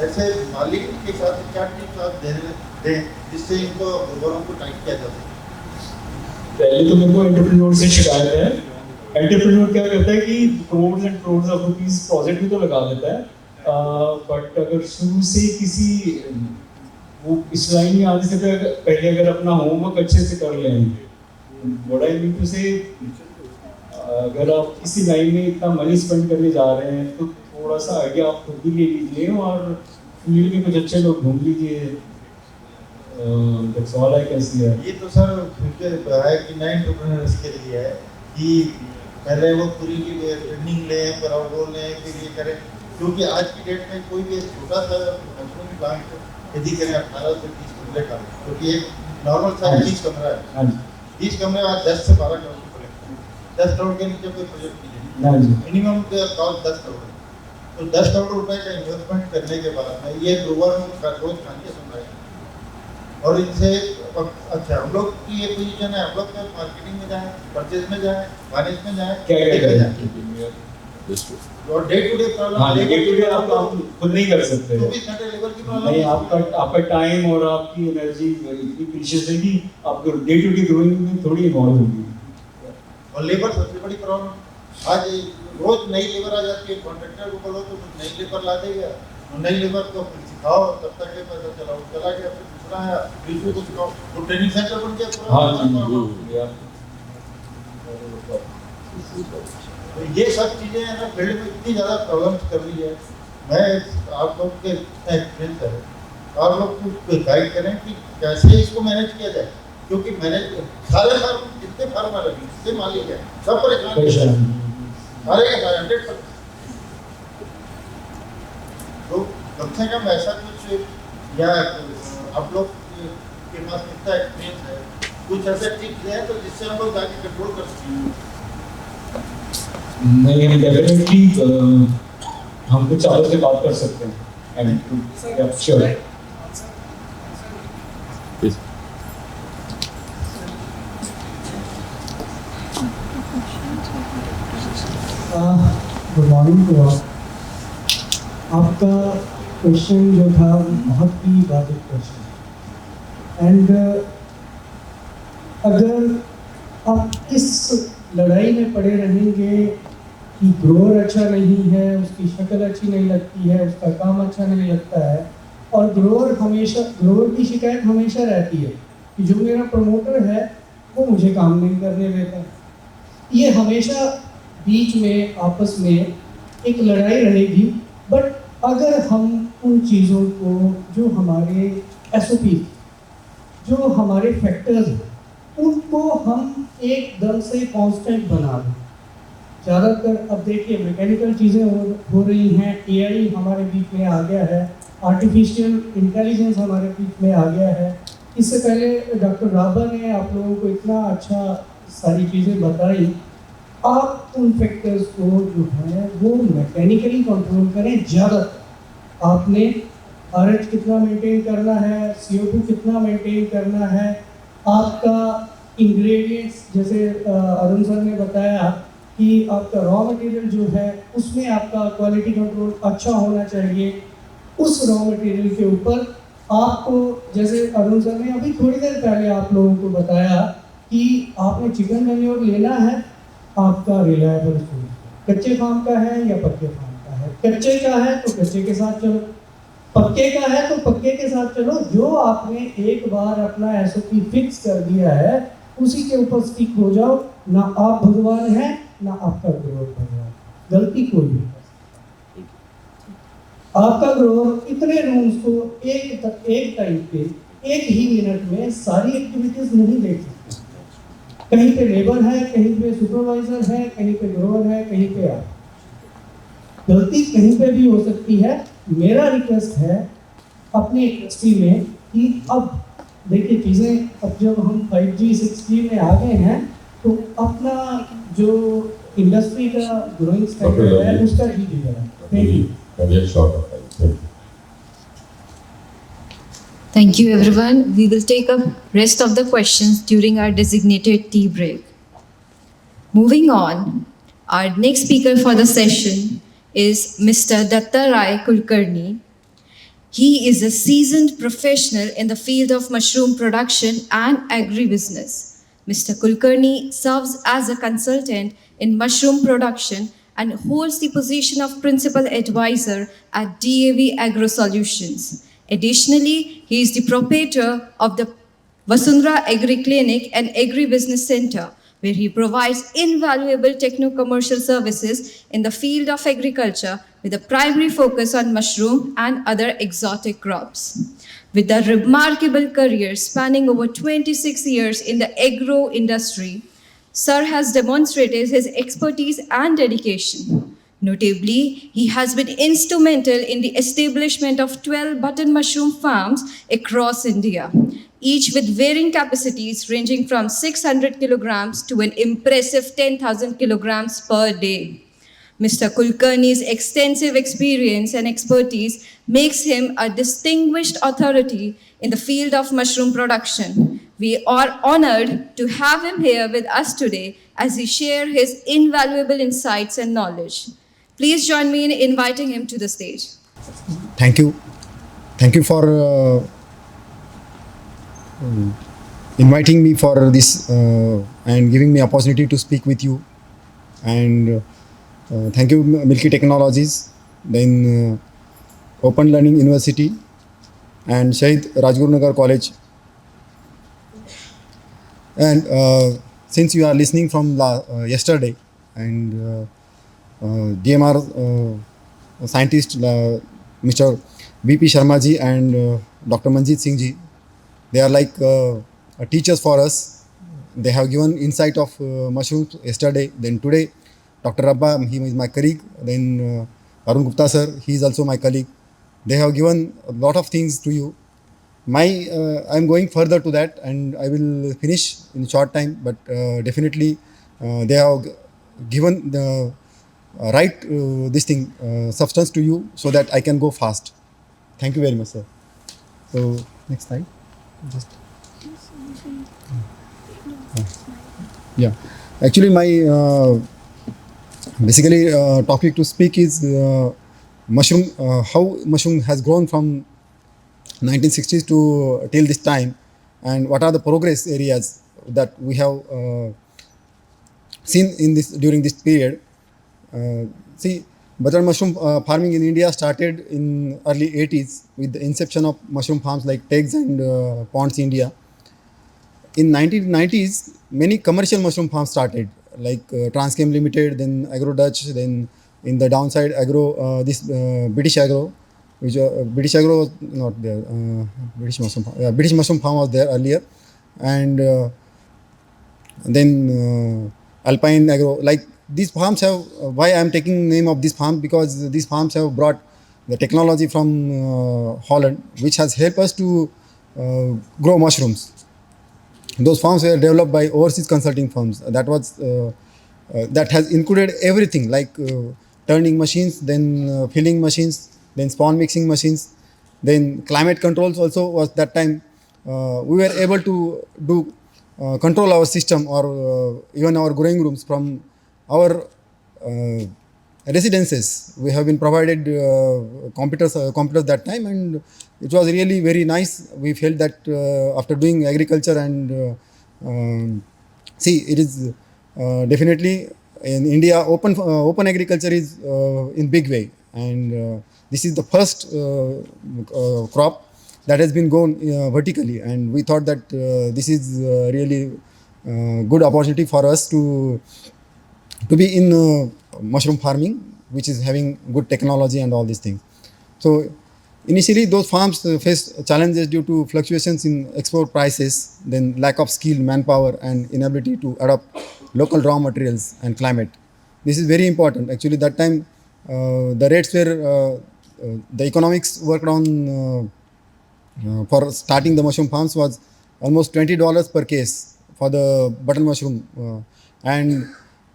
ऐसे मालिक के साथ क्या टिप्स आप दें जिससे इनको ग्रोवरों को टाइट किया जा सके? पहले तो मेरे को एंटरप्रेन्योर से शिकायत है। एंटरप्रेन्योर क्या करता है कि crore and crore of rupees project भी तो लगा देता है, बट अगर शुरू से किसी वो इस लाइन में आने से पहले अगर अपना होमवर्क अच्छे से कर लें, व्हाट आई मीन टू से, अगर आप किसी लाइन में इतना मनी स्पेंड करने जा रहे हैं तो थोड़ा सा आइडिया आप खुद भी ले लीजिए और फील्ड में कुछ अच्छे लोग ढूंढ लीजिए। That's all I can see. ये तो सर है कि नए एंटरप्रेन्योर्स के लिए है कि पहले वो पूरी की ट्रेनिंग लें, फिर वो लें, फिर ये करें, क्योंकि आज की डेट में कोई भी छोटा सा मशरूम प्लांट यदि करें 18 से 30 कमरे का, क्योंकि एक नॉर्मल साइज 30 कमरा है, 30 कमरे आज 10 से 12 करोड़ की प्रोजेक्ट, 10 करोड़ के नीचे कोई प्रोजेक्ट नहीं है, मिनिमम कॉस्ट 10 करोड़ है। तो 10 करोड़ रुपए का इन्वेस्टमेंट करने के बाद में ये ग्रोवर का रोज खाने सुन रहे हैं और इनसे अच्छा हम लोग की ये पोजीशन है, हम लोग तो मार्केटिंग में जाएं, परचेज में जाएं, फाइनेंस में जाएं, क्या और डे टू डे प्रॉब्लम आप खुद नहीं कर सकते। 24 घंटे लेवल की प्रॉब्लम नहीं, आपका टाइम और आपकी एनर्जी इतनी प्रीशियस है कि आपको डे टू डे ग्रोइंग में थोड़ी इन्वॉल्व होगी। और लेबर सबसे बड़ी प्रॉब्लम, आज रोज नई लेबर आ जाती है, कॉन्ट्रैक्टर को बोलो तो कुछ नई लेबर ला देगा, नई लेबर को सिखाओ, तब तक ये पैसा चलाओ, चला गया, फिर दूसरा आया, दूसरे को सिखाओ, तो ट्रेनिंग सेंटर बन गया पूरा। हाँ जी, तो ये सब चीज़ें है ना फील्ड में इतनी ज़्यादा प्रॉब्लम्स कर रही है। मैं आप लोग के इतना एक्सपीरियंस है, आप लोग को गाइड करें कि कैसे इसको मैनेज किया जाए, क्योंकि मैनेज सारे फार्म जितने फार्म लगे जितने मालिक हैं सब परेशान सारे के सारे 100%। तो कम से कम ऐसा कुछ या आप लोग के पास इतना एक्सपीरियंस है, कुछ ऐसे टिप्स हैं तो जिससे हम लोग जाके कंट्रोल कर सकते हैं। नहीं, हम डेफिनेटली हम कुछ चारों से बात कर सकते हैं and sure. Good morning to all. आपका क्वेश्चन जो था बहुत ही वाजिब क्वेश्चन एंड अगर आप इस लड़ाई में पड़े रहेंगे कि ग्रोअर अच्छा नहीं है, उसकी शक्ल अच्छी नहीं लगती है, उसका काम अच्छा नहीं लगता है, और ग्रोअर की शिकायत हमेशा रहती है कि जो मेरा प्रमोटर है वो मुझे काम नहीं करने देता, ये हमेशा बीच में आपस में एक लड़ाई रहेगी। बट अगर हम उन चीज़ों को जो हमारे SOP जो हमारे फैक्टर्स हैं उनको हम एकदम से कांस्टेंट बना दें। ज़्यादातर अब देखिए मैकेनिकल चीज़ें हो रही हैं, AI हमारे बीच में आ गया है, आर्टिफिशियल इंटेलिजेंस हमारे बीच में आ गया है। इससे पहले डॉक्टर राबा ने आप लोगों को इतना अच्छा सारी चीज़ें बताई। आप उन फैक्टर्स को जो है वो मैकेनिकली कंट्रोल करें। ज़्यादातर आपने RH कितना मेंटेन करना है, CO2 कितना मेंटेन करना है, आपका इंग्रेडिएंट्स जैसे अरुण सर ने बताया कि आपका रॉ मटेरियल जो है उसमें आपका क्वालिटी कंट्रोल अच्छा होना चाहिए। उस रॉ मटेरियल के ऊपर आपको, जैसे अरुण सर ने अभी थोड़ी देर पहले आप लोगों को बताया कि आपने चिकन मैन्योर लेना है, आपका रिलायबल सोर्स कच्चे फार्म का है या पक्के फार्म का है। कच्चे का है तो कच्चे के साथ चलो, पक्के का है तो पक्के के साथ चलो। जो आपने एक बार अपना SOP फिक्स कर दिया है उसी के ऊपर स्टिक हो जाओ। ना आप भगवान हैं ना आपका ग्रोवर भगवान, गलती कोई नहीं। आपका ग्रोवर इतने रूम्स को एक टाइम पे एक ही मिनट में सारी एक्टिविटीज नहीं देख सकते। कहीं पे लेबर है, कहीं पे सुपरवाइजर है, कहीं पे ग्रोवर है, कहीं पे आप। गलती कहीं पे भी हो सकती है। मेरा रिक्वेस्ट है अपनी इंडस्ट्री में कि अब देखिए चीज़ें, अब जब हम 5G 6G में आ गए हैं तो अपना जो इंडस्ट्री का ग्रोइंग स्टैंडर्ड है उसका ही दिया है। Thank you. Thank you, everyone. We will take up rest of the questions during our designated tea break. Moving on, our next speaker for the session is Mr. Datta Rai Kulkarni. He is a seasoned professional in the field of mushroom production and agribusiness. Mr. Kulkarni serves as a consultant in mushroom production and holds the position of principal advisor at DAV Agro Solutions. Additionally, he is the proprietor of the Vasundhara Agri Clinic and Agri-Business Center, where he provides invaluable techno-commercial services in the field of agriculture with a primary focus on mushroom and other exotic crops. With a remarkable career spanning over 26 years in the agro industry, Sir has demonstrated his expertise and dedication. Notably, he has been instrumental in the establishment of 12 button mushroom farms across India, each with varying capacities ranging from 600 kilograms to an impressive 10,000 kilograms per day. Mr. Kulkarni's extensive experience and expertise makes him a distinguished authority in the field of mushroom production. We are honored to have him here with us today as he shares his invaluable insights and knowledge. Please join me in inviting him to the stage. Thank you. Thank you for inviting me for this and giving me opportunity to speak with you. And thank you Milky Technologies, then Open Learning University and Shahid Rajgurunagar College. And since you are listening from yesterday, and DMR scientist Mr. VP Sharma ji and Dr. Manjeet Singh ji. They are like teachers for us. They have given insight of mushrooms yesterday. Then today, Dr. Rabba, he is my colleague. Then Arun Gupta sir, he is also my colleague. They have given a lot of things to you. I am going further to that, and I will finish in short time. But definitely, they have given the right this thing substance to you so that I can go fast. Thank you very much, sir. So next slide. Just yeah. Actually, my basically topic to speak is mushroom. How mushroom has grown from 1960s to till this time, and what are the progress areas that we have seen in this during this period. See, butter mushroom farming in India started in early 80s with the inception of mushroom farms like Tegs and Ponds India. In 1990s, many commercial mushroom farms started like Transchem Limited, then Agro Dutch, then in the downside Agro, British Agro, which British Agro was not there. British mushroom farm, British mushroom farm was there earlier, and then Alpine Agro. Like these farms have, why I am taking name of this farm, because these farms have brought the technology from Holland, which has helped us to grow mushrooms. Those farms were developed by overseas consulting firms. That was that has included everything like turning machines, then filling machines, then spawn mixing machines, then climate controls also was that time. We were able to do control our system or even our growing rooms from our residences. We have been provided computers that time, and it was really very nice. We felt that after doing agriculture and see, it is definitely in India open agriculture is in big way, and this is the first crop that has been grown vertically, and we thought that this is really good opportunity for us to be in mushroom farming, which is having good technology and all these things. So initially those farms faced challenges due to fluctuations in export prices, then lack of skilled manpower and inability to adopt local raw materials and climate. This is very important. Actually that time the rates were, the economics worked on for starting the mushroom farms was almost $20 per case for the button mushroom, and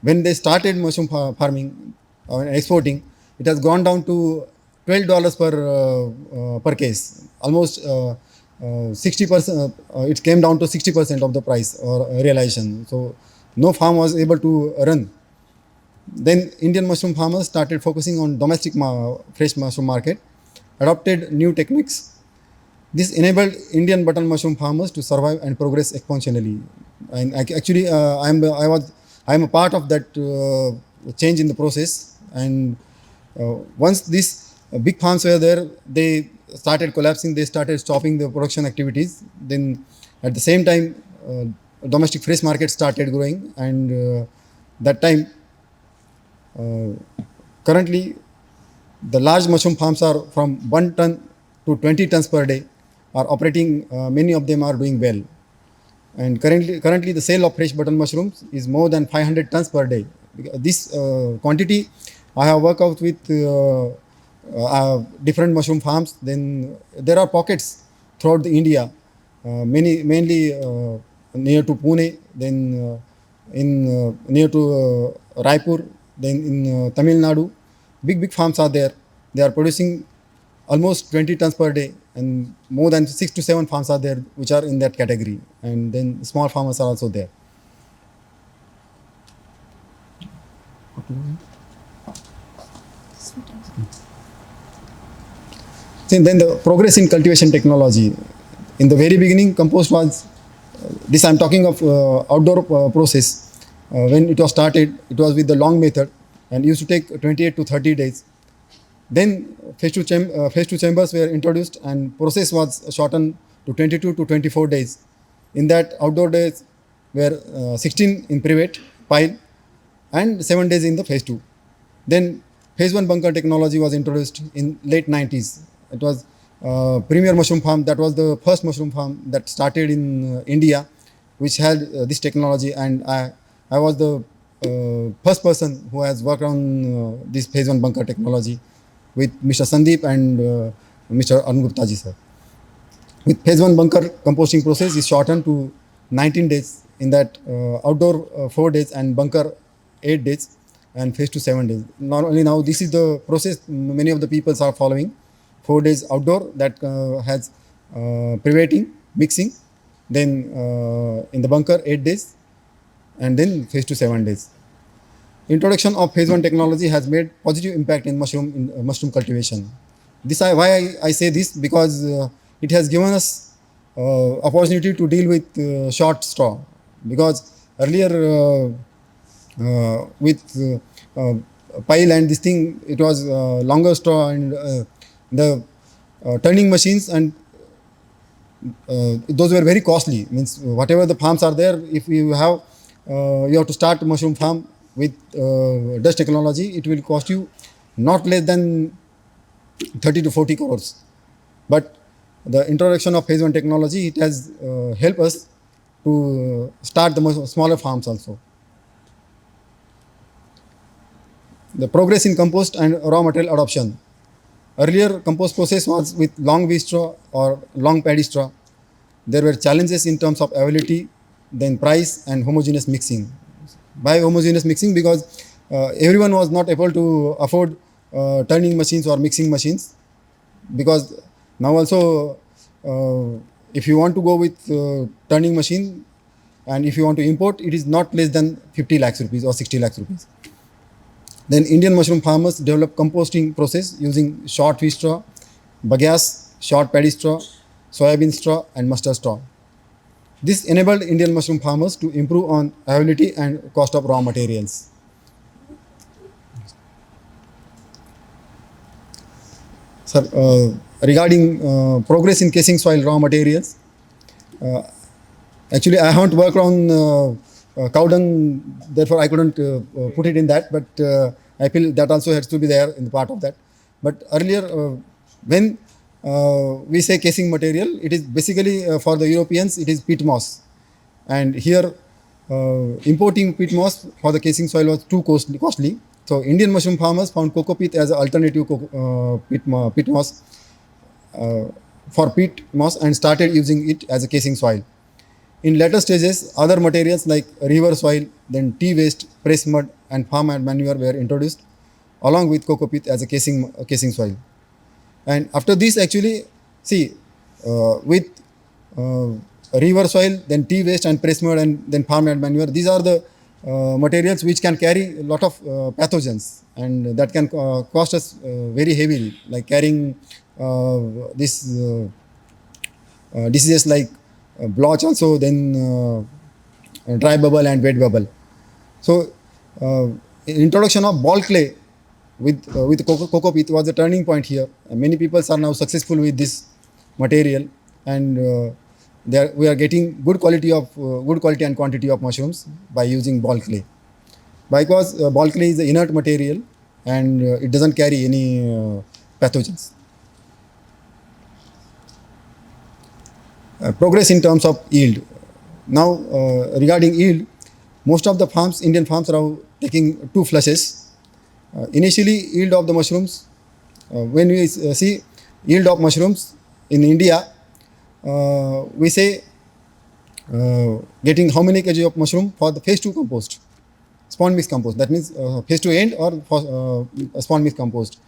when they started mushroom farming and exporting, it has gone down to $12 per case. Almost 60%. It came down to 60% of the price or realization. So no farm was able to run. Then Indian mushroom farmers started focusing on domestic fresh mushroom market, adopted new techniques. This enabled Indian button mushroom farmers to survive and progress exponentially. And actually, I am a part of that change in the process. And once these big farms were there, they started collapsing. They started stopping the production activities. Then at the same time, domestic fresh market started growing, and that time, currently, the large mushroom farms are from 1 ton to 20 tons per day are operating. Many of them are doing well. And currently the sale of fresh button mushrooms is more than 500 tons per day. This quantity I have worked out with different mushroom farms. Then there are pockets throughout the India, mainly near to Pune, then near to Raipur, then in Tamil Nadu. Big farms are there. They are producing almost 20 tons per day, and more than 6 to 7 farms are there which are in that category, and then small farmers are also there. Then the progress in cultivation technology. In the very beginning, compost was, this I am talking of outdoor process. When it was started, it was with the long method and used to take 28 to 30 days. Then phase two chambers were introduced, and process was shortened to 22 to 24 days. In that, outdoor days were 16 in private pile and 7 days in the phase 2. Then phase 1 bunker technology was introduced in late 90s. It was Premier Mushroom Farm, that was the first mushroom farm that started in India, which had this technology, and I was the first person who has worked on this phase 1 bunker technology with Mr. Sandeep and Mr. Arun Gupta ji, sir. With phase 1 bunker composting process is shortened to 19 days, in that outdoor 4 days and bunker 8 days, and phase 2 7 days. Not only now, this is the process many of the people are following. 4 days outdoor, that has privating, mixing, then in the bunker 8 days, and then phase 2 7 days. Introduction of phase 1 technology has made positive impact in mushroom cultivation. Why I say this, because it has given us opportunity to deal with short straw, because earlier with pile and this thing, it was longer straw, and the turning machines, and those were very costly. Means whatever the farms are there, if you have to start a mushroom farm with Dutch technology, it will cost you not less than 30 to 40 crores. But the introduction of phase 1 technology, it has helped us to start the smaller farms also. The progress in compost and raw material adoption. Earlier, compost process was with long wheat straw or long paddy straw. There were challenges in terms of availability, then price and homogeneous mixing. By homogeneous mixing, because everyone was not able to afford turning machines or mixing machines, because now also if you want to go with turning machine, and if you want to import, it is not less than 50 lakhs rupees or 60 lakhs rupees. Then Indian mushroom farmers developed composting process using short wheat straw, bagasse, short paddy straw, soybean straw and mustard straw. This enabled Indian mushroom farmers to improve on availability and cost of raw materials. Sir, regarding progress in casing soil raw materials, actually I haven't worked on cow dung, therefore I couldn't put it in that, but I feel that also has to be there in the part of that. But earlier, when we say casing material, it is basically for the Europeans, it is peat moss. And here, importing peat moss for the casing soil was too costly. So Indian mushroom farmers found coco peat as an alternative peat moss for peat moss, and started using it as a casing soil. In later stages, other materials like river soil, then tea waste, press mud and farm manure were introduced along with coco peat as a casing soil. And after this, actually, see, with river soil, then tea waste and press mud and then farm manure, these are the materials which can carry a lot of pathogens, and that can cost us very heavily, like carrying this diseases like blotch also, then dry bubble and wet bubble. So introduction of ball clay with coco peat was a turning point here. Many people are now successful with this material, and we are getting good quality and quantity of mushrooms by using ball clay. Because ball clay is an inert material and it doesn't carry any pathogens. Progress in terms of yield. Now, regarding yield, most of the farms, Indian farms, are taking 2 flushes. Initially, yield of the mushrooms, when we see yield of mushrooms in India, we say getting how many kg of mushroom for the phase 2 compost, spawn mix compost. That means phase 2 end or spawn mix compost.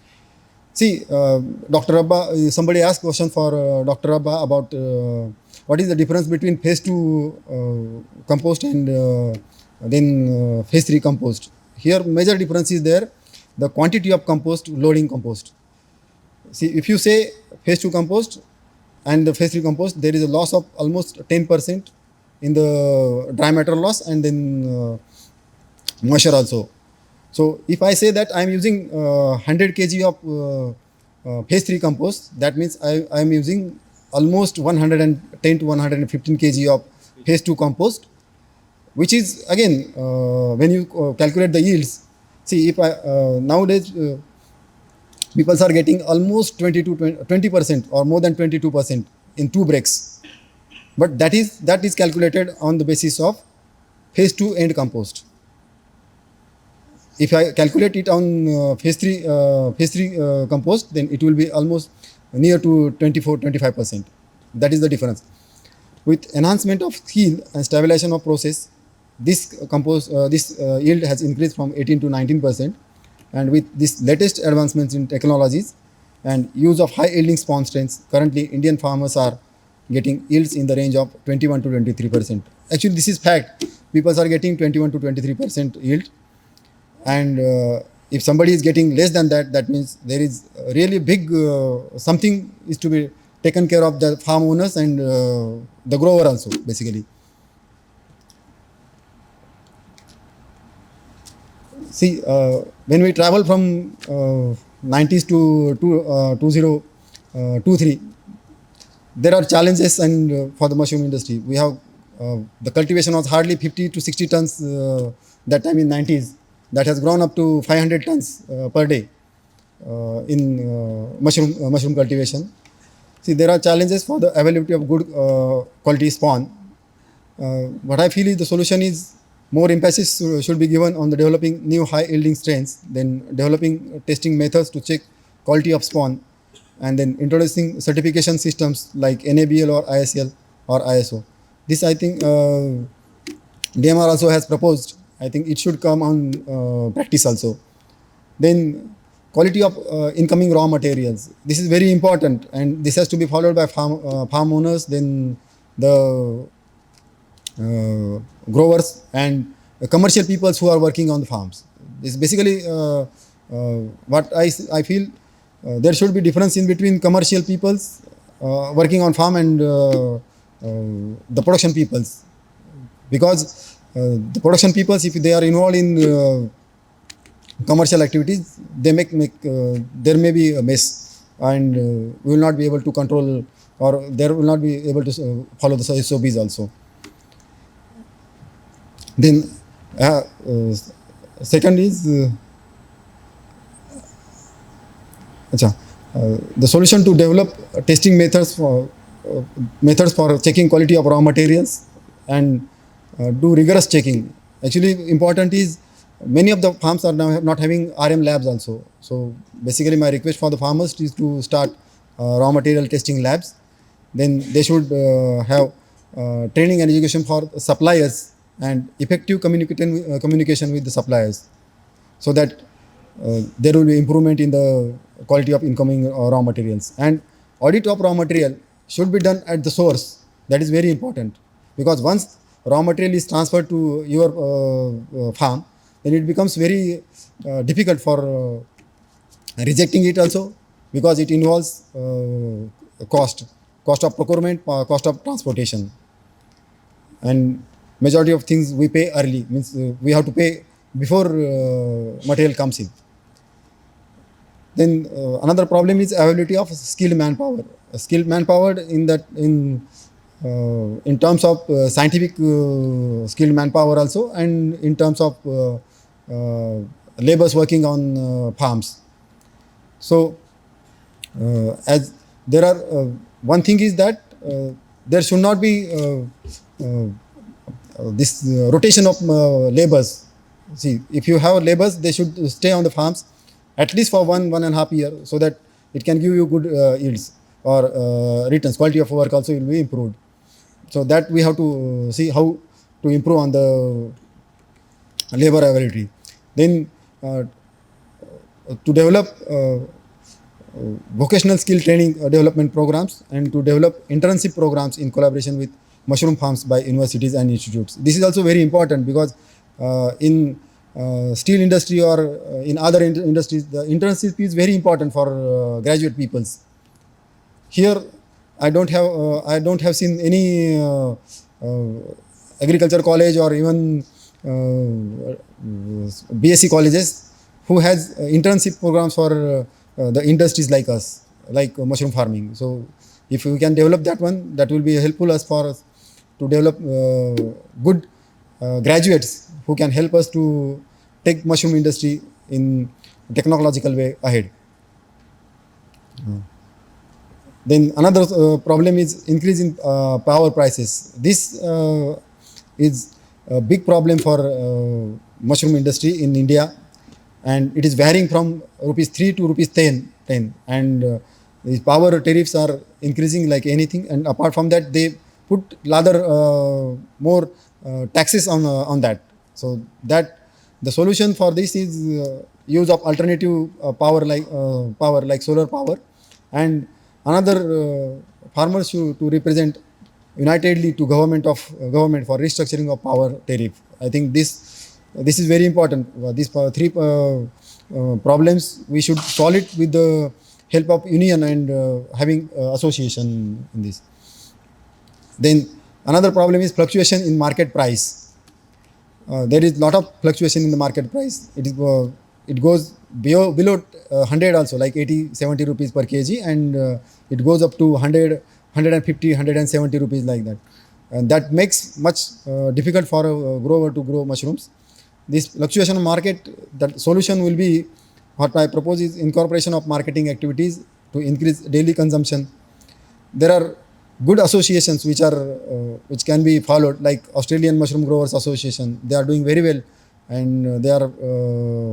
See, Dr. Rabba, somebody asked question for Dr. Rabba about what is the difference between phase 2 compost and then phase 3 compost. Here, major difference is there, the quantity of compost, loading compost. See, if you say phase 2 compost and the phase 3 compost, there is a loss of almost 10% in the dry matter loss, and then moisture also. So if I say that I am using 100 kg of phase 3 compost, that means I am using almost 110 to 115 kg of phase 2 compost, which is again, when you calculate the yields, See, if I nowadays people are getting almost 20% or more than 22% in 2 breaks, but that is calculated on the basis of phase 2 end compost. If I calculate it on phase 3 compost, then it will be almost near to 24-25%. That is the difference. With enhancement of skill and stabilization of process, this yield has increased from 18 to 19%. And with this latest advancements in technologies and use of high yielding spawn strains, currently Indian farmers are getting yields in the range of 21 to 23%. Actually, this is fact. People are getting 21 to 23% yield. And if somebody is getting less than that, that means there is really big something is to be taken care of the farm owners and the grower also, basically. See, when we travel from 90s to 2023, there are challenges and for the mushroom industry. We have the cultivation was hardly 50 to 60 tons that time in 90s. That has grown up to 500 tons per day in mushroom cultivation. See, there are challenges for the availability of good quality spawn. What I feel is the solution is more emphasis should be given on the developing new high yielding strains, then developing testing methods to check quality of spawn, and then introducing certification systems like NABL or ISL or ISO. This I think DMR also has proposed. I think it should come on practice also. Then quality of incoming raw materials. This is very important, and this has to be followed by farm owners, then the growers and commercial people who are working on the farms. This is basically what I feel. There should be difference in between commercial peoples working on farm and the production peoples, because the production peoples, if they are involved in commercial activities, they make there may be a mess, and we will not be able to control, or they will not be able to follow the SOPs also. Then second is the solution to develop testing methods for checking quality of raw materials and do rigorous checking. Actually, important is many of the farms are now not having RM labs also. So basically, my request for the farmers is to start raw material testing labs. Then they should have training and education for suppliers and effective communication with the suppliers, so that there will be improvement in the quality of incoming raw materials. And audit of raw material should be done at the source. That is very important, because once raw material is transferred to your farm, then it becomes very difficult for rejecting it also, because it involves cost of procurement, cost of transportation, and majority of things we pay early, means we have to pay before material comes in. Then another problem is availability of skilled manpower. Skilled manpower in terms of scientific skilled manpower also, and in terms of laborers working on farms. So as there are one thing is that there should not be this rotation of laborers. See, if you have laborers, they should stay on the farms at least for 1.5 years, so that it can give you good yields or returns. Quality of work also will be improved. So that we have to see how to improve on the labor availability. Then to develop vocational skill training development programs, and to develop internship programs in collaboration with mushroom farms by universities and institutes. This is also very important, because in steel industry or in other industries, the internship is very important for graduate peoples. Here, I don't have seen any agriculture college or even BSc colleges who has internship programs for the industries like us, like mushroom farming. So if we can develop that one, that will be helpful as far as to develop good graduates who can help us to take mushroom industry in technological way ahead. Then another problem is increase in power prices. This is a big problem for mushroom industry in India, and it is varying from rupees 3 to rupees 10, and the power tariffs are increasing like anything, and apart from that they put rather more taxes on that. So that the solution for this is use of alternative power like solar power, and another farmers to represent unitedly to government for restructuring of power tariff. I think this is very important. These three problems we should solve it with the help of union and having association in this. Then another problem is fluctuation in market price. There is lot of fluctuation in the market price. It goes below 100 also, like 80-70 rupees per kg, and it goes up to 150-170 rupees like that. And that makes much difficult for a grower to grow mushrooms. This fluctuation of market, that solution will be, what I propose is incorporation of marketing activities to increase daily consumption. There are good associations which can be followed, like Australian Mushroom Growers Association. They are doing very well, and they are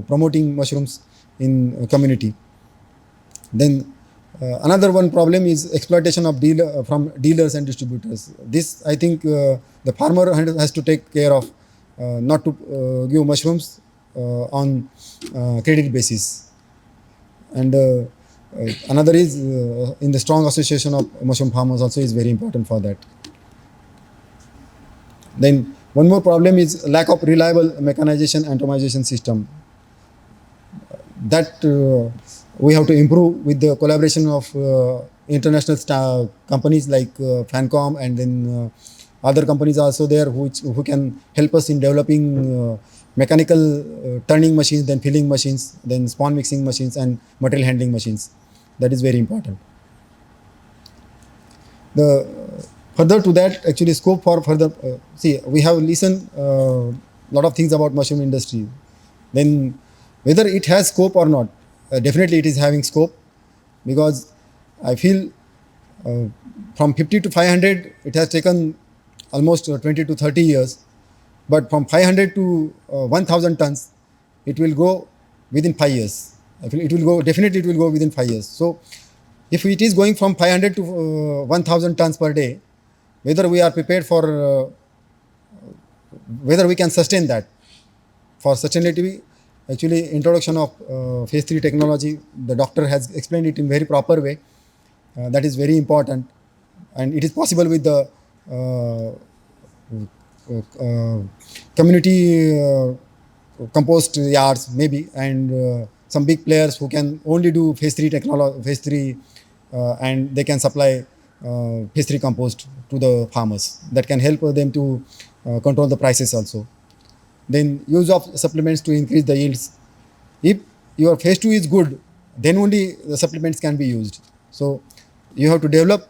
promoting mushrooms in community. Then another one problem is exploitation of from dealers and distributors. This, I think, the farmer has to take care of, not to give mushrooms on credit basis. And another is in the strong association of mushroom farmers also is very important for that. Then one more problem is lack of reliable mechanization and automation system. That we have to improve with the collaboration of international companies like Fancom, and then other companies also there who can help us in developing mechanical turning machines, then filling machines, then spawn mixing machines, and material handling machines. That is very important. Further to that, actually scope for further, see, we have listened lot of things about mushroom industry. Then whether it has scope or not, definitely it is having scope, because I feel from 50 to 500, it has taken almost 20 to 30 years. But from 500 to 1,000 tons, it will go within 5 years. I feel it will go, definitely it will go within 5 years. So if it is going from 500 to 1,000 tons per day, whether we are prepared for, whether we can sustain that. For sustainability, actually introduction of phase 3 technology, the doctor has explained it in very proper way. That is very important, and it is possible with the community compost yards maybe, and some big players who can only do phase 3 technology, and they can supply phase 3 compost to the farmers. That can help them to control the prices also. Then use of supplements to increase the yields. If your phase 2 is good, then only the supplements can be used. So you have to develop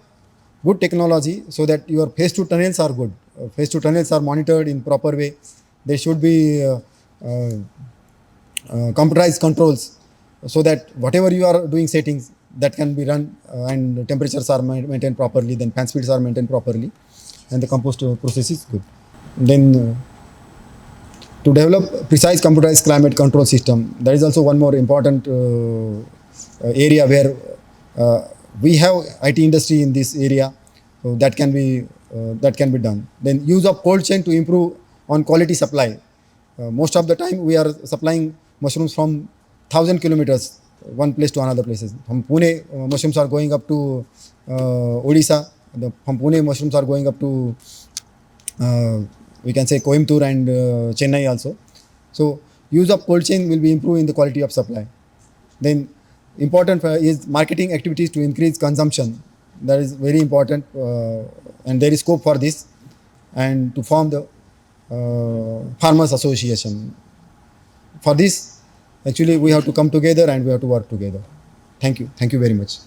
good technology so that your phase 2 tunnels are good. Phase 2 tunnels are monitored in proper way. There should be computerized controls, so that whatever you are doing settings, that can be run, and temperatures are maintained properly, then fan speeds are maintained properly, and the compost process is good. Then to develop precise computerized climate control system, there is also one more important area where we have IT industry in this area, so that can be done. Then use of cold chain to improve on quality supply. Most of the time we are supplying mushrooms from 1,000 kilometers, one place to another places. From Pune, mushrooms are going up to Odisha. From Pune, mushrooms are going up to we can say Coimbatore and Chennai also. So use of cold chain will be improving the quality of supply. Then important is marketing activities to increase consumption. That is very important, and there is scope for this, and to form the farmers association. For this, actually we have to come together and we have to work together. Thank you. Thank you very much.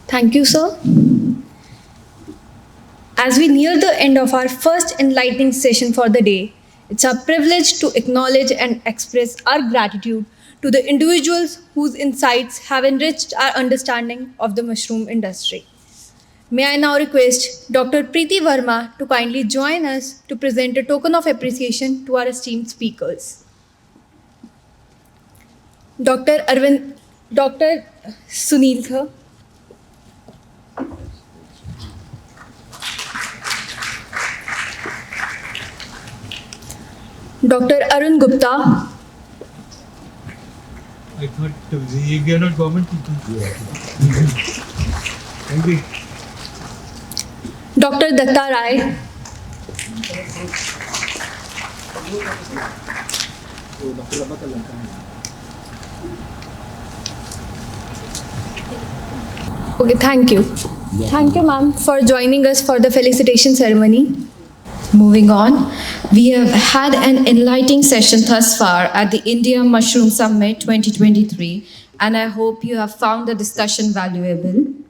Thank you, sir. As we near the end of our first enlightening session for the day, it's our privilege to acknowledge and express our gratitude to the individuals whose insights have enriched our understanding of the mushroom industry. May I now request Dr. Preeti Verma to kindly join us to present a token of appreciation to our esteemed speakers. Dr. Sunil sir. Dr. Arun Gupta. I thought we are not government people. Thank you. Dr. Datta Rai. Okay, thank you. Thank you, ma'am, for joining us for the felicitation ceremony. Moving on, we have had an enlightening session thus far at the India Mushroom Summit 2023, and I hope you have found the discussion valuable.